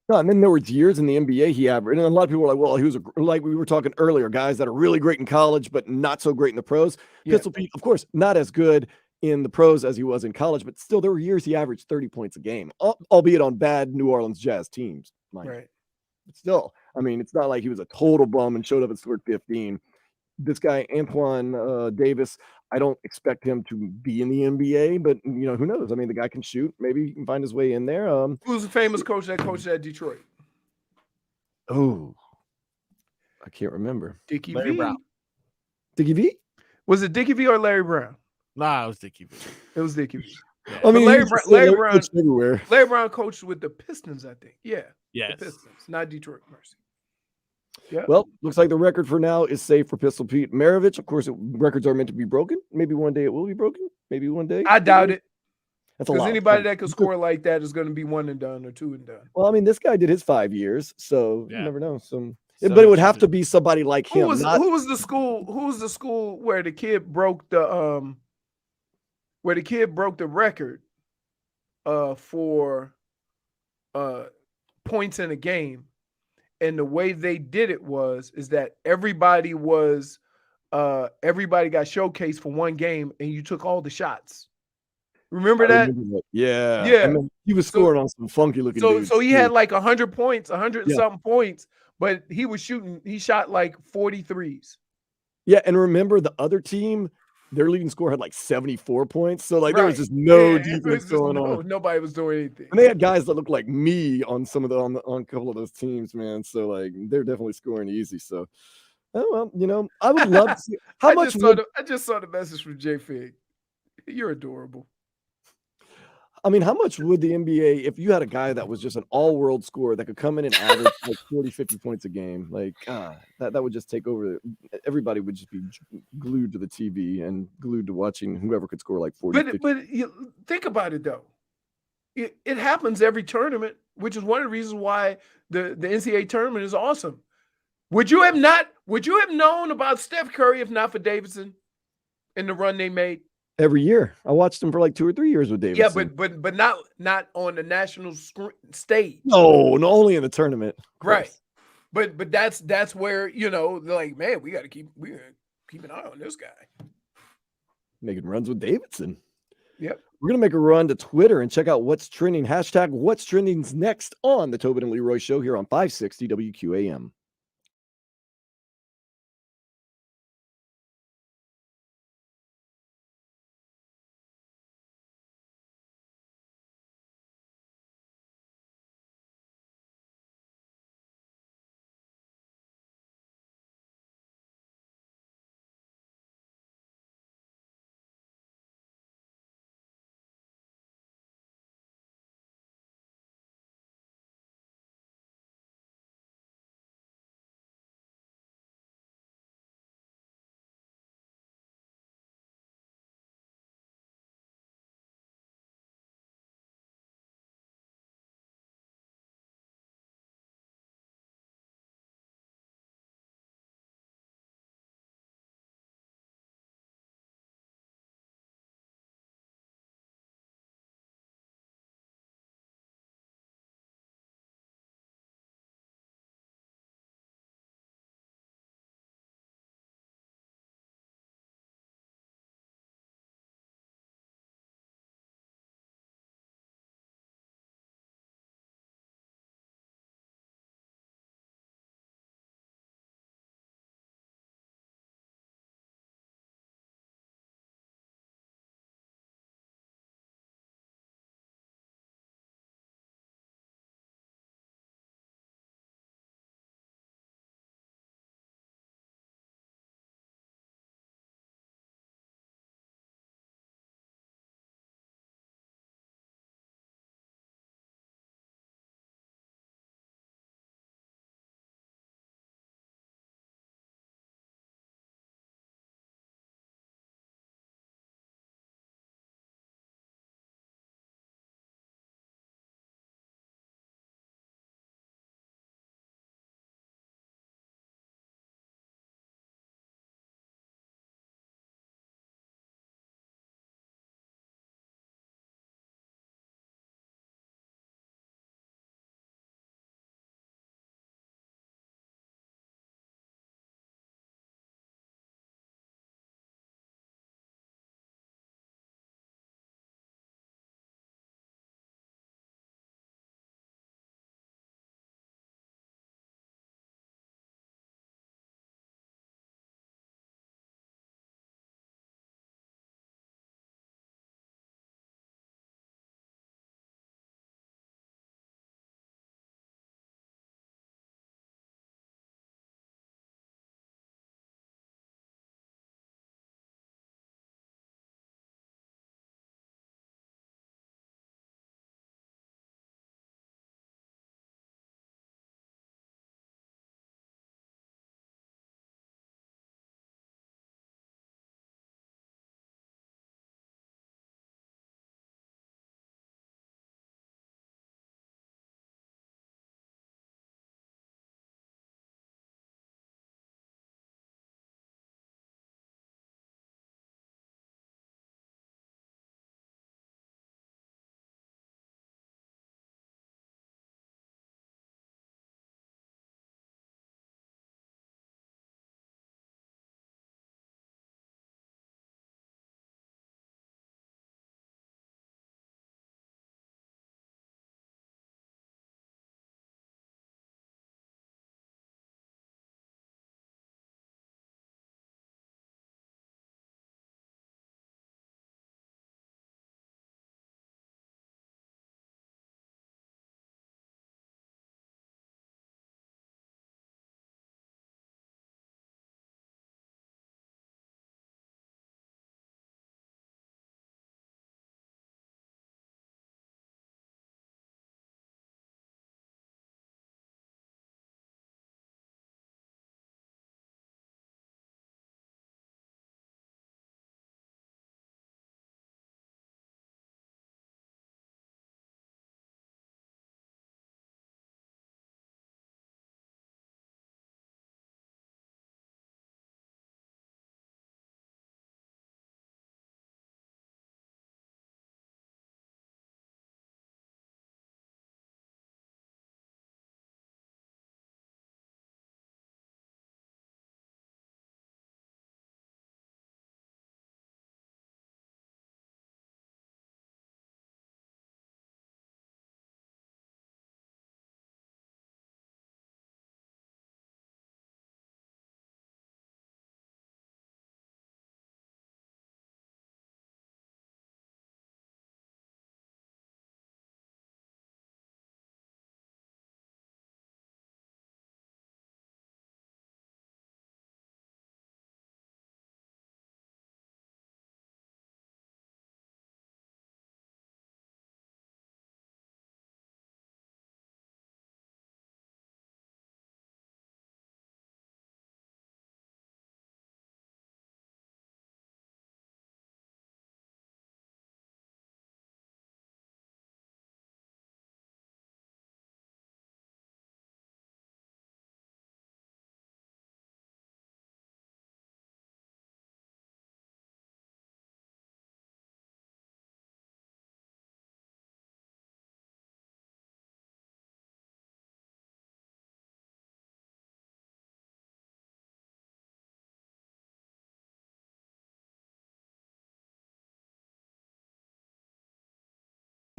No, and then there was years in the NBA he averaged, and a lot of people were like, well, he was like we were talking earlier, guys that are really great in college, but not so great in the pros. Yeah. Pistol Pete, of course, not as good in the pros as he was in college, but still there were years he averaged 30 points a game, albeit on bad New Orleans Jazz teams. Right. But still, I mean, it's not like he was a total bum and showed up and scored 15. This guy, Antoine Davis, I don't expect him to be in the NBA, but, you know, who knows? I mean, the guy can shoot. Maybe he can find his way in there. Who's the famous coach that coached at Detroit? Oh, I can't remember. Dickie Larry V. Brown. Dickie V? Was it Dickie V or Larry Brown? Nah, it was Dickie V. It was Dickie V. Yeah. I mean, Larry Brown everywhere. Larry Brown coached with the Pistons, I think. Yeah. Yes. The Pistons, not Detroit Mercy. Yeah. Well, looks like the record for now is safe for Pistol Pete Maravich. Of course, records are meant to be broken. Maybe one day it will be broken. Maybe one day. I doubt it. That's a Because lot. anybody that could score like that is going to be one and done or two and done. Well, I mean, this guy did his 5 years, so Yeah. you never know. So But it would have to be somebody like him. Who was the school where the kid broke the record for points in a game, and the way they did it is that everybody got showcased for one game, and you took all the shots. Remember that? Yeah. Yeah. I mean, he was scoring on some funky looking dudes. So he too. had like 100 points, 100 and Yeah. something points, but he shot like 43s. Yeah, and remember the other team, their leading scorer had like 74 points. So like there was just no defense going on. Nobody was doing anything. And they had guys that looked like me on some of on a couple of those teams, man. So like they're definitely scoring easy. So oh well, you know, I would love to see I just saw the message from J Fig. You're adorable. I mean, how much would the NBA, if you had a guy that was just an all-world scorer that could come in and average like 40, 50 points a game, like that would just take over. Everybody would just be glued to the TV and glued to watching whoever could score like 40. But you think about it though. It happens every tournament, which is one of the reasons why the NCAA tournament is awesome. Would you have known about Steph Curry if not for Davidson and the run they made? Every year. I watched him for like 2 or 3 years with Davidson. Yeah, but not on the national stage. No, only in the tournament. Right. But that's where, you know, they're like, man, we gotta keep an eye on this guy. Making runs with Davidson. Yep. We're gonna make a run to Twitter and check out what's trending. Hashtag what's trending's next on the Tobin and Leroy show here on 560 WQAM.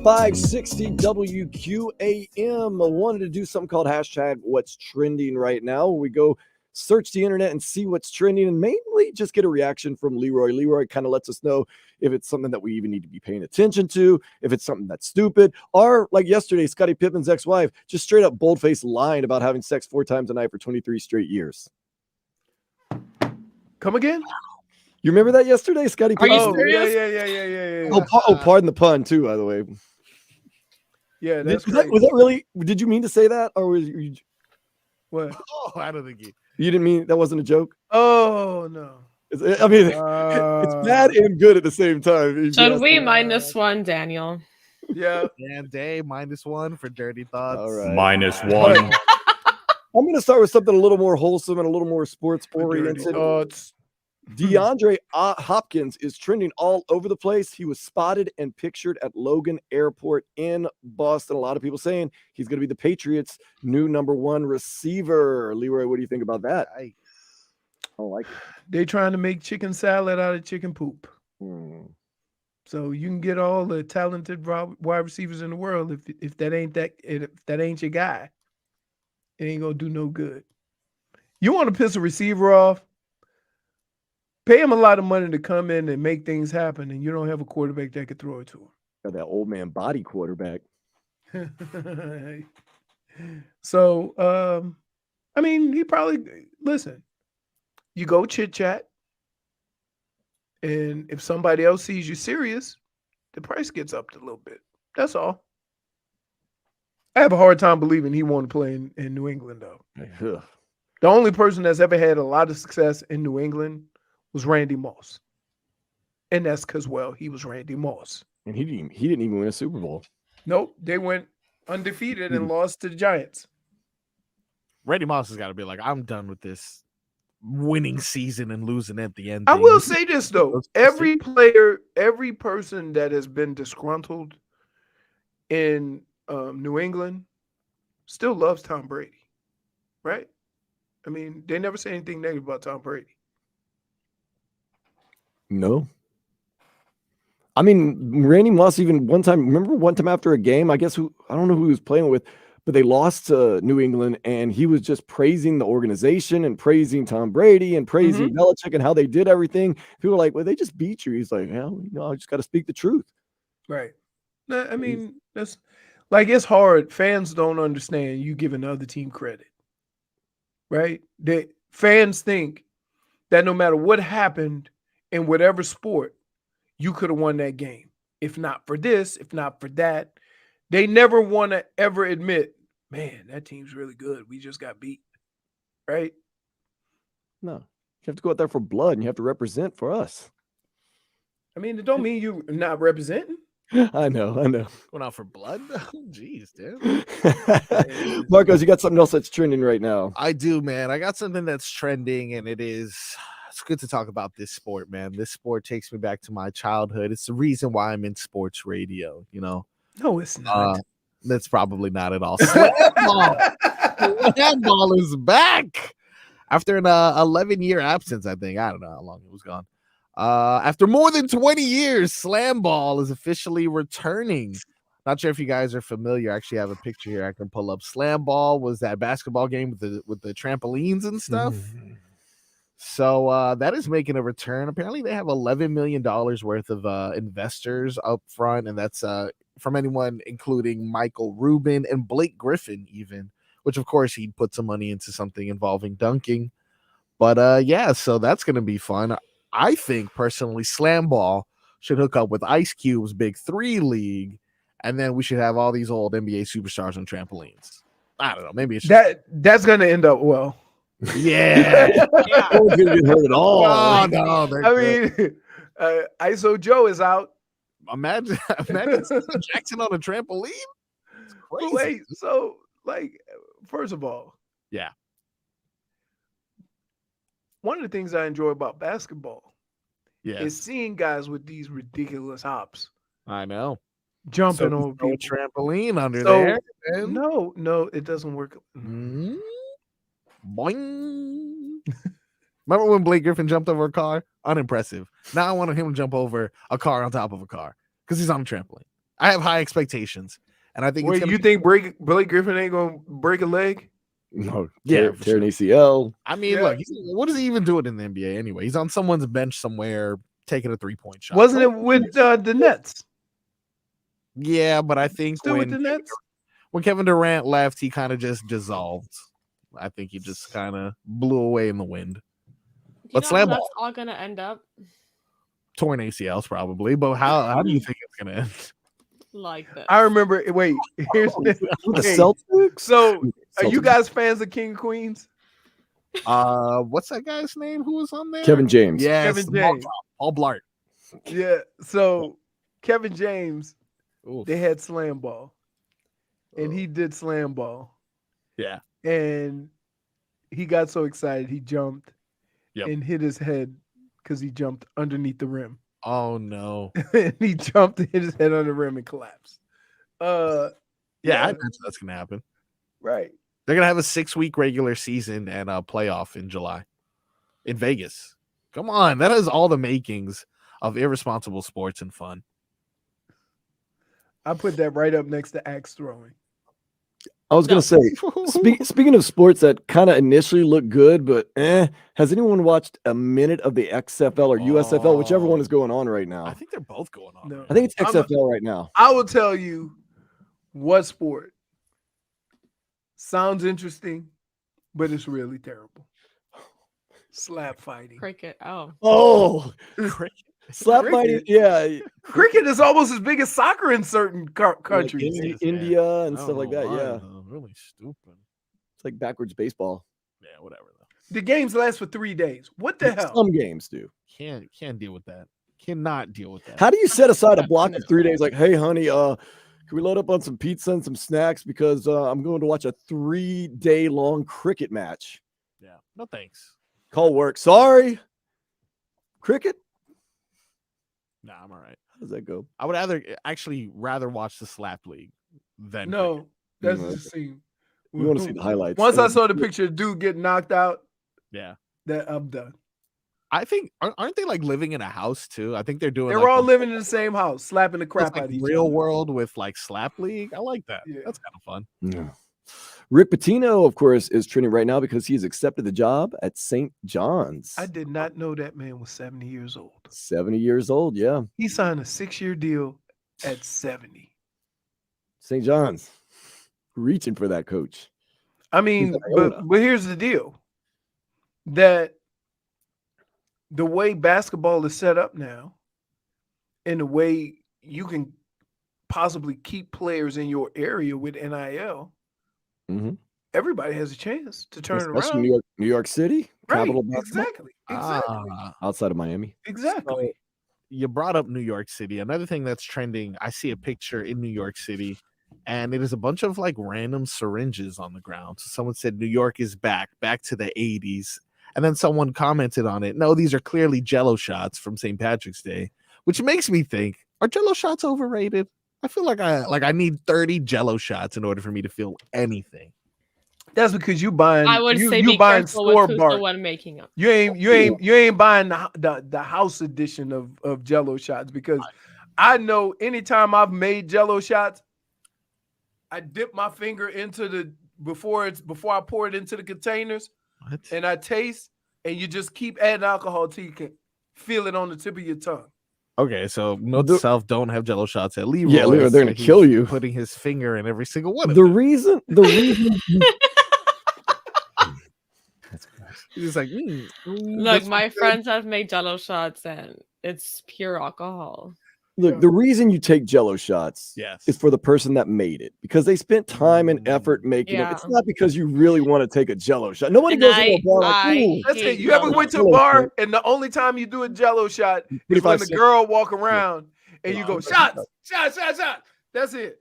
560 WQAM. I wanted to do something called hashtag what's trending right now. We go search the internet and see what's trending and mainly just get a reaction from Leroy. Leroy kind of lets us know if it's something that we even need to be paying attention to, if it's something that's stupid, or like yesterday, Scottie Pippen's ex-wife just straight up bold-faced lying about having sex 4 times a night for 23 straight years. Come again? You remember that yesterday, Scottie Pippen? Are you serious? Yeah. Oh, pardon the pun too, by the way. Yeah, that's was that really? Did you mean to say that, or was you? What? Oh, I don't think You didn't mean that wasn't a joke? Oh no. I mean, it's bad and good at the same time. Should we -1, Daniel? Yeah. And day -1 for dirty thoughts. All right. -1. I'm going to start with something a little more wholesome and a little more sports oriented. DeAndre Hopkins is trending all over the place. He was spotted and pictured at Logan Airport in Boston. A lot of people saying he's going to be the Patriots' new #1 receiver. Leroy, what do you think about that? I don't like it. They trying to make chicken salad out of chicken poop. So you can get all the talented wide receivers in the world. If that ain't your guy, it ain't gonna do no good. You want to piss a receiver off? Pay him a lot of money to come in and make things happen, and you don't have a quarterback that could throw it to him. Got that old man body quarterback. So, I mean, he probably listen. You go chit chat, and if somebody else sees you serious, the price gets up a little bit. That's all. I have a hard time believing he wanted to play in New England, though. The only person that's ever had a lot of success in New England was Randy Moss. And that's because, well, he was Randy Moss. And he didn't even win a Super Bowl. Nope. They went undefeated and lost to the Giants. Randy Moss has got to be like, I'm done with this winning season and losing at the end. I will say this, though. Every player, every person that has been disgruntled in New England still loves Tom Brady, right? I mean, they never say anything negative about Tom Brady. No. I mean, Randy Moss even one time after a game, I guess I don't know who he was playing with, but they lost to New England, and he was just praising the organization and praising Tom Brady and praising Belichick and how they did everything. People were like, well, they just beat you. He's like, hell, I just got to speak the truth. Right. I mean, that's like, it's hard. Fans don't understand you giving the other team credit. Right? Fans think that no matter what happened in whatever sport, you could have won that game. If not for this, if not for that. They never want to ever admit, man, that team's really good. We just got beat. Right? No. You have to go out there for blood, and you have to represent for us. I mean, it don't mean you're not representing. I know. Going out for blood? Jeez, dude. Marcos, you got something else that's trending right now. I do, man. I got something that's trending, and it's good to talk about this sport, man. This sport takes me back to my childhood. It's the reason why I'm in sports radio, No, it's not. That's probably not at all. Slam is back after an 11-year absence, I think. I don't know how long it was gone. After more than 20 years, slam ball is officially returning. Not sure if you guys are familiar. I actually have a picture here I can pull up. Slam ball was that basketball game with the trampolines and stuff. So that is making a return. Apparently, they have $11 million worth of investors up front, and that's from anyone, including Michael Rubin and Blake Griffin, even, which, of course, he'd put some money into something involving dunking. But, yeah, so that's going to be fun. I think, personally, slam ball should hook up with Ice Cube's Big 3 League, and then we should have all these old NBA superstars on trampolines. I don't know. Maybe it's that's going to end up well. Yeah. No one's gonna get hurt at all. Oh, no. I mean, ISO Joe is out. Imagine Jackson on a trampoline. It's crazy. Wait, so first of all, yeah. One of the things I enjoy about basketball is seeing guys with these ridiculous hops. I know. Jumping over people. Trampoline under there. Man. No, it doesn't work. Boing. Remember when Blake Griffin jumped over a car? Unimpressive. Now I want him to jump over a car on top of a car because he's on a trampoline. I have high expectations, and I think Wait, you think Blake Griffin ain't gonna break a leg? No, Yeah, tear an ACL. I mean, look, what is he even doing in the NBA anyway? He's on someone's bench somewhere taking a 3-point shot. Wasn't it with the Nets? Yeah, but I think Still with the Nets? when Kevin Durant left, he kind of just dissolved. I think he just kind of blew away in the wind. But How slam that's ball, all gonna end up torn ACLs probably. But how do you think it's gonna end? like this. I remember. Wait, here's The okay, Celtics. So, are you Celtics. guys fans of King Queens? What's that guy's name who was on there? Kevin James. Yes, Kevin James. Paul Blart. Yeah. So Kevin James, Oof. they had slam ball, and he did slam ball, Yeah. and he got so excited he jumped Yep. and hit his head because he jumped underneath the rim. Oh no. And he jumped and hit his head on the rim and collapsed. Yeah, I bet that's gonna happen. Right. They're gonna have a 6-week regular season and a playoff in July in Vegas. Come on, that has all the makings of irresponsible sports and fun. I put that right up next to axe throwing. I was going to say, speaking of sports that kind of initially look good, but has anyone watched a minute of the XFL or USFL, whichever one is going on right now? I think they're both going on. No. I think it's XFL right now. I will tell you what sport sounds interesting, but it's really terrible. Slap fighting. Cricket. Oh. Oh, Cricket. slap Cricket. fighting. Yeah. Cricket is almost as big as soccer in certain countries. Like India and I stuff don't like know that. why, Yeah. though. Really stupid. It's like backwards baseball. Yeah, whatever though. The games last for 3 days. What the hell? Some games do. Can't deal with that. Cannot deal with that. How do you set aside a block of 3 days? Like, hey, honey, can we load up on some pizza and some snacks because I'm going to watch a 3-day long cricket match. Yeah. No thanks. Call work. Sorry. Cricket? Nah, I'm all right. How does that go? I would rather watch the slap league than No, that's No. just scene. You want to see the highlights. Once I saw the picture of dude get knocked out, yeah. that I'm done. I think aren't they like living in a house too? I think they're doing. They're like all the- living in the same house, slapping the crap it's like out of each real other. world with like slap league. I like that. Yeah. That's kind of fun. Yeah. Rick Pitino, of course, is trending right now because he's accepted the job at St. John's. I did not know that man was 70 years old. 70 years old, yeah. He signed a 6-year deal at 70. St. John's reaching for that coach. I mean, He's like, but here's the deal. That the way basketball is set up now and the way you can possibly keep players in your area with NIL, Mhm. everybody has a chance to turn it Especially around. New York City, Right, capital of basketball, exactly. outside of Miami. Exactly. So, you brought up New York City. Another thing that's trending, I see a picture in New York City, and it is a bunch of like random syringes on the ground. So someone said New York is back to the 80s. And then someone commented on it. No, these are clearly Jello shots from St. Patrick's Day, which makes me think, are Jello shots overrated? I feel like I need 30 Jello shots in order for me to feel anything. That's because you buying. I would say you be buying careful with who's the store-bought. one making them. You ain't buying the house edition of Jello shots, because I know anytime I've made Jello shots, I dip my finger into the before I pour it into the containers, and I taste, and you just keep adding alcohol till you can feel it on the tip of your tongue. Okay, so note to self, don't have Jello shots at Leroy. Yeah, Leroy, they're gonna He's kill you. Putting his finger in every single one of The them. reason He's just like, Look, my friends have made Jello shots, and it's pure alcohol. Look, the reason you take Jello shots is for the person that made it, because they spent time and effort making it. It's not because you really want to take a Jello shot. Nobody goes to a bar like, ooh. That's it. You ever went to a bar and the only time you do a Jello shot is when 25 the cents. girl walk around and you go shots. That's it.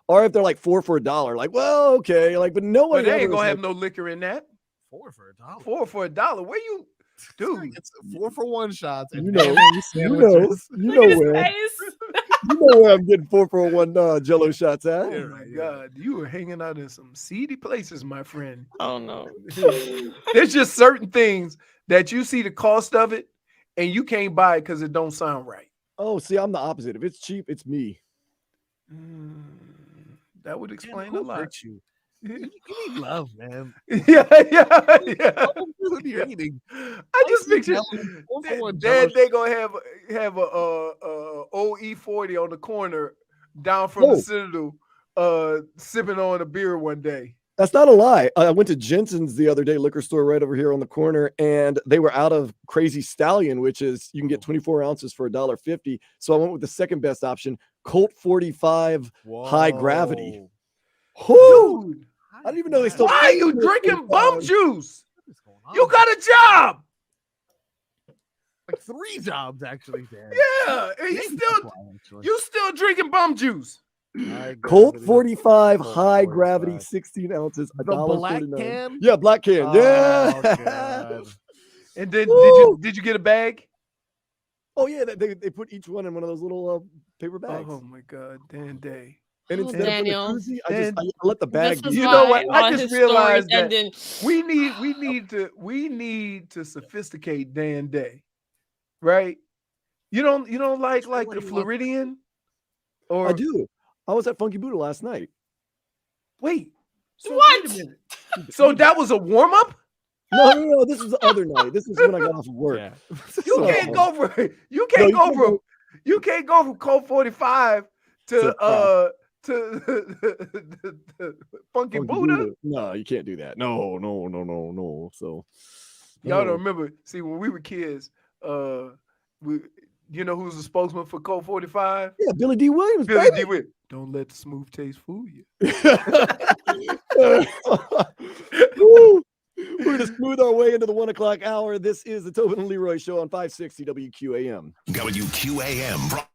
Or if they're like 4 for $1, like, well, okay, like, but no one But they ever ain't gonna is have like, no liquor in that. 4 for $1. 4 for $1. Where you, dude? It's 4-for-1 shots. And you know Look where. at his face. You know where I'm getting 4 for $1 Jello shots at. Oh my God, you were hanging out in some seedy places, my friend. Oh no. There's just certain things that you see the cost of it, and you can't buy it because it don't sound right. Oh, see, I'm the opposite. If it's cheap, it's me. That would Man, explain who a lot. hurt you? You need love, man. Yeah. What food you eating? I just see picture Jello, 4 for 1 Dad. Jello They gonna have a old E40 on the corner down from the Oh. Citadel, sipping on a beer one day. That's not a lie. I went to Jensen's the other day, liquor store right over here on the corner, and they were out of Crazy Stallion, which is you can get 24 ounces for $1.50. So I went with the second best option, Colt 45 High Gravity. Whoo! Dude, I didn't even know they still. why are you drinking bum juice? You got a job. Like 3 jobs, actually, Dan. Yeah, and you still drinking bum juice. Colt 45 Colt High 45. Gravity, 16 ounces, The black $1.49. can? Yeah, black can. Oh, Yeah. God. And then Woo! did you get a bag? Oh yeah, they put each one in one of those little paper bags. Oh my God, Dan Day. And instead Daniel. of putting the koozie, I let the bag. This is You know why what? I all just his realized stories that ended. we need to sophisticate Dan Day, right? You don't like the Floridian, or I do. I was at Funky Buddha last night. wait. So What? Wait a minute. So that was a warm up. No. This was the other night. This is when I got off of work. Yeah. You can't go for you can't go from Colt 45 to Funky Buddha. No, you can't do that. No. So Y'all don't remember? See, when we were kids, you know who's the spokesman for Colt 45? Yeah, Billy D. Williams. Billy baby. D. Williams. Don't let the smooth taste fool you. Woo. We're going to smooth our way into the 1 o'clock hour. This is the Tobin and Leroy Show on 560 WQAM. WQAM.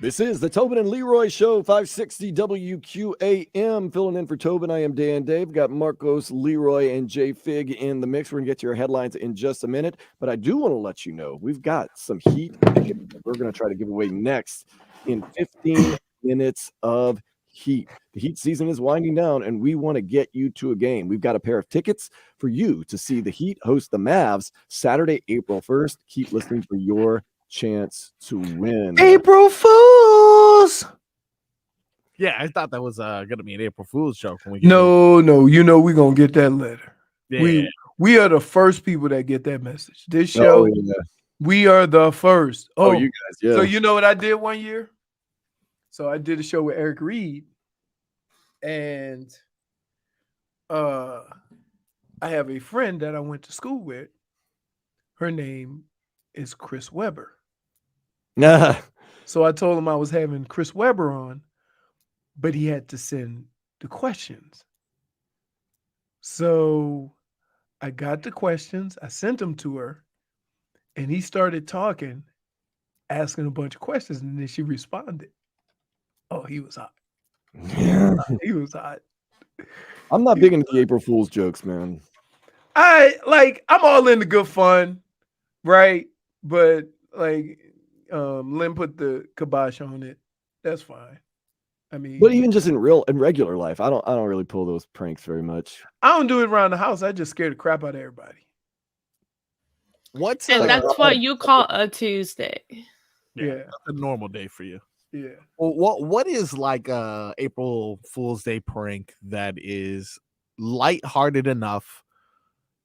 This is the Tobin and Leroy Show, 560 WQAM. Filling in for Tobin, I am Dan Dave. Got Marcos, Leroy, and Jay Fig in the mix. We're going to get to your headlines in just a minute. But I do want to let you know we've got some heat tickets that we're going to try to give away next in 15 minutes of heat. The heat season is winding down, and we want to get you to a game. We've got a pair of tickets for you to see the Heat host the Mavs Saturday, April 1st. Keep listening for your chance to win. April Fools. Yeah, I thought that was gonna be an April Fool's joke. When we No, we're gonna get that letter. Yeah. We are the first people that get that message. This show, we are the first. Oh, you guys, yeah. So you know what I did one year? So I did a show with Eric Reed, and I have a friend that I went to school with. Her name is Chris Webber. So I told him I was having Chris Webber on, but he had to send the questions. So I got the questions, I sent them to her, and he started talking, asking a bunch of questions, and then she responded. Oh, he was hot. He was hot. I'm not big into the April Fool's jokes, man. I'm all into good fun, right? But like Lynn put the kibosh on it. That's fine. I mean, But even just in regular life, I don't really pull those pranks very much. I don't do it around the house. I just scare the crap out of everybody. And that's what you call a Tuesday. Yeah. That's a normal day for you. Yeah. Well, what is like a April Fool's Day prank that is lighthearted enough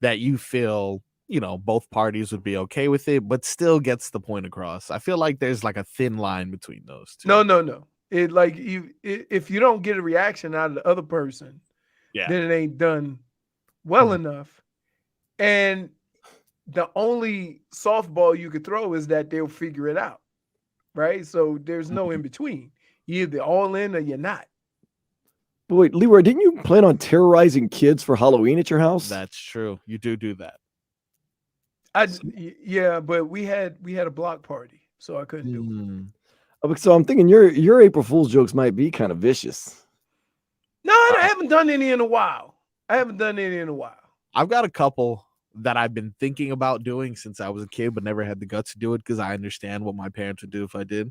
that you feel, both parties would be okay with it, but still gets the point across? I feel like there's like a thin line between those two. No. If you don't get a reaction out of the other person, then it ain't done well enough. And the only softball you could throw is that they'll figure it out. Right? So there's no in between. You're either all in or you're not. But wait, Leroy, didn't you plan on terrorizing kids for Halloween at your house? That's true. You do that. Yeah, but we had a block party, so I couldn't do it. So I'm thinking your April Fool's jokes might be kind of vicious. No, I haven't done any in a while. I've got a couple that I've been thinking about doing since I was a kid, but never had the guts to do it because I understand what my parents would do if I did.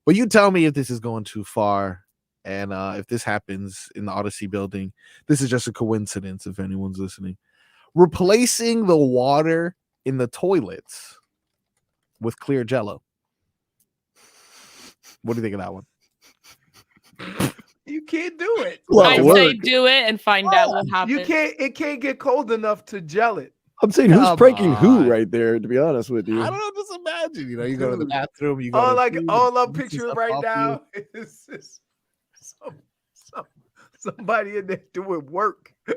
But you tell me if this is going too far, and if this happens in the Odyssey building, this is just a coincidence if anyone's listening. Replacing the water in the toilets with clear Jello. What do you think of that one? You can't do it. I say do it and find out what happens. It can't get cold enough to gel it. I'm saying who's pranking who right there, to be honest with you. I don't know, just imagine, you go to the bathroom, you go all I'm picturing right now is somebody in there doing work. They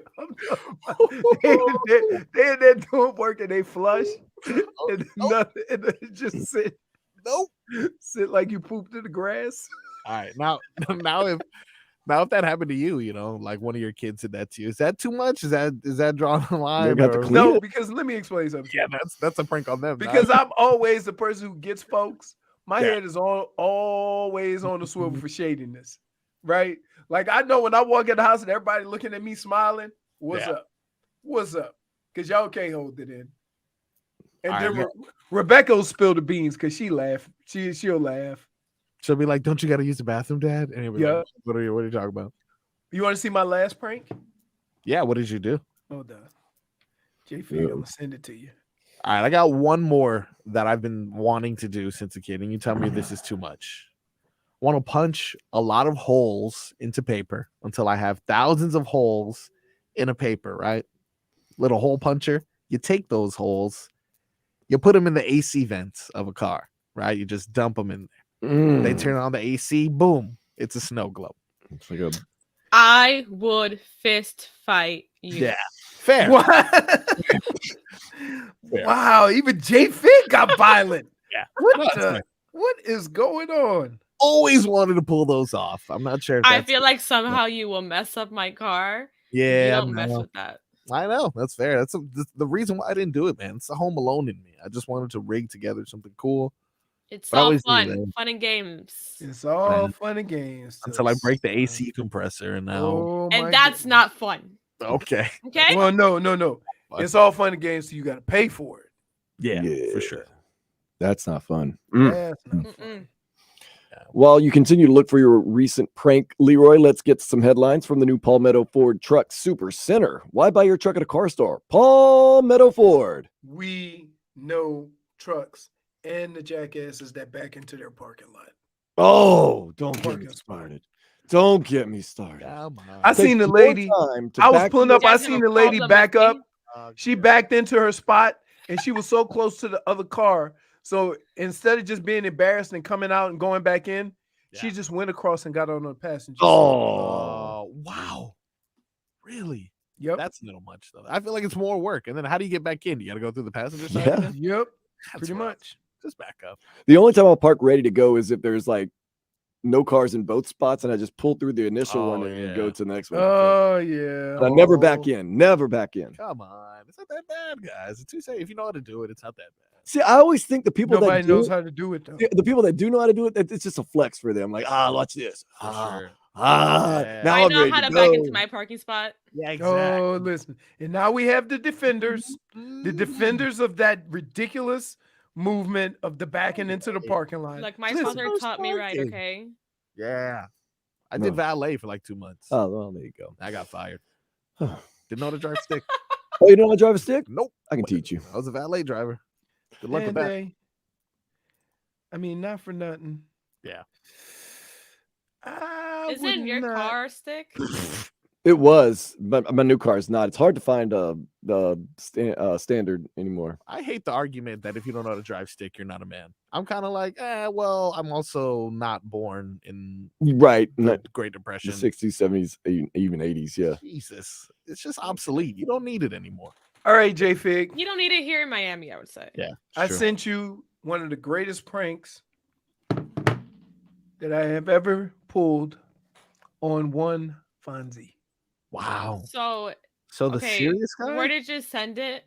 in there doing work and they flush and nothing, and they just sit like you pooped in the grass. All right, now if that happened to you, like one of your kids did that to you, is that too much? Is that drawing the line? No, because let me explain something. Yeah, that's a prank on them. Because I'm always the person who gets folks. My head is always on the swivel for shadiness, right? Like I know when I walk in the house and everybody looking at me smiling, what's up? Because y'all can't hold it in. And then Rebecca will spill the beans because she laugh. She'll laugh. She'll be like, "Don't you got to use the bathroom, Dad?" And he'll be like, what are you talking about? You want to see my last prank? Yeah, what did you do? Hold on. JP, I'm gonna send it to you. All right, I got one more that I've been wanting to do since a kid, and you tell me if this is too much. I want to punch a lot of holes into paper until I have thousands of holes in a paper, right? Little hole puncher. You take those holes, you put them in the AC vents of a car, right? You just dump them in there. They turn on the AC, boom, it's a snow globe. It's like a... I would fist fight you. Yeah, fair. Wow, even J Fig got violent. Yeah. What is going on? Always wanted to pull those off. I'm not sure. I feel like somehow you will mess up my car. Yeah, you don't mess with that. I know, that's fair. That's the reason why I didn't do it, man. It's the Home Alone in me. I just wanted to rig together something cool. It's But I all always do, fun. man. Fun and games. It's all Man. fun and games Until I break the AC compressor, and now. Oh, my And that's not fun. Okay. Okay? Well, no. It's all fun and games, so you got to pay for it. Yeah, for sure. That's not fun. That's not fun. While you continue to look for your recent prank, Leroy, let's get some headlines from the new Palmetto Ford Truck Super Center. Why buy your truck at a car store? Palmetto Ford. We know trucks and the jackasses that back into their parking lot. Oh, don't get me started. Don't get me started. I seen the lady. I was pulling up. I seen the lady back up. She backed into her spot, and she was so close to the other car. So instead of just being embarrassed and coming out and going back in, she just went across and got on the passenger. Oh, wow. Really? Yep. That's a little much, though. I feel like it's more work. And then how do you get back in? You got to go through the passenger side? Yeah. again? Yep. That's Pretty rough. much. Just back up. The only time I'll park ready to go is if there's like no cars in both spots, and I just pull through the initial one and go to the next one. Oh yeah. But I never back in. Never back in. Come on. It's not that bad, guys. It's too safe. If you know how to do it, it's not that bad. See, I always think the people Nobody that do knows it, how to do it though. the people that do know how to do it, it's just a flex for them. Like, watch this. Sure. Now I I'm know ready how to to back go. into my parking spot. Yeah, exactly. Oh, listen. And now we have the defenders of that ridiculous movement of the backing into the parking lot. Like my Listen, father taught me right, okay? Yeah. I did valet for like 2 months. Oh, well, there you go. I got fired. Didn't know how to drive stick. Oh, you don't know how to drive a stick? Nope. I can teach you. I was a valet driver. Good luck with and that. I mean, not for nothing. Yeah. Isn't your car a stick? It was, but my new car is not. It's hard to find the standard anymore. I hate the argument that if you don't know how to drive stick, you're not a man. I'm kind of like, well, I'm also not born in Right. the Great Depression. The 60s, 70s, even 80s, yeah. Jesus. It's just obsolete. You don't need it anymore. All right, J Fig. You don't need it here in Miami, I would say. Yeah. I sent you one of the greatest pranks that I have ever pulled on one Fonzie. Wow. So the okay, serious guy? where did you send it?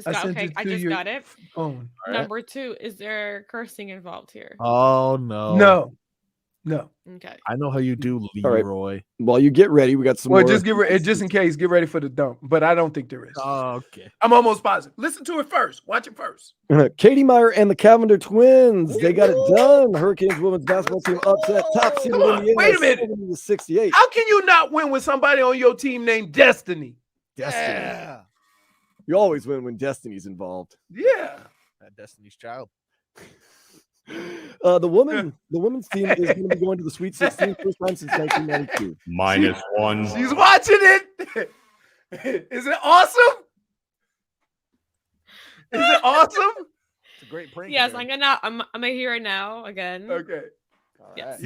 I sent it I to just your got it. phone. Number 2, is there cursing involved here? Oh, no. No. Okay. I know how you do, All right. Leroy. While you get ready, we got some Well, more. just in case, get ready for the dump. But I don't think there is. Oh, okay. I'm almost positive. Listen to it first. Watch it first. Katie Meyer and the Cavinder twins. They got it done. Hurricanes women's basketball team upset top seed Indiana. Wait a minute. 70-68. How can you not win with somebody on your team named Destiny? Destiny. Yeah. You always win when Destiny's involved. Yeah. That Destiny's Child. The women's team is going to be going to the Sweet 16 first time since 1992. -1. She's watching it. Is it awesome? Is it awesome? It's a great prank. Yes, I'm gonna hear it now again. Okay. Yes.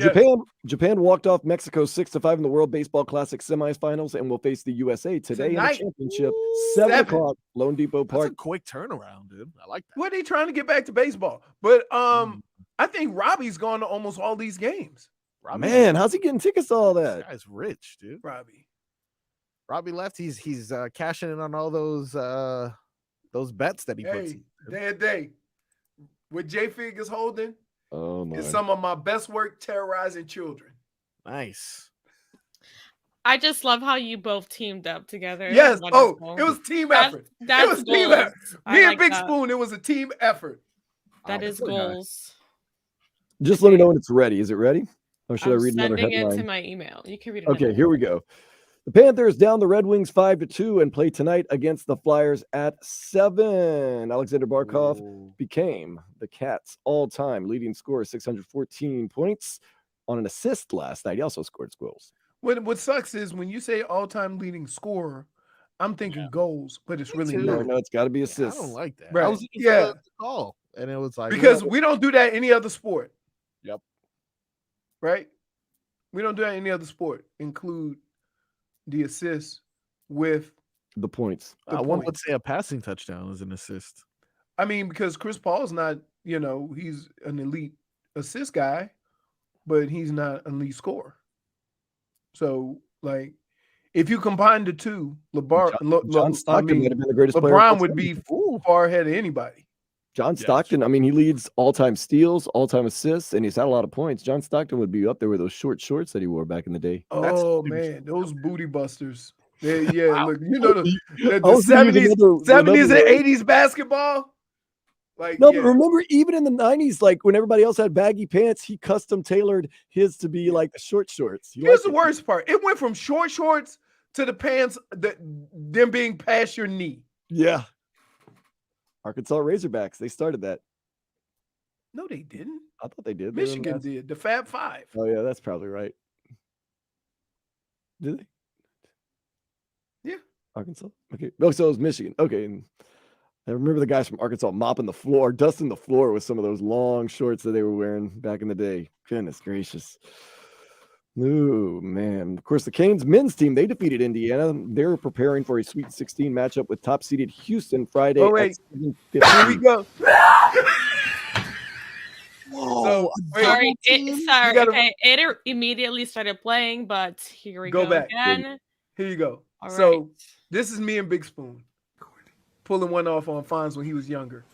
Japan walked off Mexico 6-5 in the World Baseball Classic semifinals and will face the USA today Tonight. in the championship. 7 o'clock, Lone Depot That's Park. a quick turnaround, dude. I like that. What are they trying to get back to baseball? But I think Robbie's gone to almost all these games. Man, how's he getting tickets to all This that? guy's rich, dude. Robbie left. He's cashing in on all those bets that he puts. Hey, day. What J Fig is holding Oh my! is some of my best work terrorizing children. Nice. I just love how you both teamed up together. Yes. Wonderful. Oh, it was team effort. That's it was team goals. effort. I Me and like Big that. Spoon, it was a team effort. That is really nice. goals. Just let me know when it's ready. Is it ready? Or should I'm I read another sending it headline? to my email. You can read it. Okay, here we go. The Panthers down the Red Wings 5-2 and play tonight against the Flyers at 7. Alexander Barkov became the Cats' all-time leading scorer, 614 points on an assist last night. He also scored goals. What sucks is when you say all-time leading scorer, I'm thinking goals, but it's really No, not. it's got to be I assists. don't like that. Right. I was looking Yeah. for the call, and it was like Because we don't do that any other sport. Yep. Right? We don't do that any other sport. Include the assists with the points. One would say a passing touchdown is an assist. I mean, because Chris Paul's not, he's an elite assist guy, but he's not an elite scorer. So, like, if you combine the two, John Stockton might have been the greatest player of all LeBron would time. be far ahead of anybody. John Stockton, I mean, he leads all-time steals, all-time assists, and he's had a lot of points. John Stockton would be up there with those short shorts that he wore back in the day. Oh man, those booty busters. Yeah, look, you know the I was gonna use 70s, another 70s and word. 80s basketball. Like No, yeah. but remember, even in the 90s, like when everybody else had baggy pants, he custom tailored his to be like the short shorts. He Here's liked the it. worst part. It went from short shorts to the pants that them being past your knee. Yeah. Arkansas Razorbacks, they started that. No, they didn't. I thought they did. They were in Michigan last- did. The Fab Five. Oh, yeah, that's probably right. Did they? Yeah. Arkansas? Okay. Oh, so it was Michigan. Okay. And I remember the guys from Arkansas mopping the floor, dusting the floor with some of those long shorts that they were wearing back in the day. Goodness gracious. Oh, man. Of course, the Canes men's team, they defeated Indiana. They're preparing for a Sweet 16 matchup with top-seeded Houston Friday. Oh, wait. At Here we go. Whoa. So, Sorry, You gotta- okay. It immediately started playing, but here we Go go back. again. Here you go. All So right. this is me and Big Spoon pulling one off on Fonz when he was younger.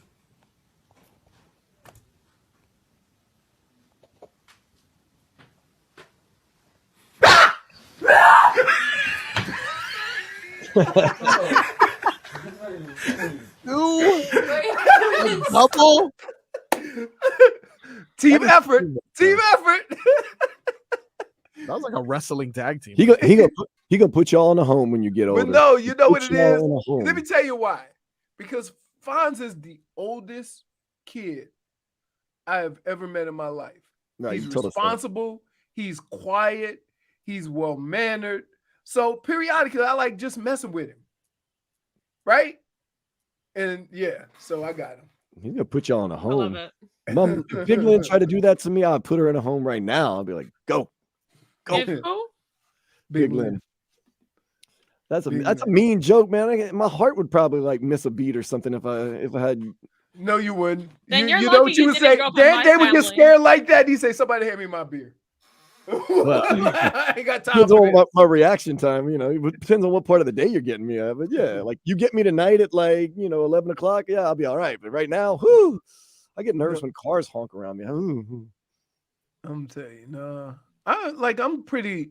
Double. Team effort. Team effort. That was like a wrestling tag team. He gonna put y'all in a home when you get older. But no, you know what Put it y'all is? in a home. Let me tell you why. Because Fonz is the oldest kid I have ever met in my life. Right, He's you told us that. responsible. He's quiet. He's well-mannered. So periodically, I like just messing with him. Right? And yeah, so I got him. He's gonna put y'all in a I love home. it. Mom, if Big Lynn tried to do that to me, I'd put her in a home right now. I'll be like, go. If who? Big Lynn. That's a Big that's a Lynn. mean joke, man. My heart would probably like miss a beat or something if I had. No, you wouldn't. Then you're you lucky know what you you would didn't say? grow up in my They would get family. scared like that. You say, somebody hand me my beer. I ain't got time Depends for on this. my reaction time, you know. It depends on what part of the day you're getting me at. But yeah, like you get me tonight at like 11 o'clock. Yeah, I'll be all right. But right now, whoo, I get nervous when cars honk around me. Ooh. I'm telling you, no. I'm pretty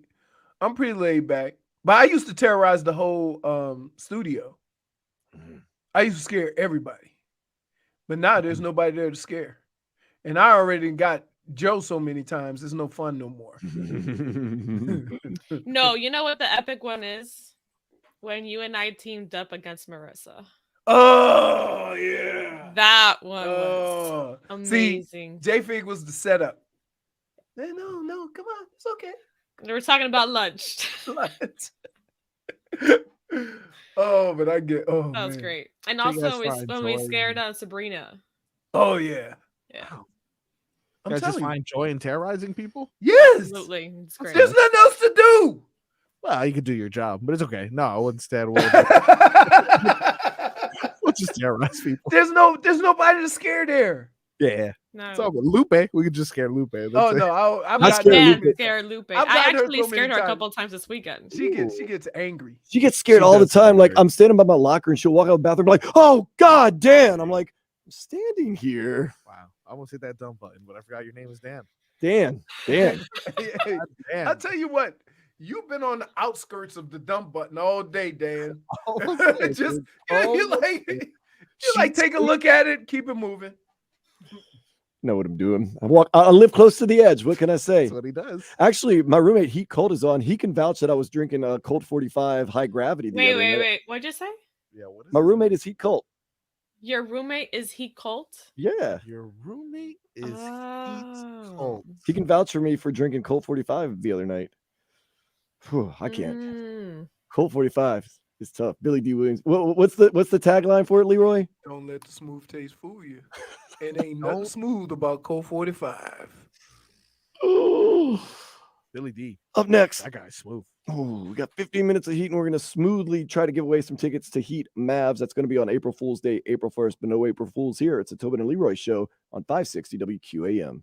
laid back. But I used to terrorize the whole studio. I used to scare everybody. But now there's nobody there to scare. And I already got Joe so many times, it's no fun no more. No, you know what the epic one is? When you and I teamed up against Marissa. Oh yeah. That one was amazing. See, J-Fig was the setup. No, come on, it's okay. We were talking about lunch. Oh, but I get That was great. And also when we scared Sabrina. Oh yeah. Yeah. You guys just find joy in terrorizing people? Yes. Absolutely. It's great. There's nothing else to do. Well, you could do your job, but it's okay. No, I wouldn't stand. We'll just terrorize people. There's nobody to scare there. Yeah. No. It's all good. Lupe. We could just scare Lupe. That's Oh it. no, I'm I not scared Lupe. I've I gotten her actually so many scared her a times. couple of times this weekend. She gets angry. She gets scared all the time. Like I'm standing by my locker and she'll walk out of the bathroom like, oh God, Dan. I'm like, I'm standing here. Wow. I almost hit that dump button, but I forgot your name was Dan. Dan. Hey, Dan. I'll tell you what, you've been on the outskirts of the dump button all day, Dan. Just you like take a look at it, keep it moving. Know what I'm doing. I live close to the edge. What can I say? That's what he does. Actually, my roommate Heat Colt is on. He can vouch that I was drinking a Colt 45 high gravity. Wait. What'd you say? Yeah, what is my roommate is Heat Colt. Your roommate is he Colt? Yeah. Your roommate is Oh. He can vouch for me for drinking Colt 45 the other night. Whew, I can't. Colt 45 is tough. Billy D. Williams. What's the tagline for it, Leroy? Don't let the smooth taste fool you. It ain't nothing smooth about Colt 45. Billy D. Up next. That guy's smooth. Oh, we got 15 minutes of Heat, and we're going to smoothly try to give away some tickets to Heat Mavs. That's going to be on April Fool's Day, April 1st, but no April Fools here. It's a Tobin and Leroy show on 560 WQAM.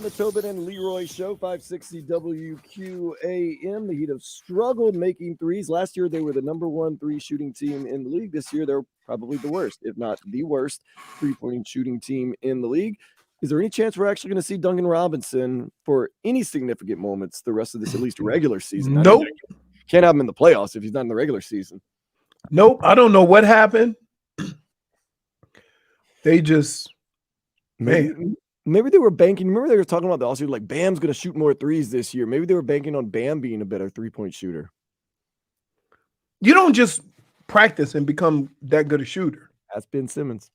the Tobin and Leroy Show, 560 WQAM. The Heat have struggled making threes. Last year, they were the number 1 3 shooting team in the league. This year, they're probably the worst, if not the worst, 3-point shooting team in the league. Is there any chance we're actually going to see Duncan Robinson for any significant moments the rest of this, at least regular season? Nope. Can't have him in the playoffs if he's not in the regular season. Nope. I don't know what happened. They just, Maybe they were banking. Remember they were talking about the offseason, like Bam's going to shoot more threes this year. Maybe they were banking on Bam being a better 3-point shooter. You don't just practice and become that good a shooter. That's Ben Simmons.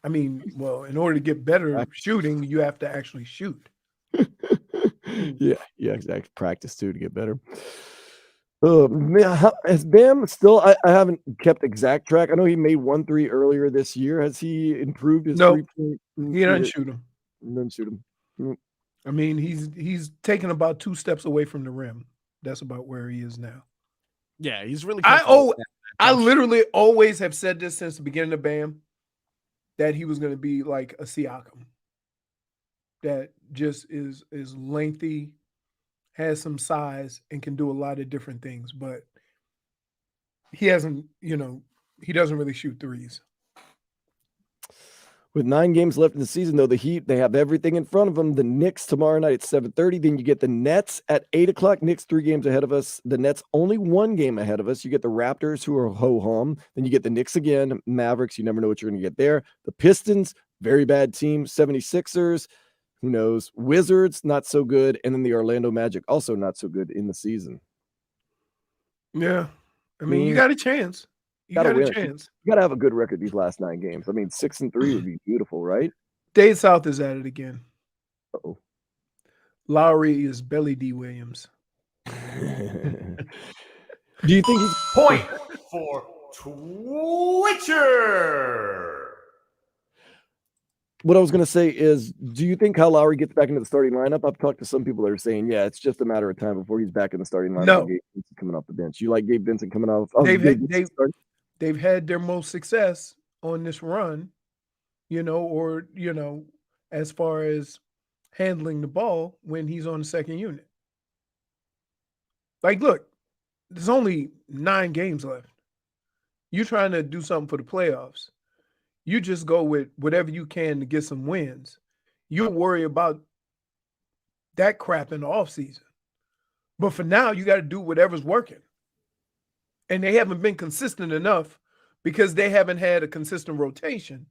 I mean, well, in order to get better at shooting, you have to actually shoot. Yeah, exactly. Practice too to get better. Has Bam still? I haven't kept exact track. I know he made 1 3 earlier this year. Has he improved his 3-point? He doesn't shoot him. Doesn't shoot him. I mean, he's taken about 2 steps away from the rim. That's about where he is now. Yeah, he's really. I literally always have said this since the beginning of Bam, that he was going to be like a Siakam. That just is lengthy, has some size, and can do a lot of different things. But he hasn't, he doesn't really shoot threes. With 9 games left in the season, though, the Heat, they have everything in front of them. The Knicks tomorrow night at 7:30. Then you get the Nets at 8 o'clock. Knicks 3 games ahead of us. The Nets only 1 game ahead of us. You get the Raptors, who are ho-hum. Then you get the Knicks again. Mavericks, you never know what you're going to get there. The Pistons, very bad team. 76ers, who knows? Wizards, not so good. And then the Orlando Magic, also not so good in the season. Yeah. I mean, you got a chance. You got a chance. You got to have a good record these last 9 games. I mean, 6-3 would be beautiful, right? Dave South is at it again. Uh-oh. Lowry is Belly D. Williams. Do you think he's point for Twitcher? What I was going to say is, do you think Kyle Lowry gets back into the starting lineup? I've talked to some people that are saying, yeah, it's just a matter of time before he's back in the starting lineup. No. Gabe Vincent coming off the bench. You like Gabe Vincent coming off? They've had their most success on this run, as far as handling the ball when he's on the second unit. Like, look, there's only 9 games left. You're trying to do something for the playoffs. You just go with whatever you can to get some wins. You'll worry about that crap in the offseason. But for now, you got to do whatever's working. And they haven't been consistent enough because they haven't had a consistent rotation.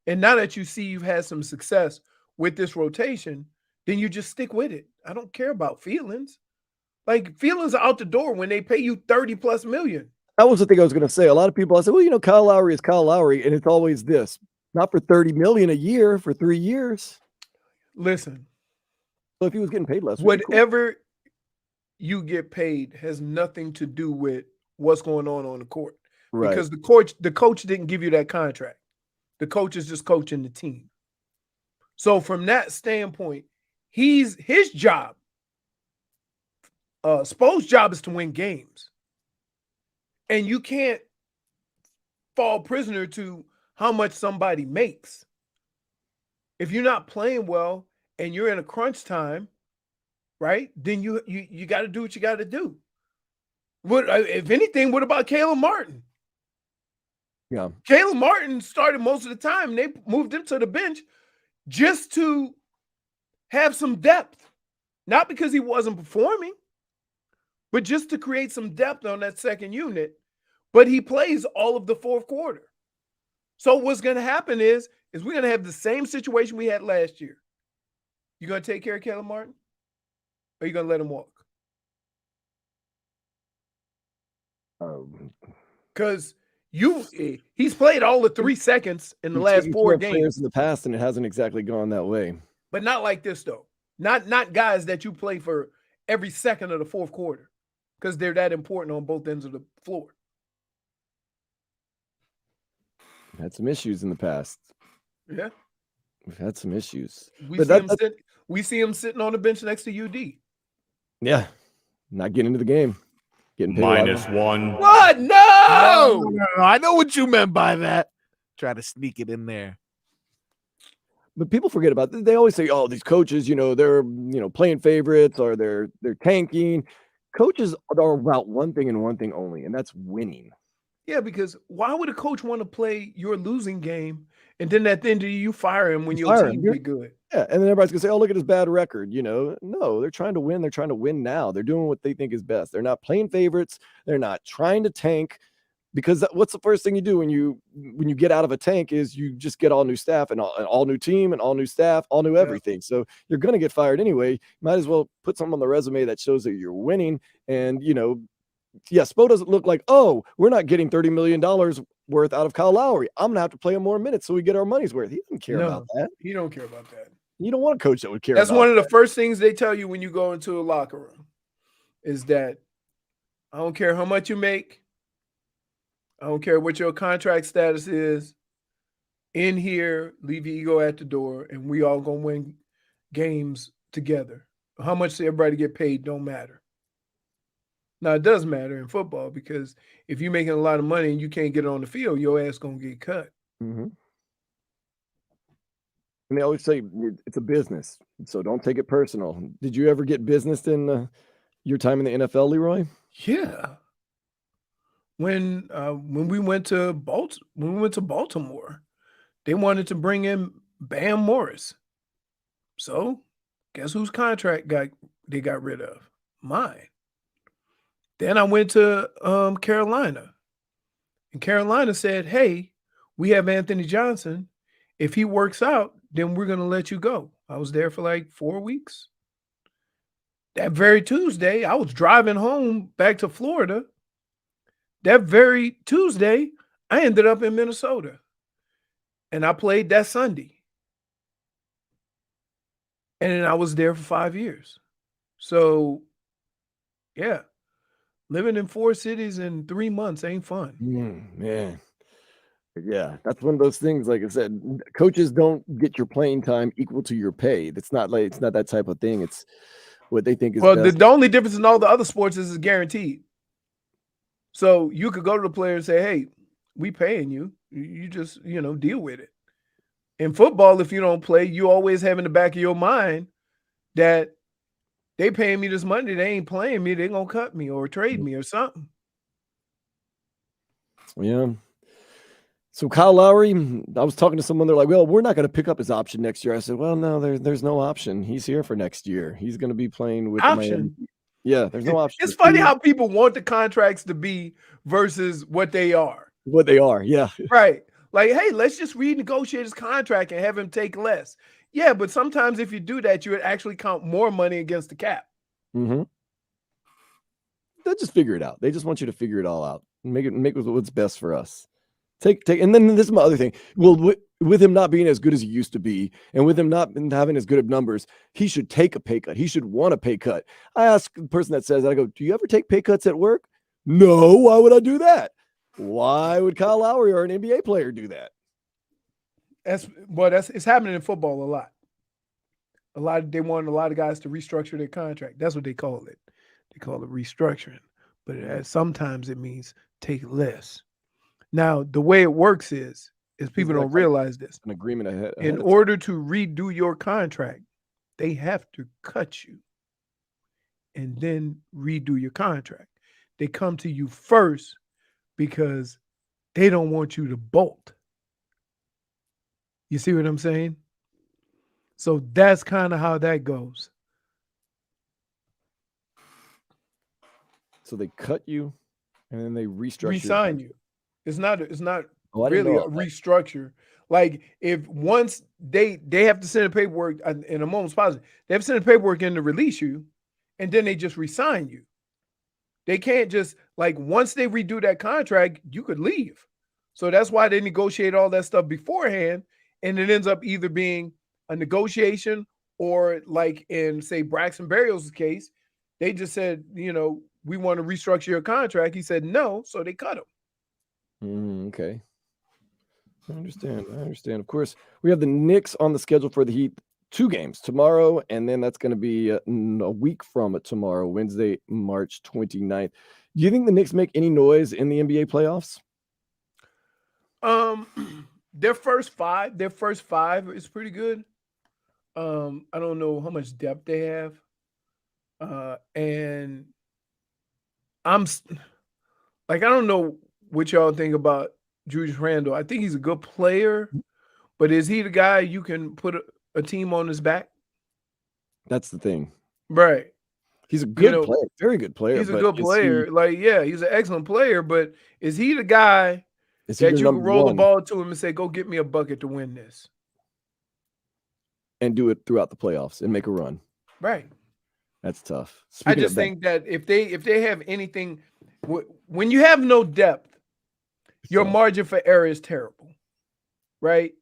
And now that you see you've had some success with this rotation, then you just stick with it. I don't care about feelings. Like, feelings are out the door when they pay you $30+ million. That was the thing I was going to say. A lot of people, I said, well, Kyle Lowry is Kyle Lowry, and it's always this. Not for $30 million a year for 3 years. Listen. So if he was getting paid less, whatever you get paid has nothing to do with what's going on the court. Right. Because the coach didn't give you that contract. The coach is just coaching the team. So from that standpoint, his job, Spo's job is to win games. And you can't fall prisoner to how much somebody makes. If you're not playing well and you're in a crunch time, right, then you got to do what you got to do. If anything, what about Caleb Martin? Yeah. Caleb Martin started most of the time. They moved him to the bench just to have some depth. Not because he wasn't performing, but just to create some depth on that second unit. But he plays all of the fourth quarter. So what's going to happen is we're going to have the same situation we had last year. You going to take care of Caleb Martin? Or are you going to let him walk? Because he's played all the 3 seconds in the last 4 games in the past, and it hasn't exactly gone that way. But not like this, though. Not guys that you play for every second of the fourth quarter, because they're that important on both ends of the floor. Had some issues in the past. Yeah, we've had some issues. We see him sitting on the bench next to UD. Yeah, not getting into the game. Getting paid -1. What? No! I know what you meant by that. Try to sneak it in there. But people forget about it. They always say, "Oh, these coaches, they're playing favorites or they're tanking." Coaches are about one thing and one thing only, and that's winning. Yeah, because why would a coach want to play your losing game and then at the end of the year you fire him when your team did good? Yeah, and then everybody's gonna say, "Oh, look at his bad record." No, they're trying to win. They're trying to win now. They're doing what they think is best. They're not playing favorites. They're not trying to tank. Because what's the first thing you do when you get out of a tank is you just get all new staff and all new team and all new staff, all new everything. So you're going to get fired anyway. Might as well put something on the resume that shows that you're winning. And, Spo doesn't look like, oh, we're not getting $30 million worth out of Kyle Lowry. I'm going to have to play him more minutes so we get our money's worth. He doesn't care about that. He don't care about that. You don't want a coach that would care That's about one of the that. first things they tell you when you go into a locker room is that I don't care how much you make. I don't care what your contract status is. In here, leave your ego at the door, and we all gonna win games together. How much everybody get paid don't matter. Now, it does matter in football because if you're making a lot of money and you can't get it on the field, your ass gonna get cut. Mm-hmm. And they always say it's a business, so don't take it personal. Did you ever get business in your time in the NFL, Leroy? Yeah. When we went to Baltimore, they wanted to bring in Bam Morris. So, guess whose contract they got rid of? Mine. Then I went to Carolina, and Carolina said, "Hey, we have Anthony Johnson. If he works out, then we're going to let you go." I was there for like 4 weeks. That very Tuesday, I was driving home back to Florida. That very Tuesday, I ended up in Minnesota, and I played that Sunday. And then I was there for 5 years. So, yeah, living in 4 cities in 3 months ain't fun. Man. Yeah, that's one of those things. Like I said, coaches don't get your playing time equal to your pay. It's not that type of thing. It's what they think is best. The only difference in all the other sports is it's guaranteed. So you could go to the player and say, "Hey, we paying you. You just, deal with it." In football, if you don't play, you always have in the back of your mind that they paying me this money. They ain't playing me. They're going to cut me or trade me or something. Yeah. So Kyle Lowry, I was talking to someone. They're like, "Well, we're not going to pick up his option next year." I said, "Well, no, there's no option. He's here for next year. He's going to be playing with Option. Miami." Yeah, there's no option. It's funny how people want the contracts to be versus what they are. What they are, yeah. Right. Like, hey, let's just renegotiate his contract and have him take less. Yeah, but sometimes if you do that, you would actually count more money against the cap. Mm-hmm. They'll just figure it out. They just want you to figure it all out. Make what's best for us. Take, and then this is my other thing. Well, with him not being as good as he used to be, and with him not having as good of numbers, he should take a pay cut. He should want a pay cut. I ask the person that says that, I go, "Do you ever take pay cuts at work?" "No, why would I do that?" Why would Kyle Lowry or an NBA player do that? It's happening in football a lot. They want a lot of guys to restructure their contract. That's what they call it. They call it restructuring. But sometimes it means take less. Now, the way it works is people don't realize this. An agreement ahead. In order to redo your contract, they have to cut you and then redo your contract. They come to you first because they don't want you to bolt. You see what I'm saying? So that's kind of how that goes. So they cut you and then they resign you. It's not really a restructure. Like if once they have to send the paperwork in a moment's positive, they have to send the paperwork in to release you, and then they just resign you. They can't just once they redo that contract, you could leave. So that's why they negotiate all that stuff beforehand, and it ends up either being a negotiation or like in say Braxton Berrios' case, they just said, we want to restructure your contract. He said no, so they cut him. Okay. I understand. Of course, we have the Knicks on the schedule for the Heat 2 games tomorrow, and then that's going to be a week from tomorrow, Wednesday, March 29th. Do you think the Knicks make any noise in the NBA playoffs? Their first five is pretty good. I don't know how much depth they have. And I don't know what y'all think about Julius Randle. I think he's a good player, but is he the guy you can put a team on his back? That's the thing. Right. He's a good player, very good player. He's a good player. He's an excellent player, but is he the guy that you can roll the ball to him and say, go get me a bucket to win this? And do it throughout the playoffs and make a run. Right. That's tough. I just think that if they have anything, when you have no depth, your margin for error is terrible, right?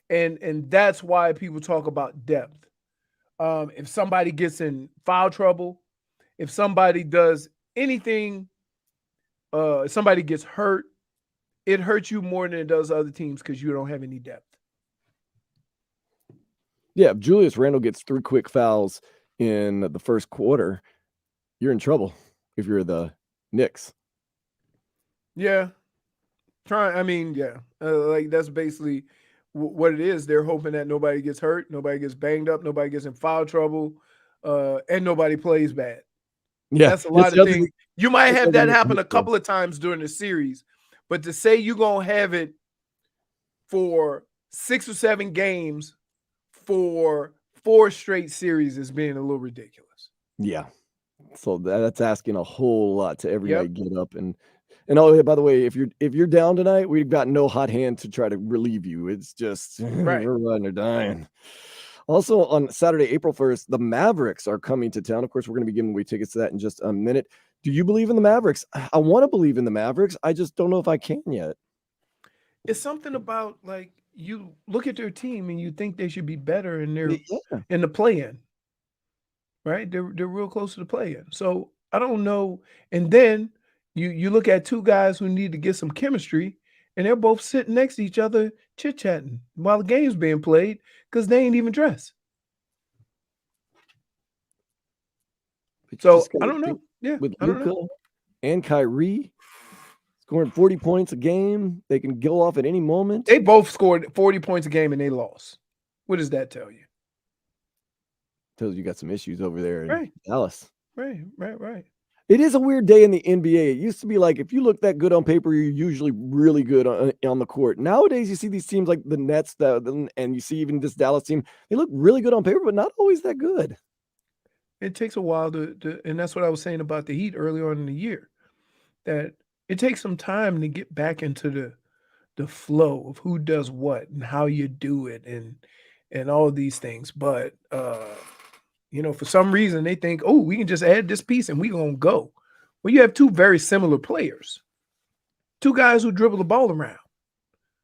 And that's why people talk about depth. If somebody gets in foul trouble, if somebody does anything, somebody gets hurt, it hurts you more than it does other teams because you don't have any depth. Yeah, if Julius Randle gets 3 quick fouls in the first quarter, you're in trouble if you're the Knicks. Yeah. That's basically what it is. They're hoping that nobody gets hurt, nobody gets banged up, nobody gets in foul trouble, and nobody plays bad. Yeah. That's a lot of things. You might have that happen a couple of times during the series, but to say you're going to have it for 6 or 7 games for 4 straight series is being a little ridiculous. Yeah. So that's asking a whole lot to every night get up and oh, by the way, if you're down tonight, we've got no hot hand to try to relieve you. It's just we're running or dying. Also on Saturday, April 1st, the Mavericks are coming to town. Of course, we're going to be giving away tickets to that in just a minute. Do you believe in the Mavericks? I want to believe in the Mavericks. I just don't know if I can yet. It's something about you look at their team and you think they should be better in in the play-in, right? They're real close to the play-in. So I don't know. And then you look at 2 guys who need to get some chemistry, and they're both sitting next to each other chit-chatting while the game's being played because they ain't even dressed. So I don't know. Yeah, with I don't Luka know. and Kyrie scoring 40 points a game, they can go off at any moment. They both scored 40 points a game and they lost. What does that tell you? Tells you got some issues over there in Dallas. Right. It is a weird day in the NBA. It used to be like if you look that good on paper, you're usually really good on the court. Nowadays, you see these teams like the Nets, and you see even this Dallas team. They look really good on paper, but not always that good. It takes a while to and that's what I was saying about the Heat earlier on in the year, that it takes some time to get back into the flow of who does what and how you do it and all of these things. But for some reason they think, oh, we can just add this piece and we're gonna go. Well, you have 2 very similar players, 2 guys who dribble the ball around.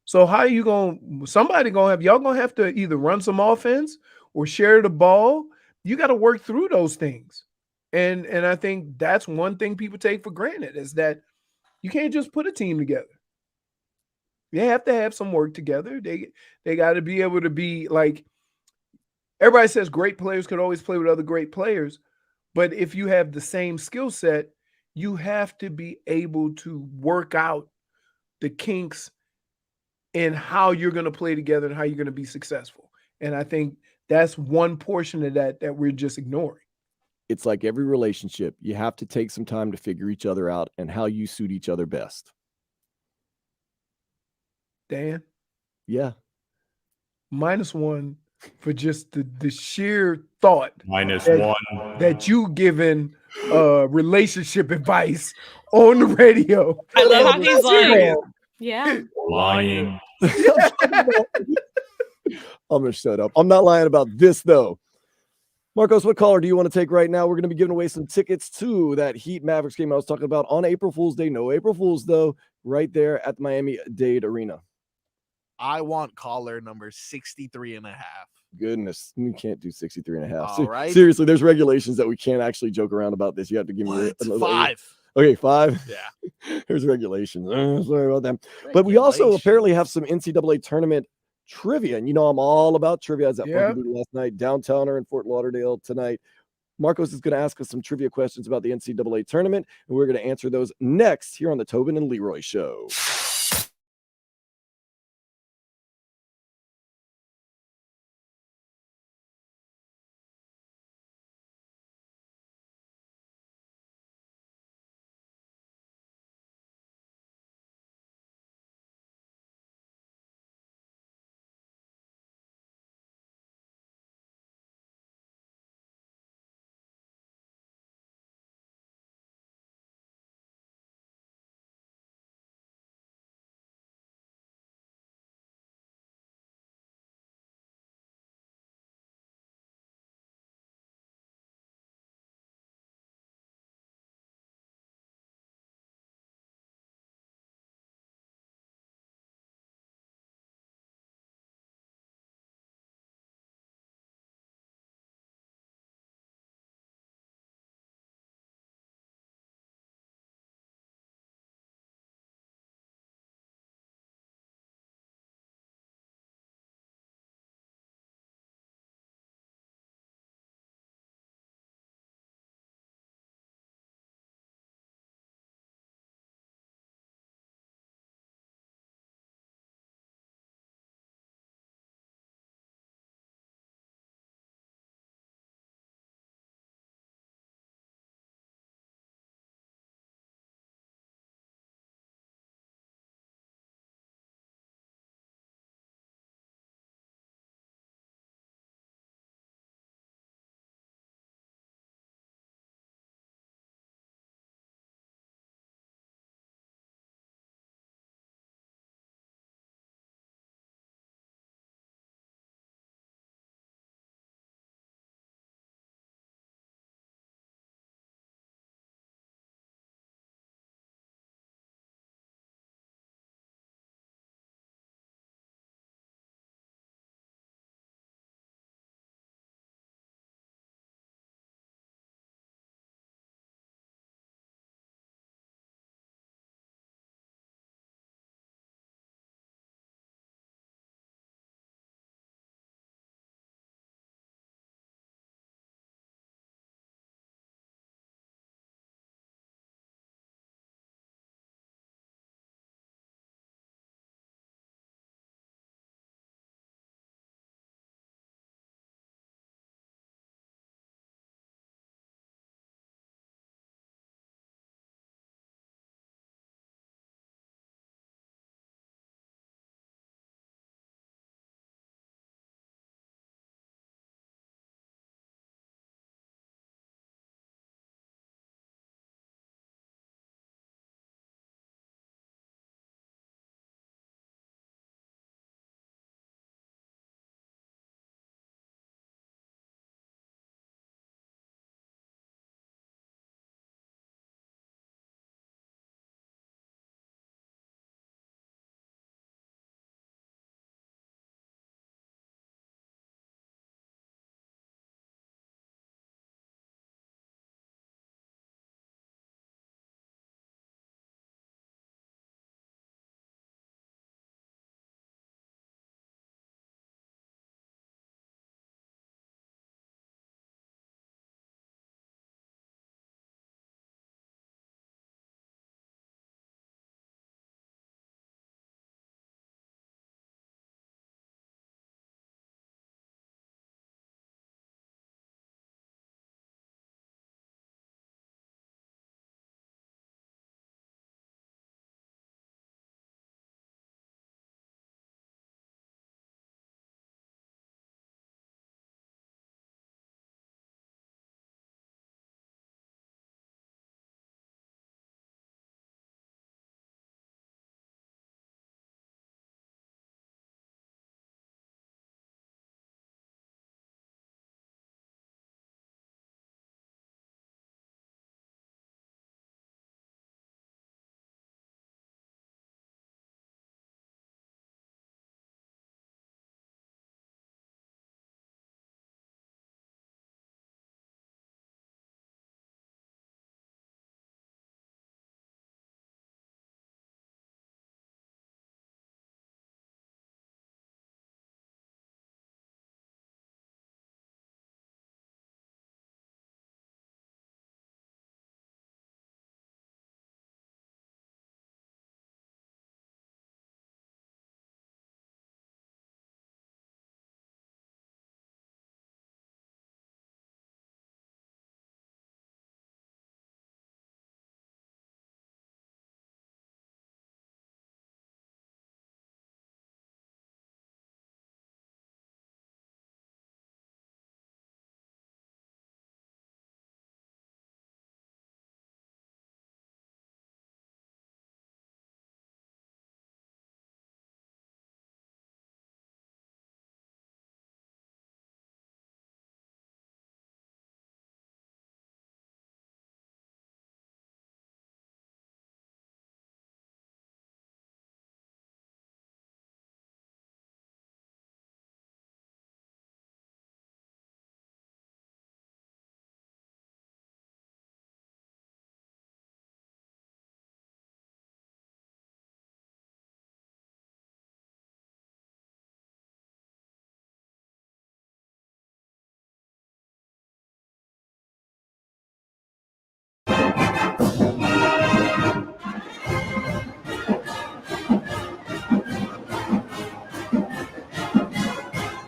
So how are you y'all gonna have to either run some offense or share the ball. You got to work through those things. And I think that's one thing people take for granted is that you can't just put a team together. They have to have some work together. They got to be able to be like, everybody says great players could always play with other great players. But if you have the same skill set, you have to be able to work out the kinks in how you're going to play together and how you're going to be successful. And I think that's one portion of that we're just ignoring. It's like every relationship. You have to take some time to figure each other out and how you suit each other best. Dan? Yeah. -1 for just the sheer thought. -1. That you given relationship advice on the radio. I love how he's like, yeah. Lying. I'm going to shut up. I'm not lying about this, though. Marcos, what caller do you want to take right now? We're going to be giving away some tickets to that Heat Mavericks game I was talking about on April Fool's Day. No April Fool's, though, right there at the Miami-Dade Arena. I want caller number 63.5. Goodness, you can't do 63.5. All right. Seriously, there's regulations that we can't actually joke around about this. You have to give me 5. Okay, 5. Yeah. There's regulations. Sorry about that. But we also apparently have some NCAA tournament trivia. And I'm all about trivia. I was at Funky Booty last night, downtowner in Fort Lauderdale tonight. Marcos is going to ask us some trivia questions about the NCAA tournament, and we're going to answer those next here on the Tobin and Leroy Show.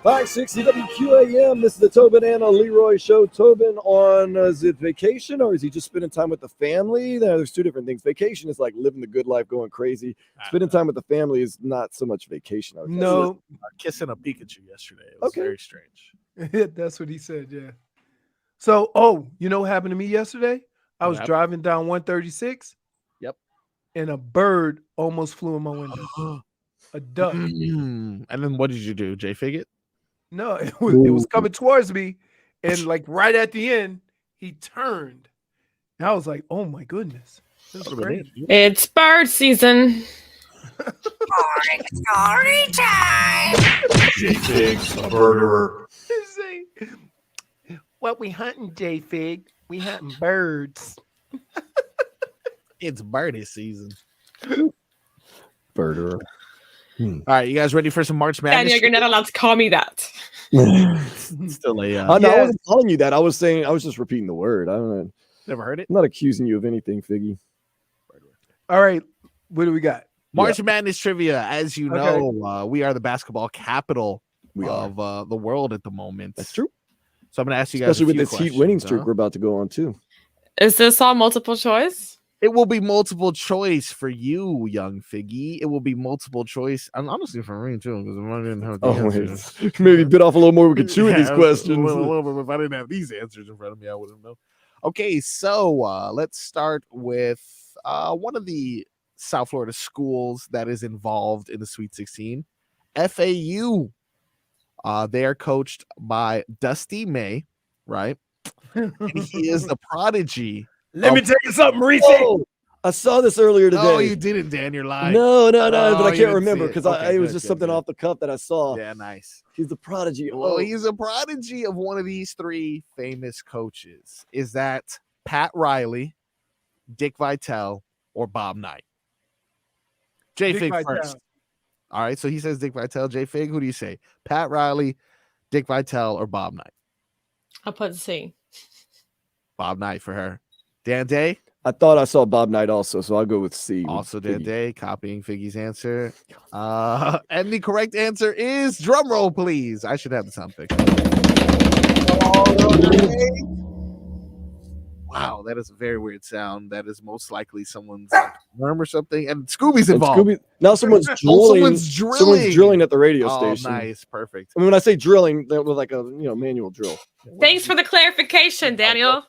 560 WQAM. This is the Tobin and Leroy show. Tobin on, is it vacation or is he just spending time with the family? There's two different things. Vacation is like living the good life, going crazy. Spending time with the family is not so much vacation. I would guess. No, Kissing a Pikachu yesterday. It was very strange. that's what he said. Yeah. So, you know what happened to me yesterday? I was Yep. driving down 136. Yep. And a bird almost flew in my window. A duck. And then what did you do? Jay Figget? No, it was coming towards me, and like right at the end, he turned. And I was like, "Oh my goodness, this is great!" It's bird season. Story time. J-Fig's a murderer. What we hunting, J Fig? We hunting birds. It's birdie season. Birderer. All right, you guys ready for some March Madness? Daniel, you're not allowed to call me that. Still a No, I wasn't calling you that. I was just repeating the word. I don't know. Never heard it. I'm not accusing you of anything, Figgy. All right, what do we got? March Madness trivia. As you know, we are the basketball capital of the world at the moment. That's true. So I'm going to ask you guys, especially with this Heat winning streak we're about to go on too. Is this all multiple choice? It will be multiple choice for you, young Figgy. It will be multiple choice. And honestly, for me too, because if I didn't have the answers, maybe bit off a little more. We could chew in these questions. A little bit. If I didn't have these answers in front of me, I wouldn't know. Okay, so let's start with one of the South Florida schools that is involved in the Sweet 16, FAU. They are coached by Dusty May, right? And he is the prodigy. Let me tell you something, Reese. I saw this earlier today. No, you didn't, Dan. You're lying. No, but I you can't didn't remember see it. because Okay, it was good, just good, something good. off the cuff that I saw. Yeah, nice. He's the prodigy. Well, he's a prodigy of one of these three famous coaches. Is that Pat Riley, Dick Vitale, or Bob Knight? J Dick Fig Vitale. first. All right, so he says Dick Vitale. J Fig, who do you say? Pat Riley, Dick Vitale, or Bob Knight? I'll put C. Bob Knight for her. Dan Day? I thought I saw Bob Knight also, so I'll go with C. Also Dan Day, copying Figgy's answer. And the correct answer is, drum roll, please. I should have the sound effect. Wow, that is a very weird sound. That is most likely someone's worm or something. And Scooby's involved. Now someone's drilling. Someone's drilling at the radio station. Nice, perfect. I mean, when I say drilling, that was like a manual drill. Thanks for the clarification, Daniel.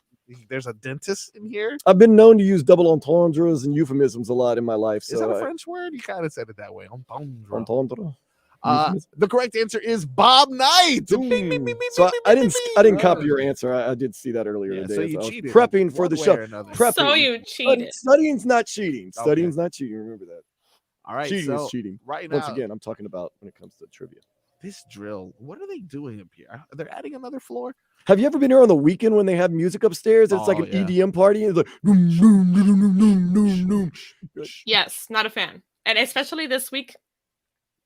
There's a dentist in here. I've been known to use double entendres and euphemisms a lot in my life. So Is that a French word? You kind of said it that way. entendre. The correct answer is Bob Knight. So I didn't copy your answer. I did see that earlier today. So you I was cheated prepping for the one show. way or another. Prepping. So you cheated. Studying's not cheating. Okay. Studying's not cheating. Remember that. All right, Cheating so is cheating. right Once now- again, I'm talking about when it comes to trivia. This drill, what are they doing up here? They're adding another floor? Have you ever been here on the weekend when they have music upstairs? It's like an EDM party. It's like boom, boom, boom, boom, boom, boom. Yes, not a fan. And especially this week.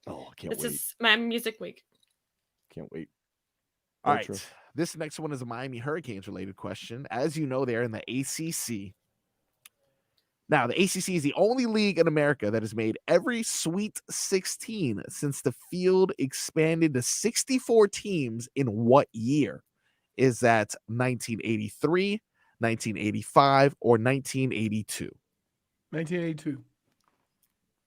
Oh, I can't This wait. is my music week. Can't wait. All Ultra. right. This next one is a Miami Hurricanes related question. As you know, they're in the ACC. Now, the ACC is the only league in America that has made every Sweet 16 since the field expanded to 64 teams in what year? Is that 1983, 1985, or 1982? 1982.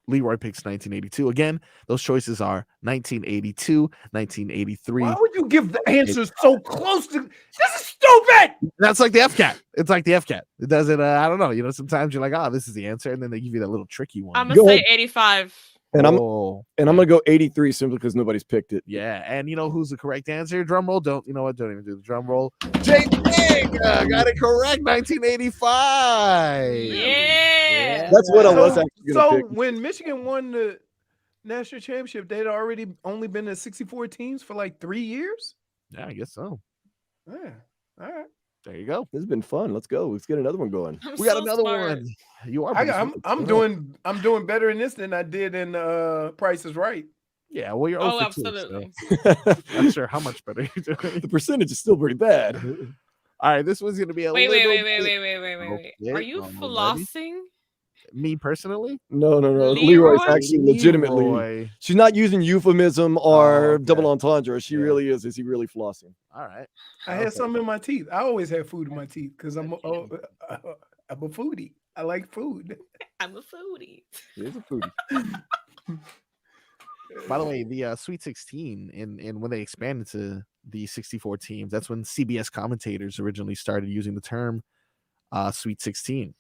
Leroy picks 1982. Again, those choices are 1982, 1983. Why would you give the answers so close to? This is stupid. That's like the FCAT. It's like the FCAT. It does it. I don't know. You know, sometimes you're like, oh, this is the answer, and then they give you that little tricky one. I'm gonna say 85. And I'm gonna go 83 simply because nobody's picked it. Yeah, and you know who's the correct answer? Drum roll. Don't even do the drum roll. Jake King got it correct. 1985. Yeah. That's what I was actually gonna So pick. when Michigan won the national championship, they'd already only been in 64 teams for like 3 years. Yeah, I guess so. Yeah. All right. There you go. This has been fun. Let's go. Let's get another one going. I'm We got so another smart. one. You are. I'm doing better in this than I did in Price is Right. Yeah, well, you're Oh, 0 for 2, absolutely. so not sure how much better you're doing. The percentage is still pretty bad. All right, this one's gonna be a Wait. little Are bit- you Okay, flossing? Me personally? No. Leroy? Leroy's actually legitimately. Leroy. She's not using euphemism or okay. double entendre. She Yeah. really is. Is he really flossing? All right. I had something in my teeth. I always have food in my teeth because I'm a foodie. I like food. I'm a foodie. He is a foodie. By the way, the Sweet 16 and when they expanded to the 64 teams, that's when CBS commentators originally started using the term Sweet 16.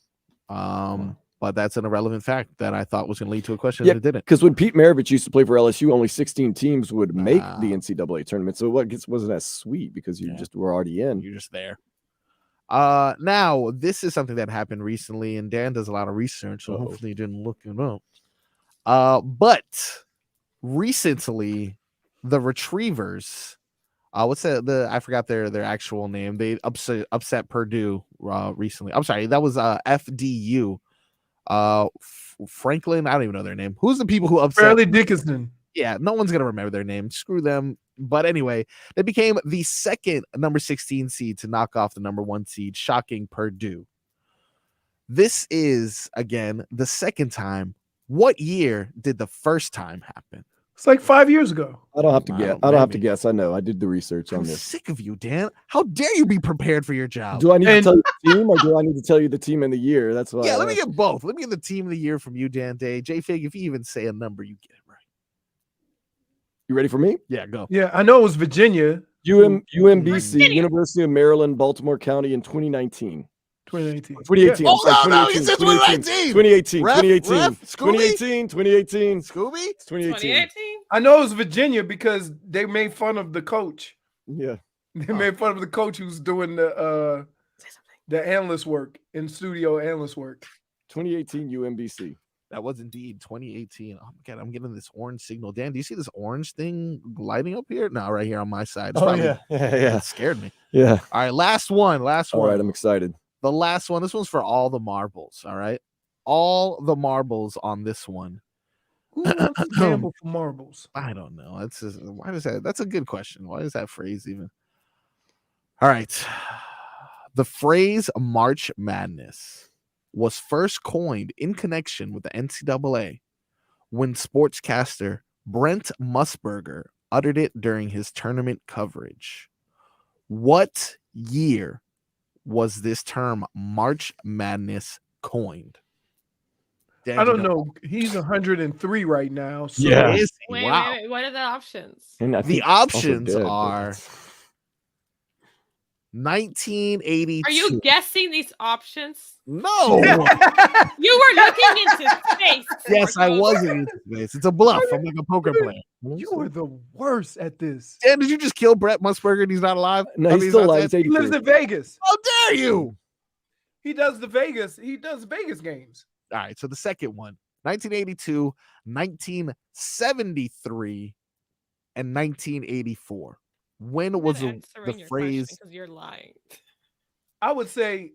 But that's an irrelevant fact that I thought was going to lead to a question that it didn't. Because when Pete Maravich used to play for LSU, only 16 teams would make the NCAA tournament. So wasn't as sweet because you just were already in. You're just there. Now this is something that happened recently, and Dan does a lot of research, so hopefully you didn't look it up. But recently, the Retrievers, what's the I forgot their actual name. They upset Purdue recently. I'm sorry, that was FDU. Franklin, I don't even know their name. Who's the people who upset? Fairleigh Dickinson. Yeah, no one's gonna remember their name. Screw them. But anyway, they became the second number 16 seed to knock off the number 1 seed, shocking Purdue. This is again the second time. What year did the first time happen? It's like 5 years ago. I don't have to guess. I don't have to guess. I know. I did the research on I'm this. sick of you, Dan. How dare you be prepared for your job? Do I need to tell you the team, or do I need to tell you the team and the year? That's why. Yeah, let me get both. Let me get the team of the year from you, Dan Day. J-Fig, if you even say a number, you get it right. You ready for me? Yeah, go. Yeah, I know it was Virginia. UMBC, University of Maryland, Baltimore County in 2019. 2019. 2018. Yeah. I'm sorry, You said 2019. 2018. Ref, 2018. 2018. Scooby? It's 2018. I know it was Virginia because they made fun of the coach. Yeah. They made fun of the coach who's doing the analyst work, in studio analyst work. 2018 UMBC. That was indeed 2018. Oh my God, I'm getting this orange signal. Dan, do you see this orange thing lighting up here? No, right here on my side. It's Yeah. It scared me. Yeah. All right, last one. All right, I'm excited. The last one. This one's for all the marbles. All right, all the marbles on this one. Who wants to gamble for marbles? I don't know. That's just, why does that? That's a good question. Why is that phrase even? All right, the phrase March Madness was first coined in connection with the NCAA when sportscaster Brent Musburger uttered it during his tournament coverage. What year was this term March Madness coined? Dan, I don't know. He's 103 right now. So Yeah. Wait, what are the options? And I The think also options dead, but are that's- 1982. Are you guessing these options? No. You were looking into space. Yes, I wasn't. It's a bluff. I'm like a poker player. You are the worst at this. Dan, did you just kill Brett Musburger and he's not alive? No, I he's mean, still not alive. dead? He's He lives 83. in Vegas. How dare you? He does the Vegas. He does Vegas games. All right, so the second one, 1982, 1973, and 1984. When was the phrase? Because you're lying. I would say it's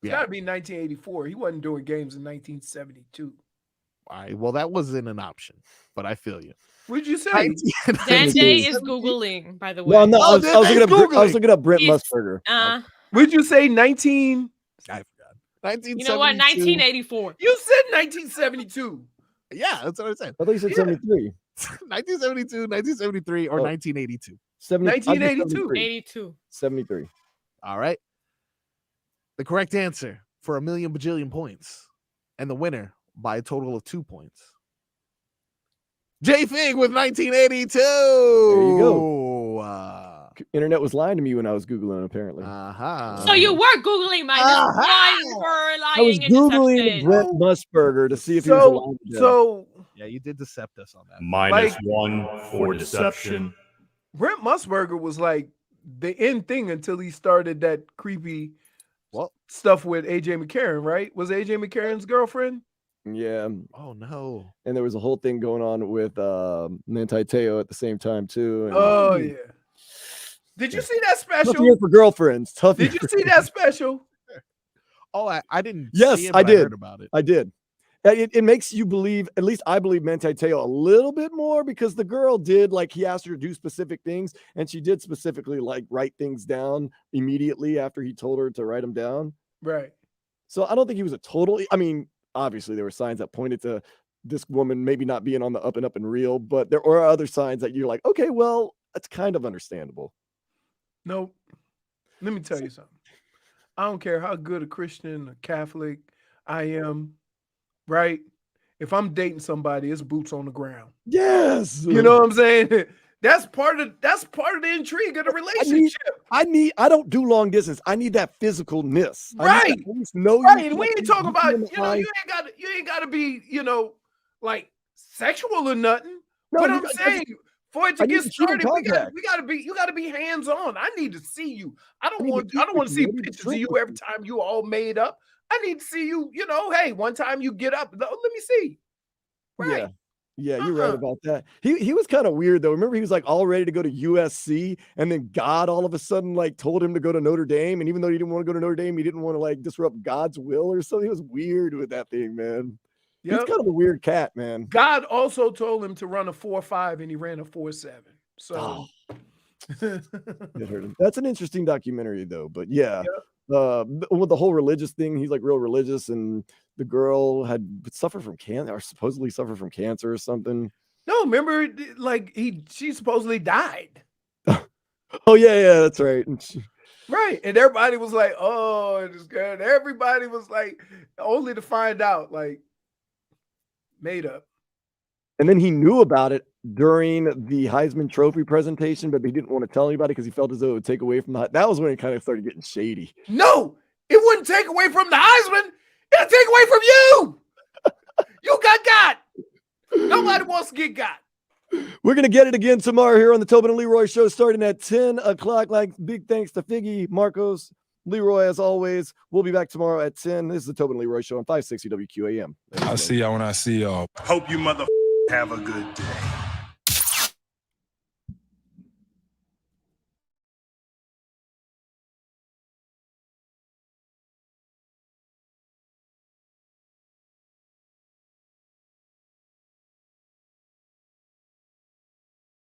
Yeah. got to be 1984. He wasn't doing games in 1972. All right, well, that wasn't an option, but I feel you. What'd you say? Dan Day is Googling, by the way. Well, no, I was Googling. looking up Brent He's- Musburger. What'd you say? 19? I forgot. 1972. You know what? 1984. You said 1972. Yeah, that's what I said. I thought you said 73. 1972, 1973, or 1982. 1982. 82. 73. All right. The correct answer for a million bajillion points, and the winner by a total of 2 points. J Fig with 1982. There you go. Internet was lying to me when I was Googling, apparently. So you were Googling my number. You were I was lying and Googling deceptive. Brent Musburger to see if he was alive. again. So yeah, you did decept us on that. -1 for deception. Brent Musburger was like the end thing until he started that creepy stuff with AJ McCarron, right? Was AJ McCarron's girlfriend? Yeah. Oh no. And there was a whole thing going on with Manti Te'o at the same time too. And, Oh yeah. Did you see that special? Tough year for girlfriends. Tough. Did year you for see that special? Oh, I didn't. Yes, see it, I but did. heard about it. I did. It makes you believe, at least I believe Manti Te'o a little bit more, because the girl did, like, he asked her to do specific things, and she did specifically, like, write things down immediately after he told her to write them down. Right. So I don't think he was a total, I mean, obviously there were signs that pointed to this woman maybe not being on the up and real, but there are other signs that you're like, okay, well, that's kind of understandable. Nope. Let me tell you something. I don't care how good a Christian or Catholic I am, right? If I'm dating somebody, it's boots on the ground. Yes. You know what I'm saying? That's part of the intrigue of the relationship. I don't do long distance. I need that physicalness. Right. Right. And we ain't talking about, you ain't gotta be, like sexual or nothing. No, but you I'm got- saying for it to I need get to see the started, contact. you gotta be hands-on. I need to see you. I don't need want to to see eat with you. I need to pictures of drink you with every time you all made up. I need to see you, hey, one time you get up, let me see. Right. Yeah, you're right about that. He was kind of weird though. Remember, he was like all ready to go to USC, and then God all of a sudden like told him to go to Notre Dame. And even though he didn't want to go to Notre Dame, he didn't want to like disrupt God's will or something. He was weird with that thing, man. He's Yep. kind of a weird cat, man. God also told him to run a 4.5 and he ran a 4.7. So It hurt him. That's an interesting documentary though. But yeah, with the whole religious thing, he's like real religious, and the girl had suffered from cancer, or supposedly suffered from cancer or something. no, remember, like she supposedly died. Oh yeah, that's right. And Right. And everybody was like, oh, it's good. Everybody was like, only to find out, like, made up. And then he knew about it during the Heisman Trophy presentation, but he didn't want to tell anybody because he felt as though it would take away from that was when it kind of started getting shady. No, it wouldn't take away from the Heisman. It'll take away from you. You got. Nobody wants to get got. We're going to get it again tomorrow here on the Tobin and Leroy show starting at 10 o'clock. Like, big thanks to Figgy, Marcos, Leroy, as always. We'll be back tomorrow at 10. This is the Tobin and Leroy show on 560 WQAM. I'll see y'all when I see y'all. Hope you mother have a good day.